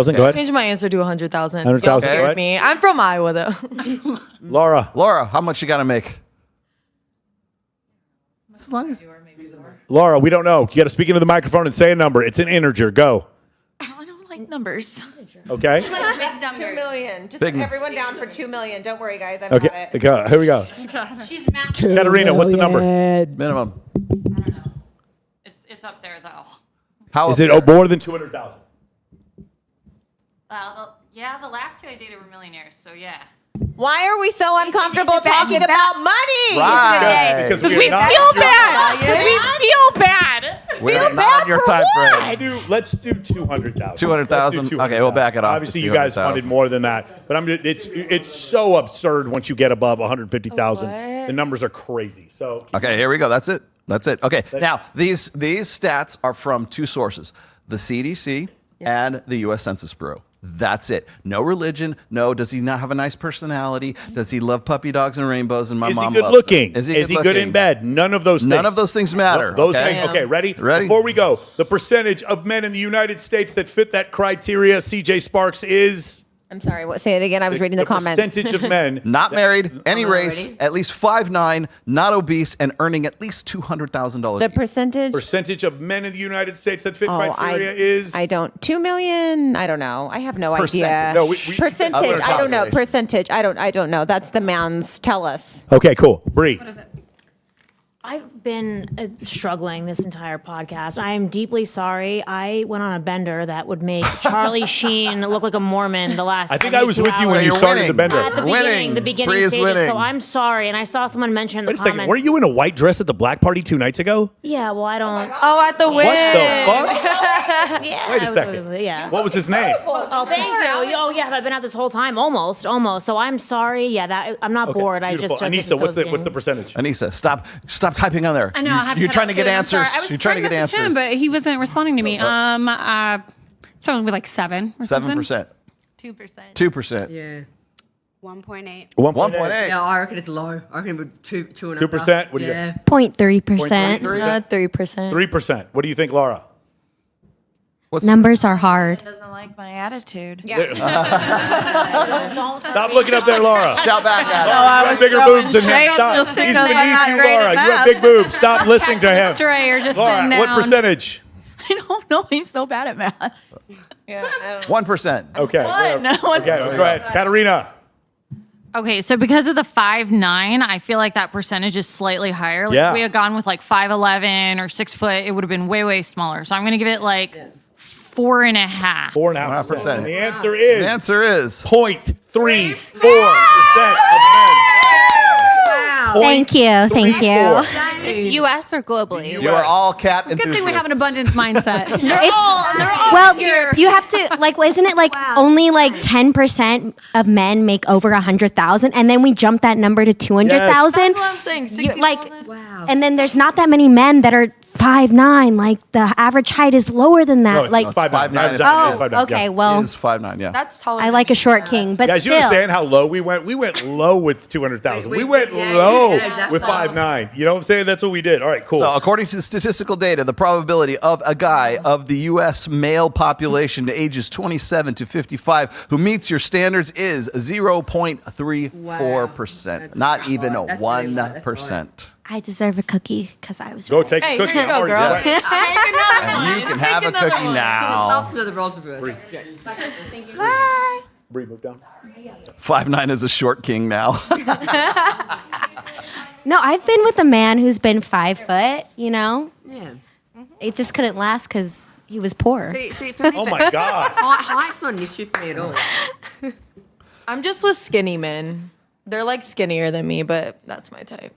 100,000. Go ahead. Change my answer to 100,000. 100,000, Y'all go scared ahead. me. I'm from Iowa though. Laura, how much you got to make? As long as Laura, we don't know. You got to speak into the microphone and say a number. It's an integer. Go. I don't like numbers. Okay. Big number. 2 million. Just Big put everyone down for 2 million. Don't worry, guys. I've Okay. got it. Go. Here we go. She's matching. Katarina, what's the number? minimum. It's up there though. How Is it more than 200,000? Well, yeah, the last two I dated were millionaires, so yeah. Why are we so uncomfortable talking about money? Right. Because We feel bad. Because we feel bad. We're not on your time frame. Let's do 200,000. 200,000? Okay, we'll back it off. Obviously, to you guys 200,000. wanted more than that, but it's so absurd once you get above 150,000. The numbers are crazy. So Okay, here we go. That's it. Okay, now these stats are from two sources: the CDC and the U.S. Census Bureau. That's it. No religion. No. Does he not have a nice personality? Does he love puppy dogs and rainbows? And my is he mom good loves looking? him? Is he good looking? in bed? None of those things. None of those things matter. Those okay? things. Okay, ready? Ready? Before we go, the percentage of men in the United States that fit that criteria, CJ Sparks, is. I'm sorry. What? Say it again. I was reading the comments. Percentage of men not married, any race, ready? at least 5'9", not obese, and earning at least $200,000. The percentage. Percentage of men in the United States that fit Oh, criteria is. I don't. 2 million. I don't know. I have no Percentage. idea. No, we- percentage. I don't know. population. Percentage. I don't know. That's the man's. Tell us. Okay, cool. Bree. I've been struggling this entire podcast. I am deeply sorry. I went on a bender that would make Charlie Sheen look like a Mormon the last I think I was 72 with you when hours. you you're started the winning. bender. At the Winning. beginning Bree is stages. winning. So I'm sorry. And I saw someone mention in the Wait a second. comments. Weren't you in a white dress at the black party 2 nights ago? Yeah, well, I don't. Oh, at the win. What the fuck? Yeah. Wait a second. Yeah. What was his name? Oh, thank you. Oh, yeah, I've been out this whole time, almost. So I'm sorry. Yeah, that I'm not bored. I Beautiful. just Anissa, what's the percentage? Anissa, stop typing on there. I know. I have You're to trying to get I'm answers. sorry. I was You're trying to get message answers. him, but he wasn't responding to me. Probably like 7 or something. 7%. 2%. 2%. Yeah. 1.8. 1.8. Yeah, I reckon it's low. I reckon it's 2.5. 2%? What do you Yeah. 0.3%. 3%. 3%. What do you think, Laura? Numbers are hard. Doesn't like my attitude. Stop looking up there, Laura. Shout back at him. Oh, I You was have bigger throwing boobs than him. shade Stop. just He's because I'm beneath not you, great Laura. at You have math. big boobs. Stop listening to him. Stray or just Laura, sitting what down. percentage? I don't know. I'm so bad at math. Yeah. I don't 1%. Okay. What? No, Okay, go ahead. Katarina. Okay, so because of the 5'9", I feel like that percentage is slightly higher. Like Yeah. if we had gone with like 5'11" or 6 foot, it would have been way, way smaller. So I'm gonna give it like 4.5. 4.5%. percent. The answer is. The answer is 0.34% of men. Thank you. Thank you. Is this U.S. or globally? you are all cat Good enthusiasts. thing we have an abundance mindset. Well, you have to isn't it like only like 10% of men make over 100,000, and then we jump that number to 200,000? That's what I'm saying. 60,000? Wow. And then there's not that many men that are 5'9". Like the average height is lower than that. No, it's like not. 5'9". Oh, 5'9", okay. yeah. Well, It is 5'9", yeah. That's taller. I like a short king, but Guys, you still. understand how low we went? We went low with 200,000. We went yeah, low yeah, that's with low. 5'9". You know what I'm saying? That's what we did. All right, cool. So, according to the statistical data, the probability of a guy of the U.S. male population ages 27 to 55 who meets your standards is 0.34%. Not even a That's really low. That's 1%. I deserve a cookie because I was. Go right. take Hey, a cookie. here you go, I'm already girl. wet. And you can have a cookie now. After the roles of it. Bree, move down. 5'9" is a short king now. No, I've been with a man who's been 5 foot. You know, Yeah. it just couldn't last because he was poor. See, for me, Oh my God. height's not an issue for me at all. I'm just with skinny men. They're like skinnier than me, but that's my type.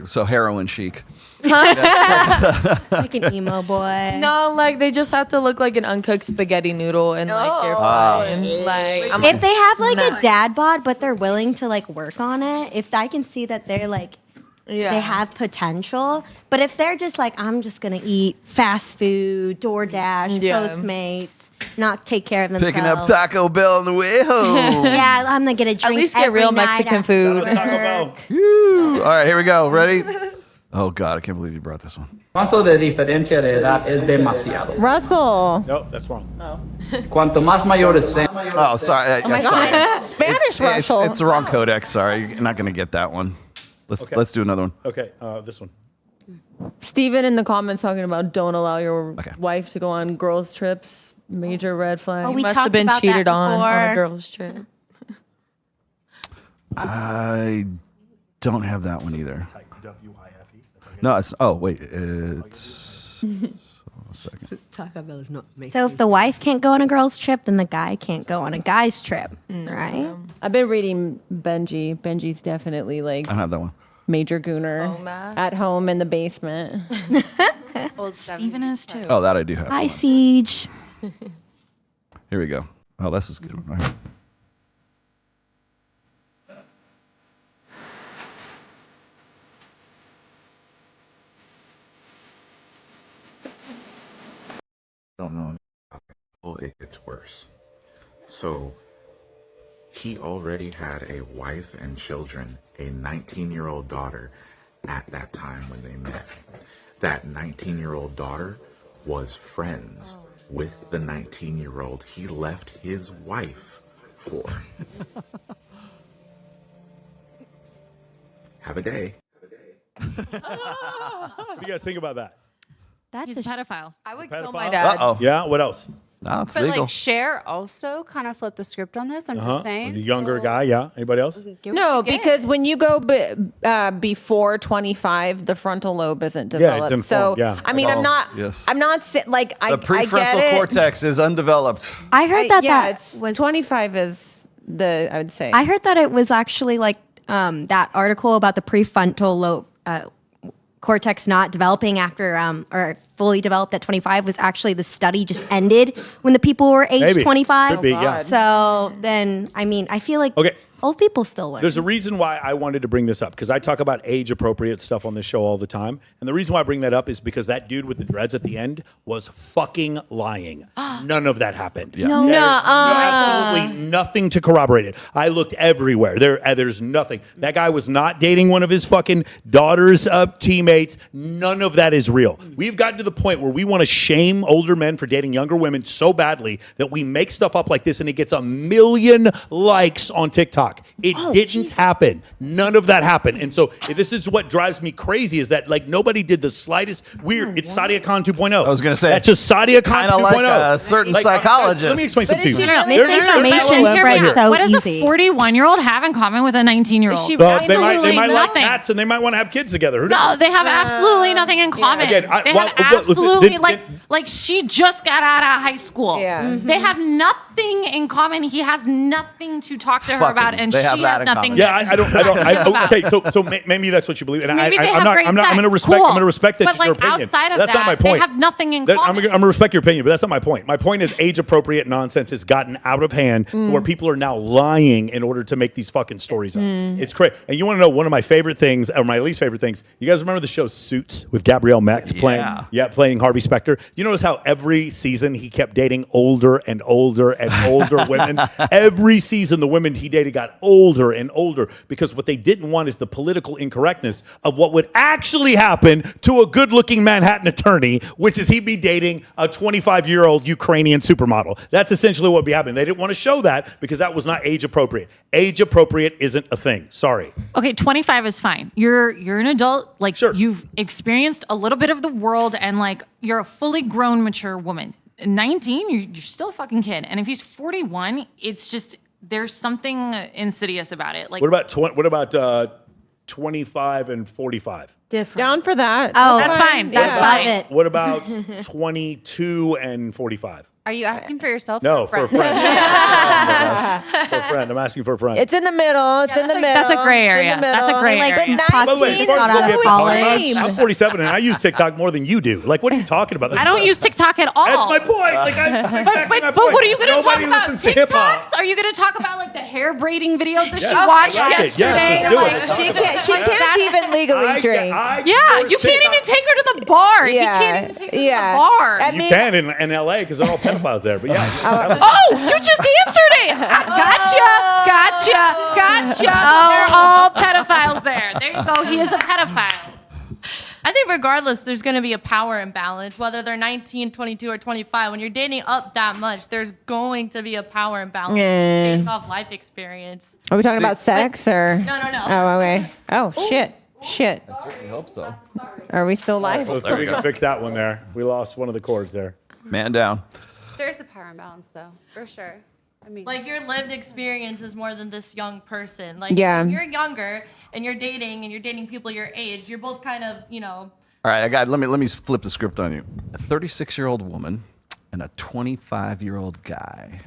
So heroin chic. Like an emo boy. No, like they just have to look like an uncooked spaghetti noodle and like they're fine. Like If they have like a dad bod, but they're willing to like work on it, if I can see that they're like they have potential. But if they're just like, I'm just gonna eat fast food, DoorDash, Yeah. Postmates, not take care of themselves. Picking up Taco Bell on the way home. Yeah, I'm gonna get a drink. at least get every real night Mexican after food. work. Taco Bell. Woo. All right, here we go. Ready? Oh, God, I can't believe you brought this one. ¿Cuánto de diferencia de edad es demasiado? Russell. No, that's wrong. Cuanto más mayores sean. Oh, sorry. Oh my God. Spanish Russell. It's the wrong codex. Sorry, you're not going to get that one. Let's do another one. Okay, this one. Steven in the comments talking about don't allow your wife to go on girls' trips. Major red flag. Oh, You we must have talked been about cheated that on a before. girls' trip. I don't have that one either. No, it's. Oh wait, it's. A second. Taco Bell is not making. So if the wife can't go on a girl's trip, then the guy can't go on a guy's trip, right? I've been reading Benji. Benji's definitely like I don't have that one. major gooner at home in the basement. Steven is too. Oh, that I do have. Hi, Siege. Here we go. Oh, this is a good one. Right. Don't know. Oh, it gets worse. So, he already had a wife and children, a 19-year-old daughter at that time when they met. That 19-year-old daughter was friends with the 19-year-old he left his wife for. Have a day. What do you guys think about that? He's a pedophile. I would Pedophile? kill my dad. Uh-oh. Yeah, what else? No, it's But legal. like Cher also kind of flipped the script on this. I'm just saying. The younger guy, yeah. Anybody else? No, because when you go before 25, the frontal lobe isn't Yeah, developed. it's informed, So yeah. I mean, Oh, I'm not. yes. I'm not like I. The prefrontal I get it. cortex is undeveloped. I heard that it's 25 is the I would say. I heard that it was actually like that article about the prefrontal lobe cortex not developing after or fully developed at 25 was actually the study just ended when the people were age Maybe. 25. Could be, yeah. So then, I mean, I feel like old people still learn. There's a reason why I wanted to bring this up because I talk about age appropriate stuff on this show all the time. And the reason why I bring that up is because that dude with the dreads at the end was fucking lying. None of that happened. No. There's Nuh-uh. absolutely nothing to corroborate it. I looked everywhere. There's nothing. That guy was not dating one of his fucking daughter's teammates. None of that is real. We've gotten to the point where we want to shame older men for dating younger women so badly that we make stuff up like this and it gets 1 million likes on TikTok. It didn't happen. None of that happened. And so this is what drives me crazy is that like nobody did the slightest weird. It's Sadia Khan 2.0. I was going to say. That's just Sadia Khan 2.0. Kind of like a certain psychologist. Let me explain something to you. Misinformation spreads so What does easy. a 41-year-old have in common with a 19-year-old? They might like nothing. cats and they might want to have kids together. Who No, knows? they have absolutely nothing in common. Again, They have absolutely like she just got out of high school. Yeah. They have nothing in common. He has nothing to talk to her Fucking, about, and they she have that has in nothing. common. Yeah, I don't. Okay, so maybe that's what you believe, and Maybe they I'm have not. great I'm going to sex. respect. Cool. I'm going to respect that But, your like, opinion. outside of That's not my that, they point. have nothing in I'm common. going to respect your opinion, but that's not my point. My point is age appropriate nonsense has gotten out of hand to where people are now lying in order to make these fucking stories up. It's crazy. And you want to know one of my favorite things, or my least favorite things? You guys remember the show Suits with Gabrielle Max playing Harvey Specter? You notice how every season he kept dating older and older and older women. Every season the women he dated got older and older because what they didn't want is the political incorrectness of what would actually happen to a good-looking Manhattan attorney, which is he'd be dating a 25-year-old Ukrainian supermodel. That's essentially what would be happening. They didn't want to show that because that was not age appropriate. Age appropriate isn't a thing. Sorry. Okay, 25 is fine. You're an adult. Like you've experienced a little bit of the world, and like you're a fully grown, mature woman. 19, you're still a fucking kid. And if he's 41, it's just there's something insidious about it. Like What about 25 and 45? Different. Down for that. Oh, that's fine. That's fine. What about 22 and 45? Are you asking for yourself? No, or for a friend. For a friend. I'm asking for a friend. It's in the middle. It's in the middle. That's a gray It's in area. the That's a middle. gray Like, area. But By the way, 19 before is we get college. talking, I'm 47 and I use TikTok more than you do. Like, what are you talking about? I don't use TikTok at all. That's my point. Like, but what are you going to talk Nobody about? listens to hip-hop. TikToks? Are you going to talk about like the hair braiding videos that Yes, she watched I like it. yesterday? Yes, let's do it. Like, Let's She talk about can't. She it. can't even legally drink. Yeah, you can't even take her to the bar. You can't even take her to the bar. You can in LA because they're all pedophiles there. But yeah. Oh, you just answered it. Gotcha. They're all pedophiles there. There you go. He is a pedophile. I think regardless, there's going to be a power imbalance, whether they're 19, 22, or 25. When you're dating up that much, there's going to be a power imbalance based off life experience. Are we talking about sex or? No. Oh, okay. Oh, shit. Shit. I certainly hope so. Are we still live? Let's see if we can fix that one there. We lost one of the cords there. Man down. There's a power imbalance, though, for sure. I mean, Like your lived experience is more than this young person. Like Yeah. when you're younger and you're dating people your age, you're both kind of, All right, let me flip the script on you. A 36-year-old woman and a 25-year-old guy.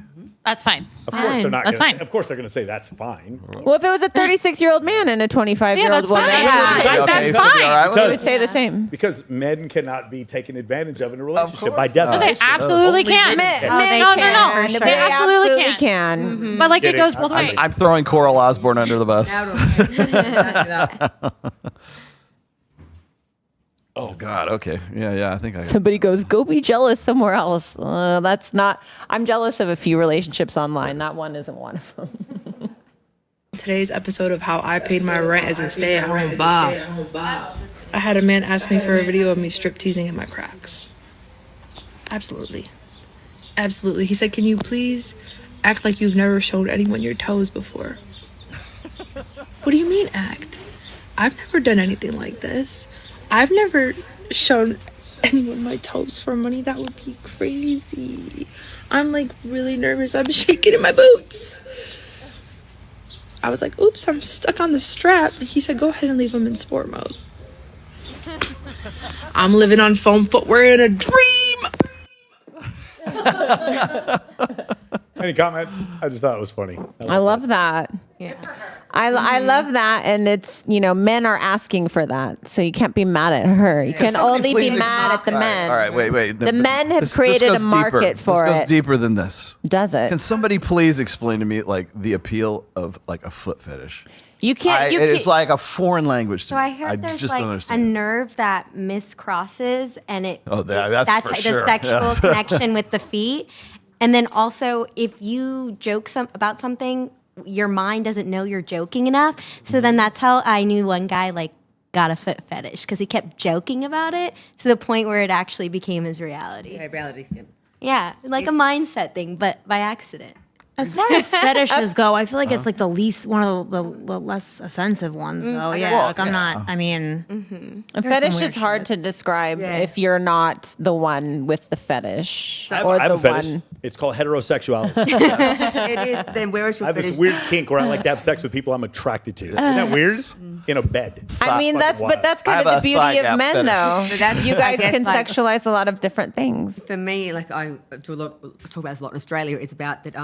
That's fine. Of course they're not. That's fine. Of course they're going to say that's fine. Well, if it was a 36-year-old man and a 25-year-old that's woman, fine. that's so fine. you're all right with We it? would say the same. Because men cannot be taken advantage of in a relationship by definition. They absolutely can. Men, No, men no, can. no. They They absolutely absolutely can. can. But like Get it it. goes both ways. I'm throwing Coral Osborne under the bus. Oh God. Okay. Yeah. I think I. Somebody goes, go be jealous somewhere else. That's not. I'm jealous of a few relationships online. That one isn't one of them. Today's episode of how I paid my rent as a stay-at-home Bob. I had a man ask me for a video of me strip teasing in my cracks. Absolutely. He said, can you please act like you've never showed anyone your toes before? What do you mean act? I've never done anything like this. I've never shown anyone my toes for money. That would be crazy. I'm like really nervous. I'm shaking in my boots. I was like, oops, I'm stuck on the strap. He said, go ahead and leave them in sport mode. I'm living on foam footwear in a dream. Any comments? I just thought it was funny. I love that. Yeah. I love that, and it's men are asking for that, so you can't be mad at her. You can only be mad at the men. All right, wait. The men have created a market for This goes it. deeper than this. Does it? Can somebody please explain to me like the appeal of like a foot fetish? You can't. It's like a foreign language to So me. I heard there's just like don't a understand. nerve that miscrosses, and it. Oh, that's for the sure. sexual Yeah. connection with the feet, and then also if you joke about something, your mind doesn't know you're joking enough. So then that's how I knew one guy like got a foot fetish because he kept joking about it to the point where it actually became his reality. Yeah, reality. Yeah, like a mindset thing, but by accident. As far as fetishes go, I feel like it's like the least one of the less offensive ones, though. Yeah, Well, like I'm yeah. not. I mean, A there's fetish some weird is hard to describe if you're not the one with the fetish I or have the a fetish. one. It's called heterosexuality. It is. Then where is I your have this fetish? weird kink where I like to have sex with people I'm attracted to. Isn't that weird? In a bed. I mean, that's wild. that's I kind have of a the beauty thigh of gap men, fetish. though. So that's- You I guys guess, can like- sexualize a lot of different things. For me, like I talk about this a lot in Australia. It's about that.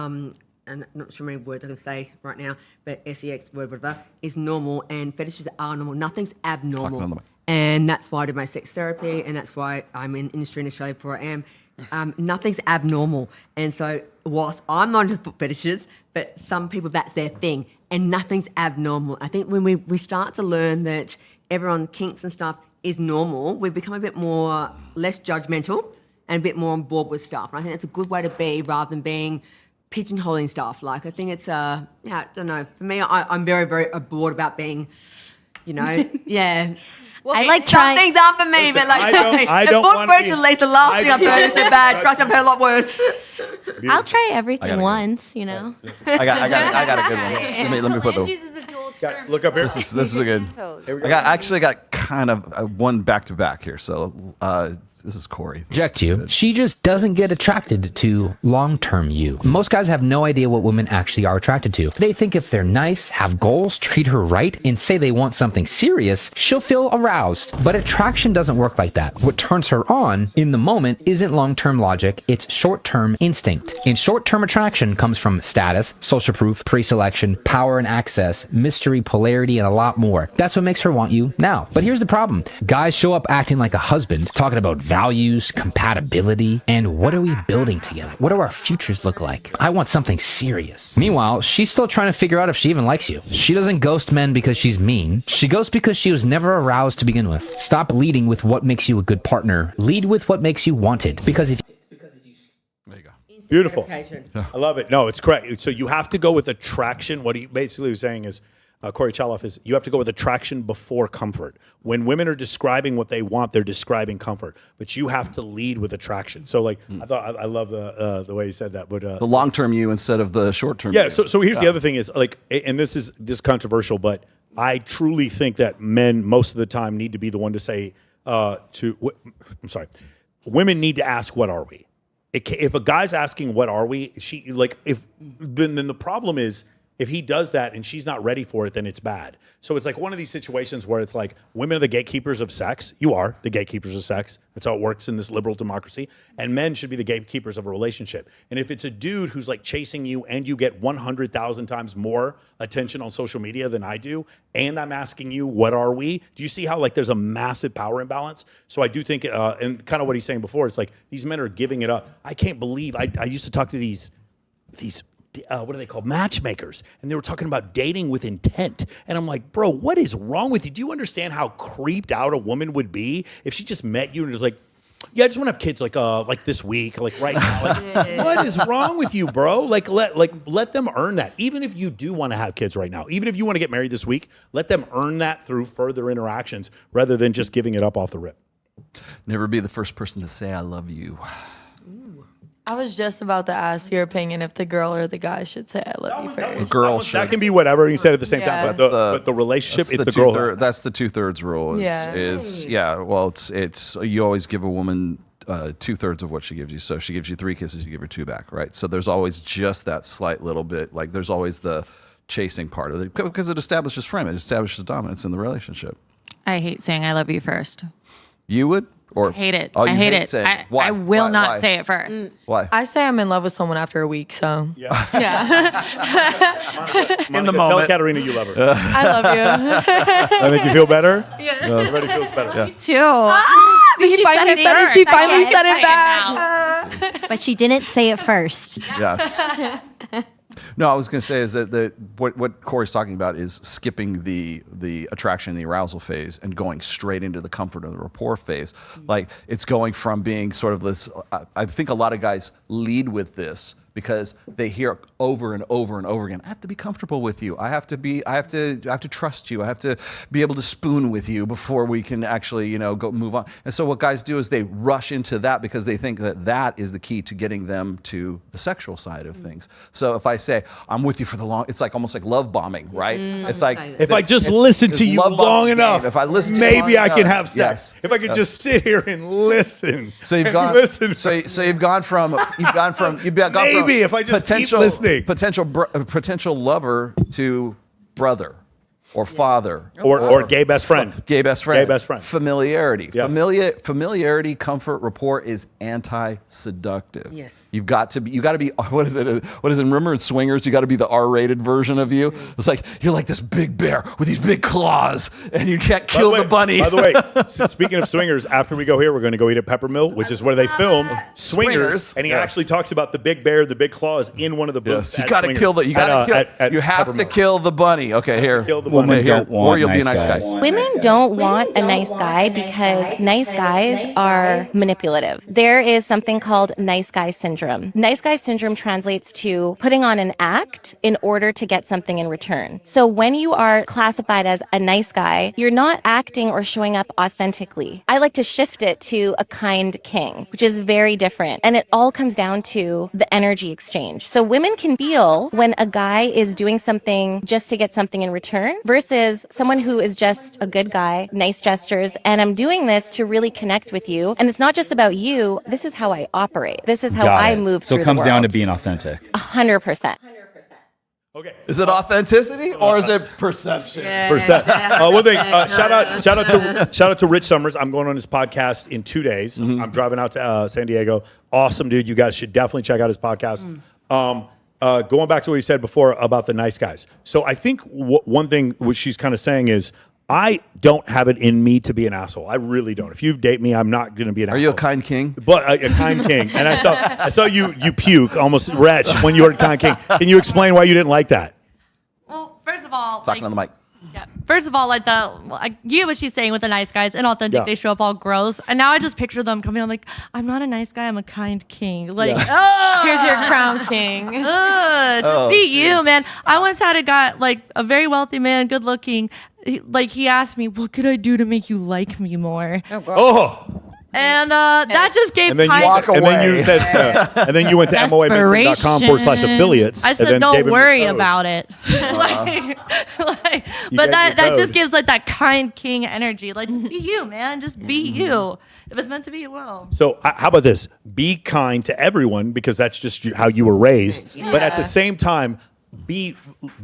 And I'm not sure how many words I can say right now, but sex word whatever is normal, and fetishes are normal. Nothing's abnormal, and that's why I do my sex therapy, and that's why I'm in industry in Australia before I am. Nothing's abnormal, and so whilst I'm not into foot fetishes, but some people that's their thing, and nothing's abnormal. I think when we start to learn that everyone's kinks and stuff is normal, we become a bit more less judgmental and a bit more on board with stuff. And I think that's a good way to be rather than being pigeonholing stuff. Like I think it's I don't know. For me, I'm very, very bored about being, yeah. Well, I like some trying. things aren't for me, but like I the don't foot wanna be- fetish is the last thing I've heard is so bad. Trust me, I've heard a lot worse. I'll try everything gotta go. once, I got a good one. Let me put the. uses a dual term. Look up here. This is a good. Here we go. I got kind of one back to back here. So this is Corey. Reject you. She just doesn't get attracted to long-term you. Most guys have no idea what women actually are attracted to. They think if they're nice, have goals, treat her right, and say they want something serious, she'll feel aroused. But attraction doesn't work like that. What turns her on in the moment isn't long-term logic, it's short-term instinct. And short-term attraction comes from status, social proof, pre-selection, power and access, mystery, polarity, and a lot more. That's what makes her want you now. But here's the problem. Guys show up acting like a husband, talking about values, compatibility, and what are we building together? What do our futures look like? I want something serious. Meanwhile, she's still trying to figure out if she even likes you. She doesn't ghost men because she's mean. She ghosts because she was never aroused to begin with. Stop leading with what makes you a good partner. Lead with what makes you wanted. Because if Beautiful. I love it. No, it's correct. So you have to go with attraction. What he basically was saying is, Corey Chaloff, is you have to go with attraction before comfort. When women are describing what they want, they're describing comfort, but you have to lead with attraction. So, like, I love the way he said that. But the long term you instead of the short term. Yeah. So here's the other thing is like, and this is controversial, but I truly think that men most of the time need to be the one to say women need to ask, what are we? If a guy's asking, what are we? Then the problem is, if he does that and she's not ready for it, then it's bad. So it's like one of these situations where it's like women are the gatekeepers of sex. You are the gatekeepers of sex. That's how it works in this liberal democracy. And men should be the gatekeepers of a relationship. And if it's a dude who's like chasing you and you get 100,000 times more attention on social media than I do, and I'm asking you, what are we? Do you see how like there's a massive power imbalance? So I do think, and kind of what he's saying before, it's like these men are giving it up. I can't believe, I used to talk to these what are they called? Matchmakers. And they were talking about dating with intent. And I'm like, bro, what is wrong with you? Do you understand how creeped out a woman would be if she just met you and was like, yeah, I just want to have kids like this week, like right now. Like, what is wrong with you, bro? Like let them earn that. Even if you do want to have kids right now, even if you want to get married this week, let them earn that through further interactions rather than just giving it up off the rip. Never be the first person to say I love you. I was just about to ask your opinion if the girl or the guy should say I love you first. That can be whatever you said at the same time, but the relationship, it's the girl. That's the 2/3 rule. It's you always give a woman 2/3 of what she gives you. So if she gives you 3 kisses, you give her 2 back, right? So there's always just that slight little bit, like there's always the chasing part of it because it establishes frame, it establishes dominance in the relationship. I hate saying I love you first. You would? Or I hate it. Oh, I hate it. I will not say it first. Why? I say I'm in love with someone after a week, so. Yeah. In the moment. Tell Katerina you love her. I love you. I make you feel better? Yeah. Everybody feels better. Me too. She finally said it. She finally said it back. But she didn't say it first. Yes. No, I was going to say is that what Corey's talking about is skipping the attraction, the arousal phase, and going straight into the comfort of the rapport phase. Like it's going from being sort of this. I think a lot of guys lead with this because they hear over and over and over again, I have to be comfortable with you. I have to trust you. I have to be able to spoon with you before we can actually, go move on. And so what guys do is they rush into that because they think that is the key to getting them to the sexual side of things. So if I say, I'm with you for the long, it's like almost like love bombing, right? It's like, if I just listen to you long enough, if I listen to maybe I can have sex. Yes. If I could just sit here and listen. So you've gone, so you've gone from maybe if I just keep listening, potential lover to brother or father or gay best friend. Gay best friend. Gay best friend. Familiarity. Yes. Familiarity, comfort, rapport is anti-seductive. Yes. You got to be, what is it? Remember in Swingers, you got to be the R-rated version of you. It's like, you're like this big bear with these big claws and you can't kill the bunny. By the way, speaking of Swingers, after we go here, we're going to go eat at Peppermill, which is where they film Swingers. And he actually talks about the big bear, the big claws in one of the booths. Yes. You got to kill you have to kill the bunny. Okay, here. Women don't want or you'll nice be a nice guys. guy. Women don't want a nice guy because nice guys are manipulative. There is something called nice guy syndrome. Nice guy syndrome translates to putting on an act in order to get something in return. So when you are classified as a nice guy, you're not acting or showing up authentically. I like to shift it to a kind king, which is very different. And it all comes down to the energy exchange. So women can feel when a guy is doing something just to get something in return versus someone who is just a good guy, nice gestures, and I'm doing this to really connect with you. And it's not just about you. This is how I operate. This is how I move So through it comes the down to world. being authentic. 100%. Okay. Is it authenticity or is it perception? One thing. Shout out to Rich Summers. I'm going on his podcast in 2 days. I'm driving out to San Diego. Awesome dude. You guys should definitely check out his podcast. Going back to what you said before about the nice guys. So I think one thing which she's kind of saying is, I don't have it in me to be an asshole. I really don't. If you date me, I'm not going to be an asshole. Are you a kind king? But a kind king. And I saw you puke, almost retch when you were a kind king. Can you explain why you didn't like that? Well, first of all, Talking on the mic. Yeah. First of all, you get what she's saying with the nice guys, inauthentic, they show up all gross. And now I just picture them coming on like, I'm not a nice guy, I'm a kind king. Like, Here's your crown king. Just be you, man. I once had a guy, like a very wealthy man, good looking. He asked me, what could I do to make you like me more? And that just gave And then you Walk and then away. you said, and then you went to moamentoring.com/affiliates. I and said, then don't gave him your worry code. about it. But that just gives like that kind king energy. Like, just be you, man. Just be you. If it's meant to be, it will. So how about this? Be kind to everyone because that's just how you were raised. But at the same time, be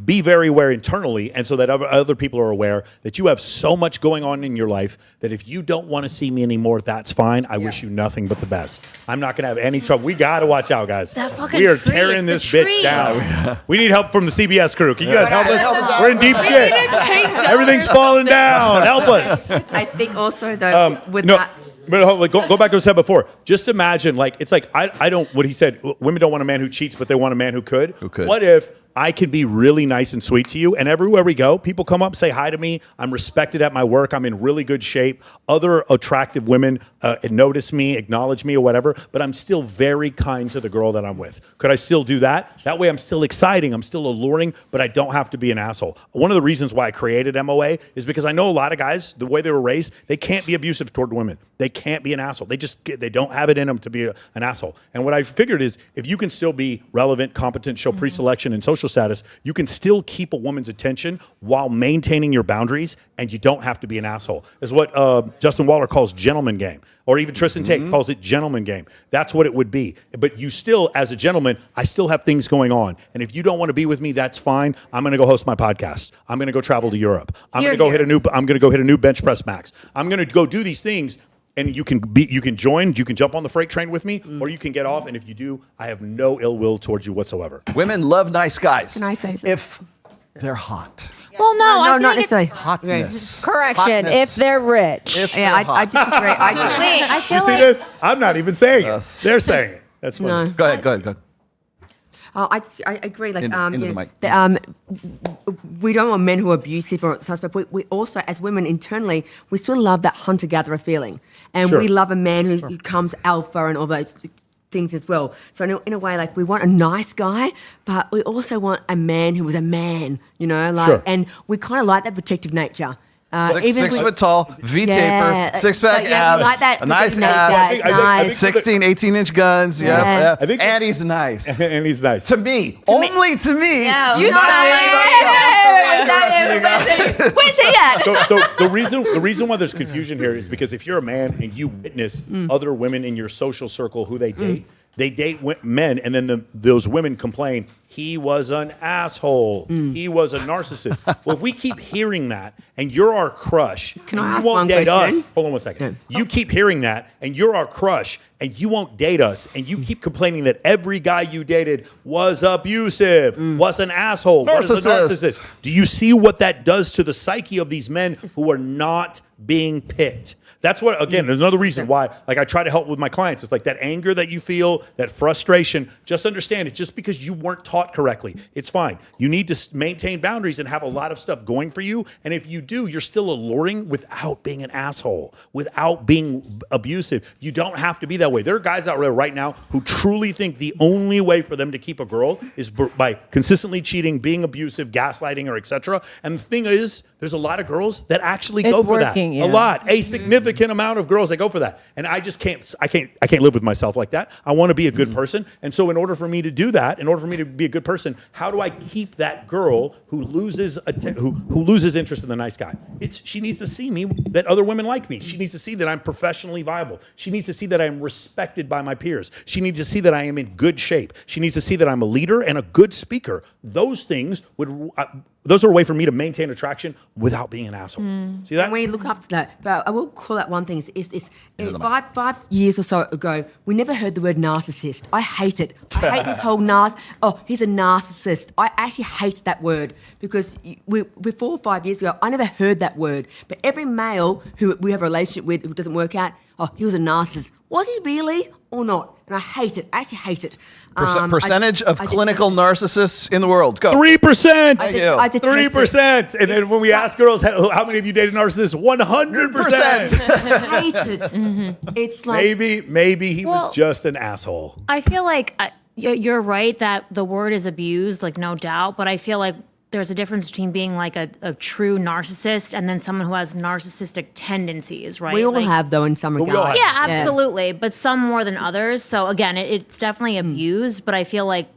very aware internally, and so that other people are aware that you have so much going on in your life that if you don't want to see me anymore, that's fine. I wish you nothing but the best. I'm not going to have any trouble. We got to watch out, guys. That fucking We are tree, tearing it's this the bitch tree. down. We need help from the CBS crew. Can you guys help us? Help us out. We're in deep We shit. need a King Everything's Donor falling down. Help us. I think also though with no, that. but hold on, go back to what I said before. Just imagine, like, it's like, I don't, what he said, women don't want a man who cheats, but they want a man who could. Who could. What if I can be really nice and sweet to you, and everywhere we go, people come up, say hi to me. I'm respected at my work. I'm in really good shape. Other attractive women notice me, acknowledge me, or whatever, but I'm still very kind to the girl that I'm with. Could I still do that? That way I'm still exciting, I'm still alluring, but I don't have to be an asshole. One of the reasons why I created MOA is because I know a lot of guys, the way they were raised, they can't be abusive toward women. They can't be an asshole. They don't have it in them to be an asshole. And what I figured is if you can still be relevant, competent, show pre-selection and social status, you can still keep a woman's attention while maintaining your boundaries, and you don't have to be an asshole. Is what Justin Waller calls gentleman game, or even Tristan Tate calls it gentleman game. That's what it would be. But you still, as a gentleman, I still have things going on. And if you don't want to be with me, that's fine. I'm going to go host my podcast. I'm going to go travel to Europe. I'm going to go hit a new bench press max. I'm going to go do these things. And you can join, you can jump on the freight train with me, or you can get off. And if you do, I have no ill will towards you whatsoever. Women love nice guys. Can I say something? If they're hot. Well, no, I think not necessarily. Hotness. Correction, Hotness. if they're rich. If Yeah, they're hot. I disagree. Wait, I You feel see like this? I'm not even saying it. They're saying it. That's funny. No. Go ahead. I agree. Like, Into the you know, mic. we don't want men who are abusive or such, but we also, as women internally, we still love that hunter-gatherer feeling, and Sure. we love a man who comes alpha and all those things as well. So in a way, like we want a nice guy, but we also want a man who was a man, you know, like, Sure. and we kind of like that protective nature. Six foot tall, V-taper, six-pack yeah, abs, like that a nice protective ass, nature, I think- nice. 16, 18-inch guns. Yeah. Yeah. I think- And he's nice. And he's nice. To me. Only to me. Yeah, You not anybody else. Where's he at? So the reason why there's confusion here is because if you're a man and you witness other women in your social circle who they date, they date men, and then those women complain, he was an asshole. He was a narcissist. Well, if we keep hearing that, and you're our crush, Can I and ask you won't one date question? us. Hold on one second. You keep hearing that, and you're our crush, and you won't date us, and you keep complaining that every guy you dated was abusive, was an asshole, was a narcissist. Do you see what that does to the psyche of these men who are not being picked? That's what, again, there's another reason why, like, I try to help with my clients. It's like that anger that you feel, that frustration, just understand it. Just because you weren't taught correctly, it's fine. You need to maintain boundaries and have a lot of stuff going for you. And if you do, you're still alluring without being an asshole, without being abusive. You don't have to be that way. There are guys out there right now who truly think the only way for them to keep a girl is by consistently cheating, being abusive, gaslighting her, etc. And the thing is, there's a lot of girls that actually go for that. working, yeah. A lot. A significant amount of girls that go for that. And I just can't live with myself like that. I want to be a good person. And so in order for me to do that, in order for me to be a good person, how do I keep that girl who loses who loses interest in the nice guy? She needs to see me that other women like me. She needs to see that I'm professionally viable. She needs to see that I'm respected by my peers. She needs to see that I am in good shape. She needs to see that I'm a leader and a good speaker. Those things those are a way for me to maintain attraction without being an asshole. See that? And we look up to that. But I will call out one thing. Is 5 years or so ago, we never heard the word narcissist. I hate it. I hate this whole he's a narcissist. I actually hate that word because we 4 or 5 years ago, I never heard that word. But every male who we have a relationship with who doesn't work out, he was a narcissist. Was he really or not? And I hate it. I actually hate it. Percentage of clinical narcissists in the world. Go. 3%. Thank you. 3%. And then when we ask girls, how many of you dated narcissists? 100%. I hate it. It's like Maybe he was just an asshole. I feel like you're right that the word is abused, like no doubt. But I feel like there's a difference between being like a true narcissist and then someone who has narcissistic tendencies, right? We all Like, have, though, in some regards. yeah, absolutely. But some more than others. So again, it's definitely abused, but I feel like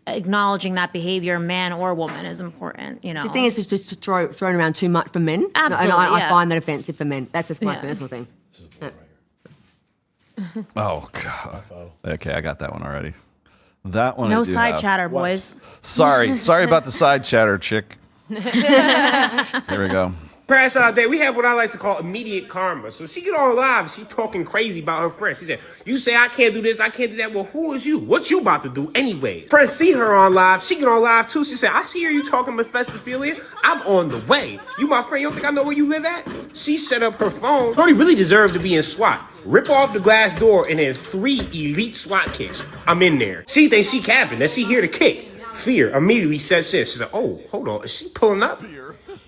acknowledging that behavior, man or woman, is important, you know? The thing is just thrown around too much for men. Absolutely, And I yeah. find that offensive for men. That's just my Yeah. personal thing. Oh, God. Okay, I got that one already. That one I No do side have. chatter, boys. Sorry about the side chatter, chick. Here we go. Past day, we have what I like to call immediate karma. So she get on live, she talking crazy about her friends. She said, you say I can't do this, I can't do that. Well, who is you? What you about to do anyway? Friends see her on live, she get on live too. She said, I hear you talking with Festophilia. I'm on the way. You my friend, you don't think I know where you live at? She set up her phone. Brody really deserved to be in SWAT. Rip off the glass door and then 3 elite SWAT kicks. I'm in there. She thinks she capping, that she hear the kick. Fear immediately sets in. She's like, oh, hold on, is she pulling up?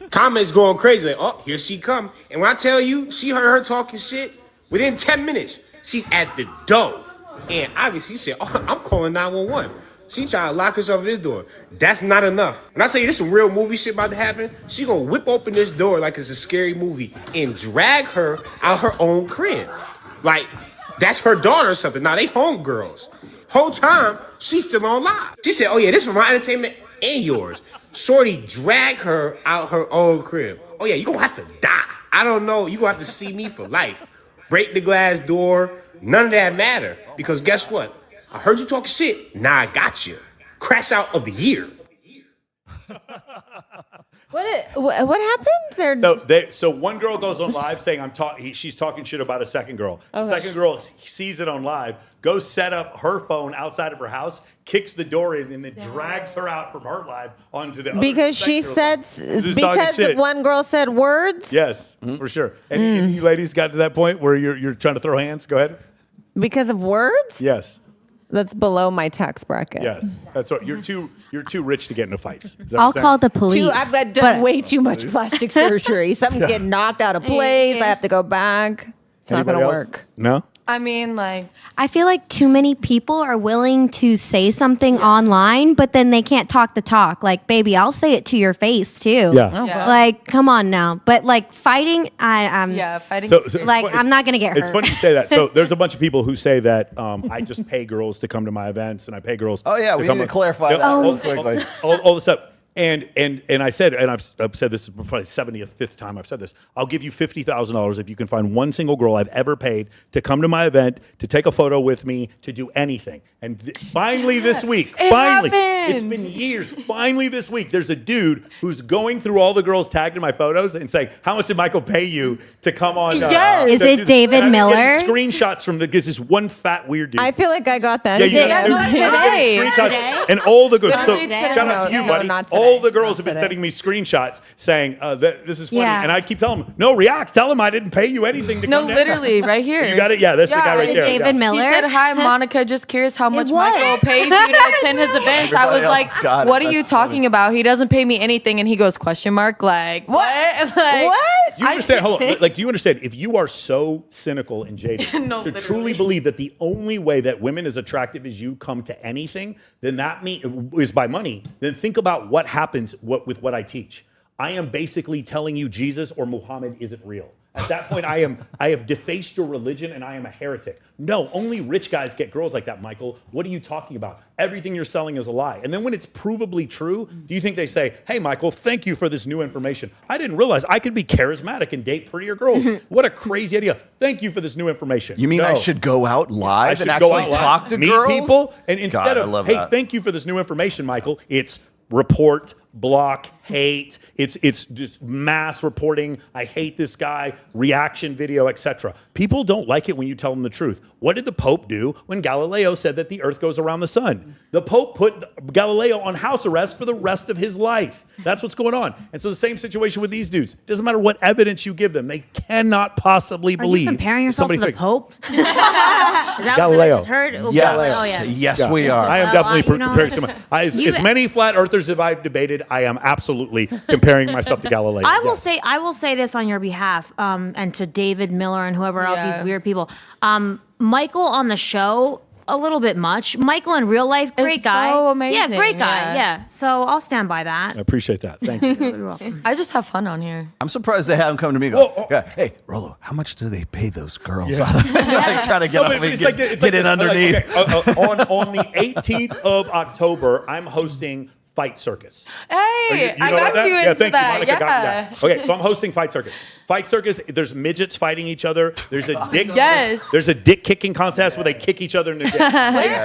Comments going crazy, like, oh, here she come. And when I tell you, she heard her talking shit, within 10 minutes, she's at the door. And obviously she said, oh, I'm calling 911. She trying to lock herself in this door. That's not enough. When I tell you this some real movie shit about to happen, she gonna whip open this door like it's a scary movie and drag her out her own crib. Like, that's her daughter or something. Now, they homegirls. Whole time, she's still on live. She said, oh yeah, this is for my entertainment and yours. Shorty drag her out her own crib. Oh yeah, you gonna have to die. I don't know, you gonna have to see me for life. Break the glass door, none of that matter. Because guess what? I heard you talking shit, now I got you. Crash out of the year. What happened? So one girl goes on live saying she's talking shit about a second girl. Okay. Second girl sees it on live, goes set up her phone outside of her house, kicks the door in, and then drags her out from her live onto the Because she said, because the one girl said words? Yes, for sure. And you ladies got to that point where you're trying to throw hands? Go ahead. Because of words? Yes. That's below my tax bracket. Yes. That's what you're too rich to get into fights. Is that I'll what I'm call saying? the police. I've done way too much plastic surgery. Something's getting knocked out of place. I have to go back. It's not going to work. No? I mean, like, I feel like too many people are willing to say something online, but then they can't talk the talk. Like, baby, I'll say it to your face too. Yeah. Oh, Yeah. Like, come on now. But like fighting, fighting. So like, I'm not gonna get hurt. It's funny you say that. So there's a bunch of people who say that I just pay girls to come to my events, and I pay girls. Oh, yeah, we need to clarify that real quickly. All this up. And I said, and I've said this is probably 75th time I've said this. I'll give you $50,000 if you can find one single girl I've ever paid to come to my event, to take a photo with me, to do anything. And finally this week, it's been years. Finally this week, there's a dude who's going through all the girls tagged in my photos and saying, "How much did Michael pay you to come on?" Yes. Is it David Miller? Screenshots from this one fat weird dude. I feel like I got that. Today. Today? And all the girls. So Today? shout out to you, No, buddy. not today. All the girls Not have been today. sending me screenshots saying this is funny, Yeah. and I keep telling them, "No, react. Tell him I didn't pay you anything to No, come." literally, right here. You got it. Yeah, that's the guy right there. David Yeah. Miller. He said, "Hi, Monica. Just curious how much was. Michael pays you to attend his events." I was Everybody like, else has got it. "What are you That's talking about? He doesn't pay me anything." And he goes, "Question mark? Like what? Like What? Do you understand? Hold on. Like, do you understand? If you are so cynical and jaded No, to literally. truly believe that the only way that women as attractive as you come to anything, then that is by money. Then think about what happens with what I teach. I am basically telling you Jesus or Muhammad isn't real. At that point, I have defaced your religion and I am a heretic. No, only rich guys get girls like that, Michael. What are you talking about? Everything you're selling is a lie. And then when it's provably true, do you think they say, "Hey, Michael, thank you for this new information. I didn't realize I could be charismatic and date prettier girls. What a crazy idea. Thank you for this new information." You mean I No. should go out I live should and go actually out live, talk to meet girls? people, and instead God, I of, love "Hey, that. thank you for this new information, Michael," it's report, block, hate. It's just mass reporting. I hate this guy, reaction video, etc. People don't like it when you tell them the truth. What did the Pope do when Galileo said that the earth goes around the sun? The Pope put Galileo on house arrest for the rest of his life. That's what's going on. And so the same situation with these dudes. Doesn't matter what evidence you give them. They cannot possibly Are believe. you comparing yourself to the thinks- Pope? Is that Galileo. what I just heard? Okay. Yes. Oh, yeah. Yes, we are. I am Well, definitely you know, comparing someone. As many flat earthers as I've debated, I am absolutely comparing myself to Galileo. I will Yes. I will say this on your behalf, and to David Miller and whoever else, Yeah. these weird people. Michael on the show a little bit much. Michael in real life, great guy. So amazing. Yeah, great guy. Yeah. So I'll stand by that. I appreciate that. Thank you. You're welcome. I just have fun on here. I'm surprised they haven't come to me and go, yeah, hey, Rolo, how much do they pay those girls? Like trying to get on me, get in underneath. On the 18th of October, I'm hosting Fight Circus. Hey, You I know about got you into thank that. you. Monica got me that. Okay, so I'm hosting Fight Circus. Fight Circus, there's midgets fighting each other. There's a dick. Yes. There's a dick kicking contest where they kick each other in their dick.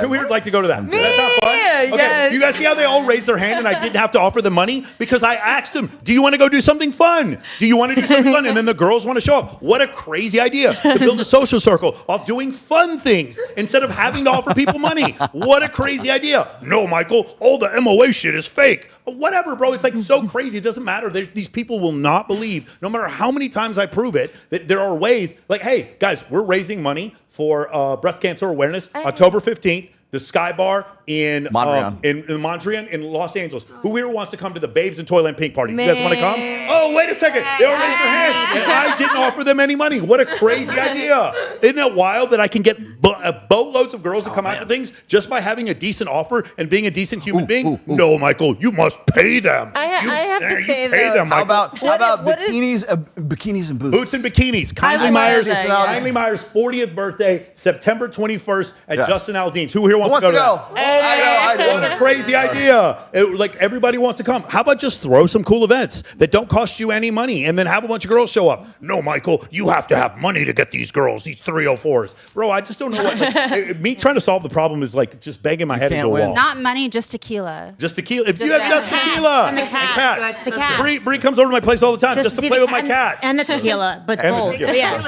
Who here would like to go to that? Me. That's not fun. Okay. Yes. You guys see how they all raised their hand and I didn't have to offer them money because I asked them, "Do you want to go do something fun? Do you want to do something fun?" And then the girls want to show up. What a crazy idea to build a social circle of doing fun things instead of having to offer people money. What a crazy idea. No, Michael, all the MOA shit is fake. Whatever, bro. It's like so crazy. It doesn't matter. These people will not believe, no matter how many times I prove it, that there are ways. Like, hey, guys, we're raising money for breast cancer awareness. October 15th, the Sky Bar in Mondrian in Los Angeles. Who here wants to come to the Babes in Toyland Pink party? You guys want to come? Oh, wait a second. They all raised their hand. And I didn't offer them any money. What a crazy idea. Isn't it wild that I can get boatloads of girls to come out to things just by having a decent offer and being a decent human being? No, Michael, you must pay them. I have to say, pay though, them, How Michael. about bikinis and boots? Boots and bikinis. Kindly Myers' 40th birthday, September 21st at Justin Aldean's. Who here wants to go to that? I know. What a crazy idea. Like, everybody wants to come. How about just throw some cool events that don't cost you any money and then have a bunch of girls show up? No, Michael, you have to have money to get these girls, these 304s. Bro, I just don't know what. Me trying to solve the problem is like just banging my head into a wall. Not money, just tequila. Just tequila. If you have just tequila and the cats. And cats. Bree comes over to my place all the time just to play with my cats. And the tequila, but both. Yeah.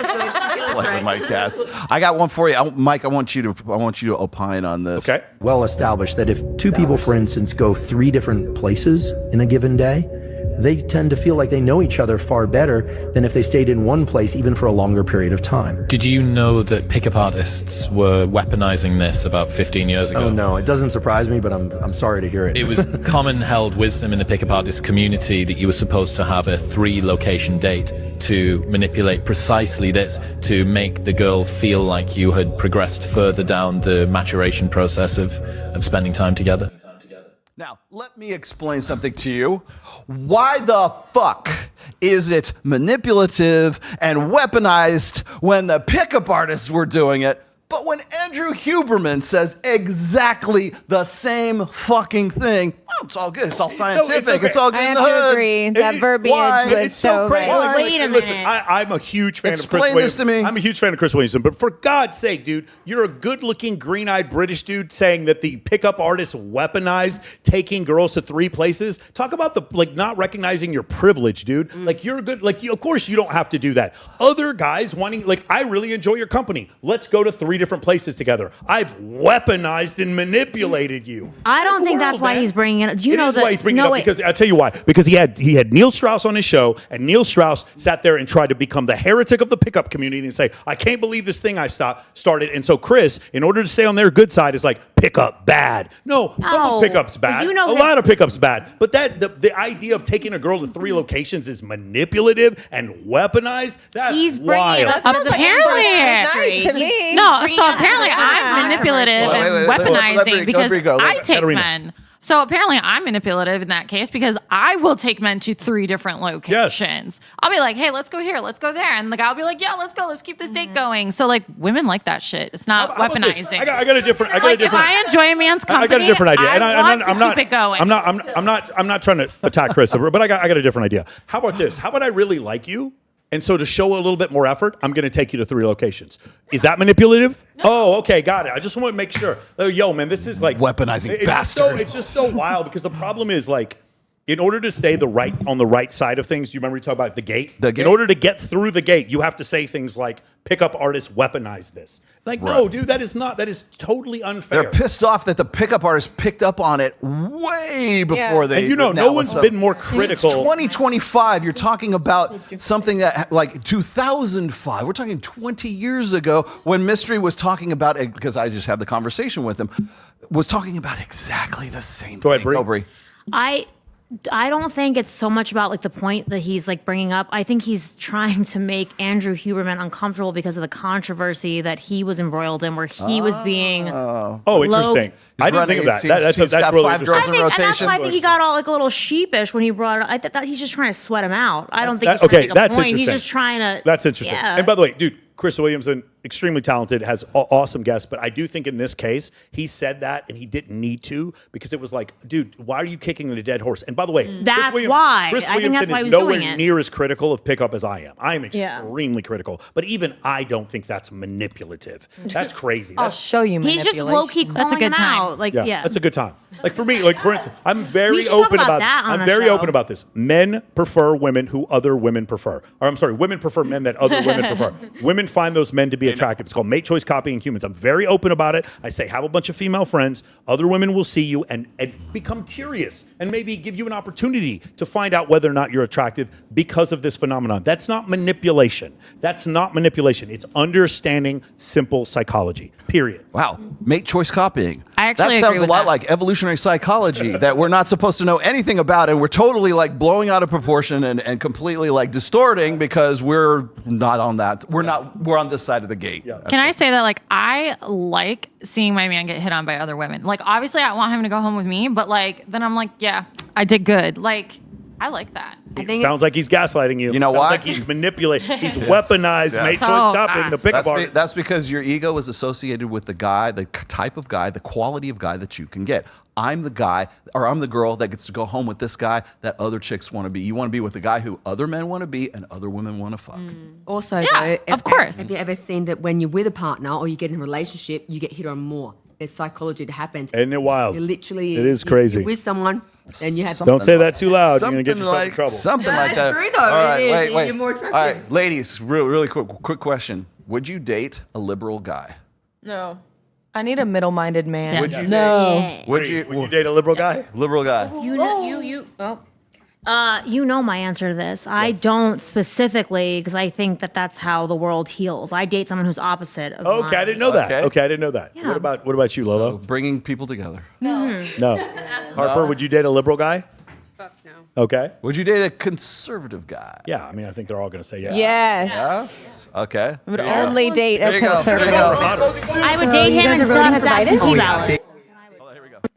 Play with my cats. I got one for you, Mike. I want you to opine on this. Okay. Well established that if two people, for instance, go 3 different places in a given day, they tend to feel like they know each other far better than if they stayed in one place even for a longer period of time. Did you know that pickup artists were weaponizing this about 15 years ago? Oh no, it doesn't surprise me, but I'm sorry to hear it. It was common held wisdom in the pickup artist community that you were supposed to have a 3-location date to manipulate precisely this, to make the girl feel like you had progressed further down the maturation process of spending time together. Now, let me explain something to you. Why the fuck is it manipulative and weaponized when the pickup artists were doing it, but when Andrew Huberman says exactly the same fucking thing, oh, it's all good. It's all scientific. It's all good in the hood. I have to agree. That verbiage was so crazy. right. Wait a Listen, minute. I'm a huge fan of Chris Explain Williams. this to me. I'm a huge fan of Chris Williamson, but for God's sake, dude, you're a good-looking, green-eyed British dude saying that the pickup artists weaponized taking girls to 3 places. Talk about the not recognizing your privilege, dude. Like, you're a good, of course you don't have to do that. Other guys wanting, I really enjoy your company. Let's go to 3 different places together. I've weaponized and manipulated you. I don't think that's why he's bringing it up. Do you know That's that? why he's bringing it up, because I'll tell you why. Because he had Neil Strauss on his show, and Neil Strauss sat there and tried to become the heretic of the pickup community and say, I can't believe this thing I started. And so Chris, in order to stay on their good side, is like, pickup bad. No, some of pickup's bad. You know a lot of pickup's bad. But the idea of taking a girl to 3 locations is manipulative and weaponized. That's wild. Apparently, no. So apparently, I'm manipulative and weaponizing because I take men. So apparently I'm manipulative in that case because I will take men to 3 different locations. Yes. I'll be like, hey, let's go here, let's go there. And the guy will be like, yeah, let's go, let's keep this date going. So women like that shit. It's not weaponizing. I got a different. If I enjoy a man's company, I got a different idea. I'm not keep it going. I'm not trying to attack Christopher, but I got a different idea. How about this? How about I really like you? And so to show a little bit more effort, I'm going to take you to 3 locations. Is that manipulative? No. Oh, okay, got it. I just want to make sure. Yo, man, this is weaponizing bastard. It's just so wild because the problem is in order to stay on the right side of things, do you remember we talked about the gate? In order to get through the gate, you have to say things like pickup artists weaponize this. No, dude, that is totally unfair. They're pissed off that the pickup artists picked up on it way before they. And no one's been more critical. It's 2025. You're talking about something that 2005. We're talking 20 years ago when Mystery was talking about it, because I just had the conversation with him, was talking about exactly the same thing. Go ahead, Bree. I I don't think it's so much about like the point that he's like bringing up. I think he's trying to make Andrew Huberman uncomfortable because of the controversy that he was embroiled in, where he was being. Interesting. I didn't think of that. That's really interesting. And that's why I think he got all like a little sheepish when he brought it. I thought he's just trying to sweat him out. I don't think he's trying to make a point. He's just trying to. That's interesting. Yeah. And by the way, dude, Chris Williamson, extremely talented, has awesome guests, but I do think in this case, he said that and he didn't need to, because it was like, dude, why are you kicking the dead horse? And by the way, That's Chris why. Chris I think that's Williamson why he is was nowhere doing it. near as critical of pickup as I am. I am Yeah. extremely critical, but even I don't think that's manipulative. That's crazy. I'll show you He's just manipulation. low-key calling him out. Like, yeah. That's a good time. Like for me, like for instance, I'm very should talk open about about that on I'm a very show. open about this. Men prefer women who other women prefer. Or I'm sorry, women prefer men that other women prefer. Women find those men to be attractive. It's called mate choice copying humans. I'm very open about it. I say have a bunch of female friends. Other women will see you and become curious and maybe give you an opportunity to find out whether or not you're attractive because of this phenomenon. That's not manipulation. That's not manipulation. It's understanding simple psychology. Period. Wow. Mate choice copying. I actually that sounds agree a with lot that. like evolutionary psychology that we're not supposed to know anything about, and we're totally like blowing out of proportion and completely like distorting because we're not on that. We're on this side of the gate. Can I say that, like, I like seeing my man get hit on by other women. Like, obviously, I want him to go home with me, but, like, then I'm like, yeah, I did good. Like, I like that. Sounds like he's gaslighting you. You know Sounds why? like he's manipulating. He's weaponized mate choice copying the pickup artist. That's because your ego is associated with the guy, the type of guy, the quality of guy that you can get. I'm the guy, or I'm the girl that gets to go home with this guy that other chicks want to be. You want to be with the guy who other men want to be and other women want to fuck. Also, Yeah, though, of course. Have you ever seen that when you're with a partner or you get in a relationship, you get hit on more? There's psychology that happens. Isn't it wild? You literally, It is crazy. You're with someone, then you have. Don't say that too loud. You're going to get Something yourself like in trouble. something No, like it's that. true, though. All right, It is. wait. You're more attractive. All right, ladies, really quick question. Would you date a liberal guy? No. I need a middle-minded man. Would you No. Would you date a liberal guy? Liberal guy. You know my answer to this. I don't specifically, because I think that that's how the world heals. I date someone who's opposite of Okay, mine. I didn't know that. Okay, I didn't know that. Yeah. What about you, Lolo? Bringing people together. No. Harper, would you date a liberal guy? Fuck no. Okay. Would you date a conservative guy? Yeah, I mean, I think they're all going to say yeah. Yes. Okay. I would only date a There you go. conservative. I would date him and fill out his absentee ballot.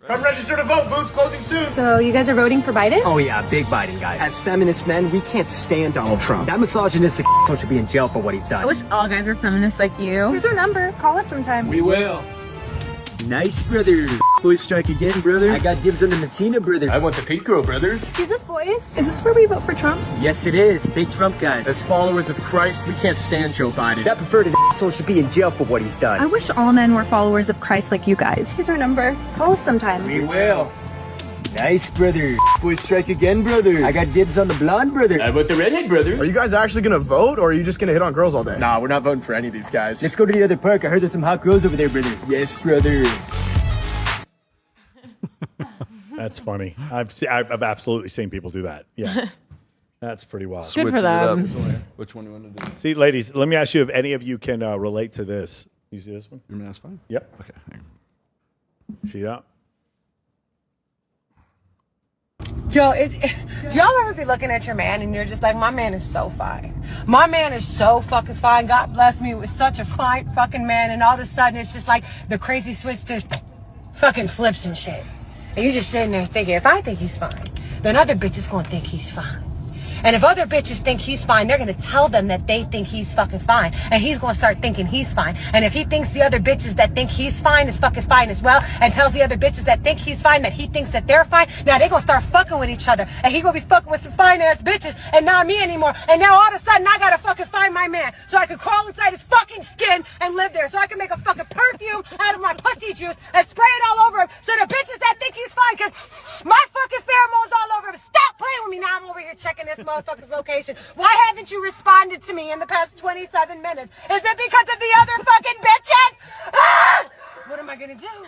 Come register to vote. Booths closing soon. So you guys are voting for Biden? Oh yeah, big Biden guys. As feminist men, we can't stand Donald Trump. That misogynistic should be in jail for what he's done. I wish all guys were feminists like you. Here's our number. Call us sometime. We will. Nice, brother. Boys strike again, brother. I got dibs on the Matina, brother. I want the pink girl, brother. Excuse us, boys. Is this where we vote for Trump? Yes, it is. Big Trump guys. As followers of Christ, we can't stand Joe Biden. That perverted asshole should be in jail for what he's done. I wish all men were followers of Christ like you guys. Here's our number. Call us sometime. We will. Nice, brother. Boys strike again, brother. I got dibs on the blonde, brother. I want the redhead, brother. Are you guys actually gonna vote, or are you just gonna hit on girls all day? Nah, we're not voting for any of these guys. Let's go to the other park. I heard there's some hot girls over there, brother. Yes, brother. That's funny. I've absolutely seen people do that. Yeah. That's pretty wild. Good for them. Which one do you want to do? See, ladies, let me ask you if any of you can relate to this. You see this one? Your man's fine? Yep. Okay. Hang on. See that? Yo, do y'all ever be looking at your man and you're just like, my man is so fine. My man is so fucking fine. God bless me with such a fine fucking man. And all of a sudden it's just like the crazy switch just fucking flips and shit. And you're just sitting there thinking, if I think he's fine, then other bitches gonna think he's fine. And if other bitches think he's fine, they're gonna tell them that they think he's fucking fine. And he's gonna start thinking he's fine. And if he thinks the other bitches that think he's fine is fucking fine as well, and tells the other bitches that think he's fine that he thinks that they're fine, now they gonna start fucking with each other. And he gonna be fucking with some fine ass bitches and not me anymore. And now all of a sudden I gotta fucking find my man so I can crawl inside his fucking skin and live there. So I can make a fucking perfume out of my pussy juice and spray it all over him so the bitches that think he's fine, cause my fucking pheromones all over him. Stop playing with me. Now I'm over here checking this motherfucker's location. Why haven't you responded to me in the past 27 minutes? Is it because of the other fucking bitches? Ah! What am I gonna do?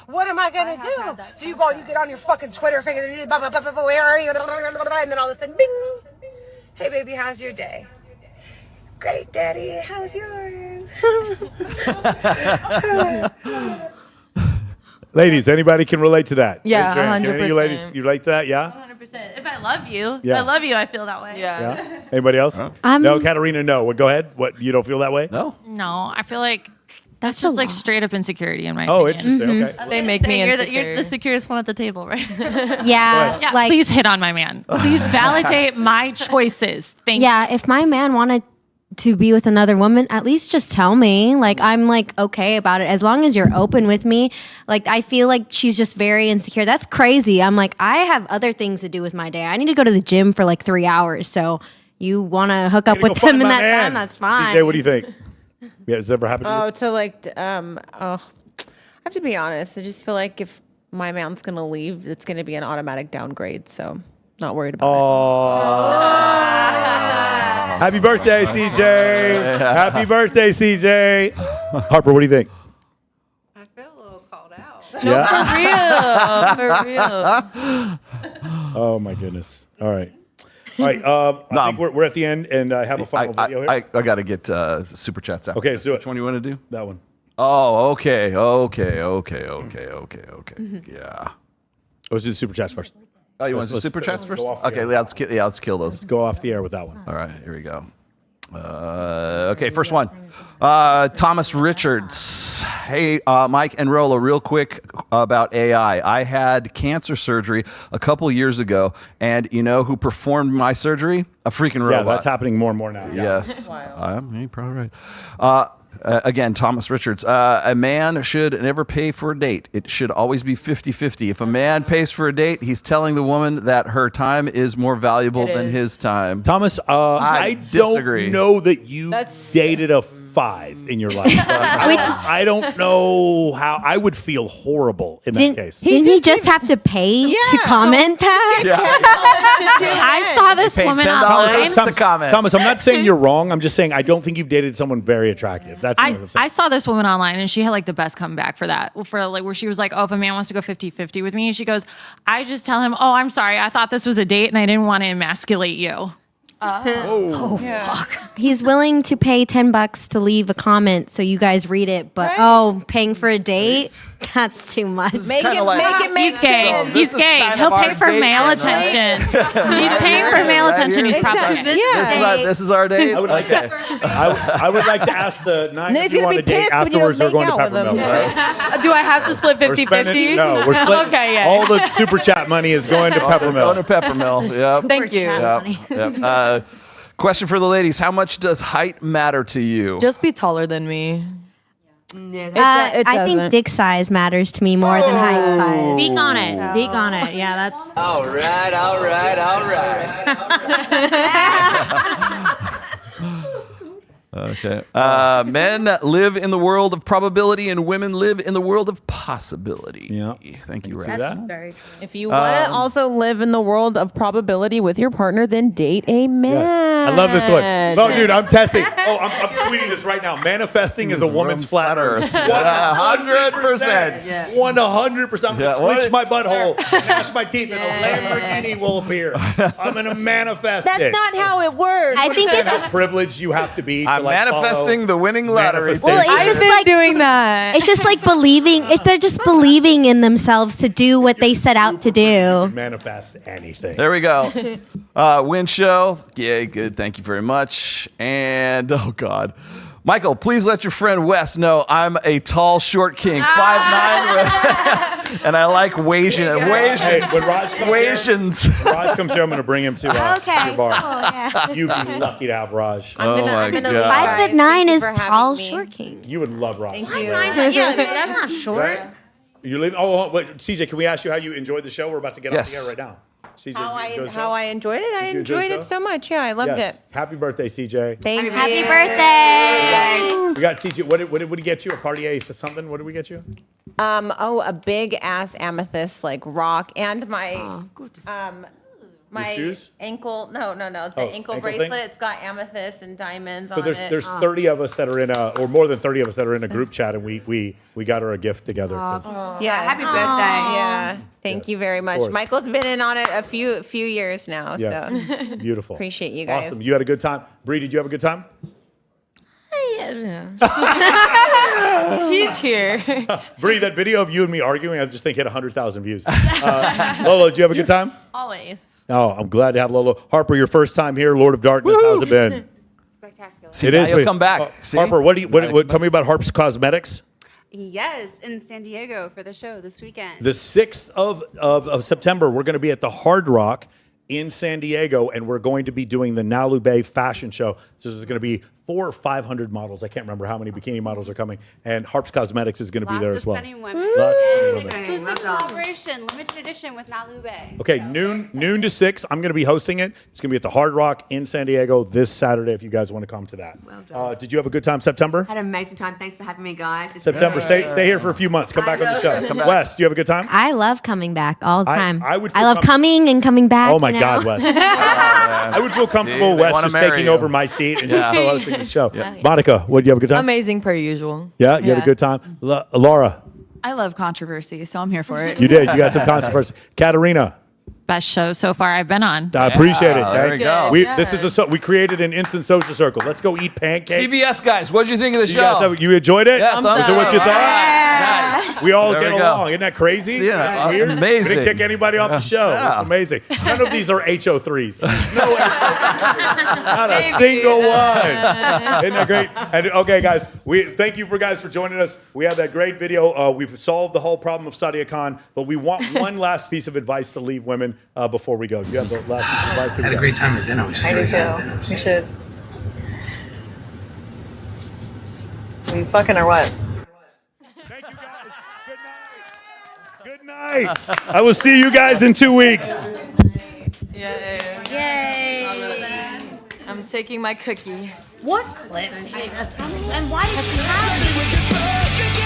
What am I gonna do? So you get on your fucking Twitter, where are you? And then all of a sudden, bing. Hey baby, how's your day? Great, daddy. How's yours? Ladies, anybody can relate to that? Yeah, Raise your hand. Can any of you 100%. ladies, you relate to that? Yeah? 100%. If I love you, Yeah. I love you, I feel that way. Yeah. Anybody else? I'm- No, Katarina, no. Well, go ahead. What, you don't feel that way? No. No, I feel like that's just like straight up insecurity in my Oh, opinion. interesting. Okay. They make me you're the securest one at the table, right? Yeah, Yeah, like please hit on my man. Please validate my choices. Thank you. yeah, if my man wanted to be with another woman, at least just tell me. Like I'm like okay about it as long as you're open with me. Like I feel like she's just very insecure. That's crazy. I'm like I have other things to do with my day. I need to go to the gym for like 3 hours. So you want to hook up Gotta with go them find in my that man. time? That's fine. CJ, what do you think? Yeah, has this ever happened to you? Oh, to like, I have to be honest. I just feel like if my man's gonna leave, it's gonna be an automatic downgrade. So, not worried about it. Happy birthday, CJ. Happy birthday, CJ. Harper, what do you think? I feel a little called out. Yeah. For real. Oh my goodness. All right. All right. I think we're at the end, and I have a final video here. I got to get super chats out. Okay, let's do it. Which one do you want to do? That one. Oh, okay. Yeah. Let's do the super chats first. Oh, you want to do Let's- super chats first? go off the Okay, air. let's kill those. Let's go off the air with that one. All right, here we go. Okay, first one. Thomas Richards. Hey, Mike and Rolo, real quick about AI. I had cancer surgery a couple years ago, and you know who performed my surgery? A freaking robot. Yeah, that's happening more and more now. Yeah. Yes. You're probably right. Again, Thomas Richards. A man should never pay for a date. It should always be 50-50. If a man pays for a date, he's telling the woman that her time is more valuable than his time. Thomas, I disagree. don't know that you dated a 5 in your life. I don't know how. I would feel horrible in that case. Didn't he just have to pay to comment that? I saw this woman online. Thomas, I'm not saying you're wrong. I'm just saying I don't think you've dated someone very attractive. That's what I'm saying. I saw this woman online and she had like the best comeback for that. For like where she was like, oh, if a man wants to go 50-50 with me, she goes, I just tell him, oh, I'm sorry. I thought this was a date and I didn't want to emasculate you. Fuck. He's willing to pay $10 to leave a comment so you guys read it, but paying for a date? That's too much. Make it make He's gay. sense. He's gay. He'll pay for male attention. He's paying for male attention. He's probably gay. This is our date. I would like to, I would like to ask the 9 He's if you gonna want be a date pissed when you afterwards. don't We're going make to out with him. Peppermilk. Do I have to split 50-50? No, we're splitting. Okay, yeah. All the super chat money is going to Going Peppermilk. to Peppermill. Yep. Thank you. Yep. Question for the ladies. How much does height matter to you? Just be taller than me. I think dick size matters to me more than height size. Speak on it. Speak on it. Yeah, that's. All right. Okay. Men live in the world of probability and women live in the world of possibility. Yeah. Thank you, That's Ray. very true. If you want to also live in the world of probability with your partner, then date a man. I love this one. Oh, dude, I'm testing. Oh, I'm tweeting this right now. Manifesting is a woman's flat earth. 100%. 100%. I'm going to twitch my butthole, gnash my teeth, and a Lamborghini will appear. I'm going to manifest That's it. not how it works. I think it's How just privileged you have to be to I'm manifesting the winning lottery. well, it's just like doing that. It's just like believing. They're just believing in themselves to do what they set out to do. Manifest anything. There we go. Win show. Yay, good. Thank you very much. And, oh, God. Michael, please let your friend Wes know I'm a tall, short king, 5'9", and I like Wasians. Hey, when Raj comes Wasians. Here, when Raj comes here, I'm going to bring him to your bar. yeah. You'd be lucky to have Raj. Oh, my God. 5'9" is Thank you for tall, having me. short king. You would love Raj. Thank you. Yeah, that's not short. Right? You live. Oh, wait, CJ, can we ask you how you enjoyed the show? We're about to get off the air right now. CJ, How you enjoyed the show? I enjoyed it? I Did you enjoy the enjoyed it show? so much. Yeah, I loved Yes. it. Happy birthday, CJ. Thank you. Happy birthday! We got CJ. What did we get you? A Cartier something? What did we get you? A big ass amethyst like rock and my my shoes? ankle. No. The Oh, ankle ankle bracelet. thing? It's got amethyst and diamonds So on it. there's 30 of us that are in or more than 30 of us that are in a group chat, and we got her a gift together. Yeah, happy birthday. Yeah. Thank you very much. course. Michael's been in on it a few years now. Yes. So Beautiful. appreciate you guys. Awesome. You had a good time. Bree, did you have a good time? She's here. Bree, that video of you and me arguing, I just think hit 100,000 views. Lolo, did you have a good time? Always. Oh, I'm glad to have Lolo. Harper, your first time here, Lord of Darkness. Woo-hoo. How's it been? Spectacular. See, now you'll come back. See? Harper, what tell me about Harp's Cosmetics. Yes, in San Diego for the show this weekend. The 6th of September, we're going to be at the Hard Rock in San Diego, and we're going to be doing the Nalube fashion show. So there's going to be 400 or 500 models. I can't remember how many bikini models are coming. And Harp's Cosmetics is going to be there as well. Stunning women. Lots of stunning women. Exclusive collaboration, limited edition with Nalube. Okay, noon to 6. I'm going to be hosting it. It's going to be at the Hard Rock in San Diego this Saturday if you guys want to come to that. Well done. Did you have a good time September? Had an amazing time. Thanks for having me, guys. It's September. great. Stay here for a few months. Come back on the show. Come back. Wes, do you have a good time? I love coming back all the time. I would I feel love coming and coming back. Oh my you know? God, Wes. I would feel comfortable See, they Wes wanna just marry taking you. over my seat and just Yeah. hosting the show. Yeah. Monica, what, did you have a good time? Amazing per usual. Yeah, you had a good time? Laura, I love controversy, so I'm here for it. you did. You got some controversy. Katarina, Best show so far I've been on. I appreciate it. there we go. This is we created an instant social circle. Let's go eat pancakes. CBS guys, what did you think of the You show? guys you enjoyed it? Yeah, thumbs Is that what you up. thought? Nice. We all There get we go. along. Isn't that crazy? Yeah, Weird? amazing. We didn't kick anybody off the show. Yeah. That's amazing. None of these are HO3s. No HO3s. Not a single one. Isn't that great? And okay, guys, thank you for joining us. We had that great video. We've solved the whole problem of Sadia Khan, but we want one last piece of advice to leave women before we go. Do you have the last piece of advice? I had a great time at dinner. We should I do do it again. too. We should. We fucking or what? Good night. I will see you guys in 2 weeks. Yay. I'm taking my cookie. What clip? And why does he have me?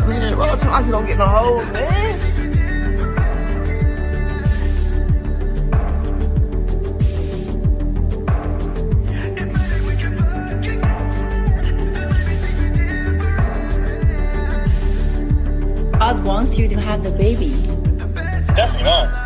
Man, well, sometimes you don't get no hoes, man. God wants you to have the baby. Definitely not.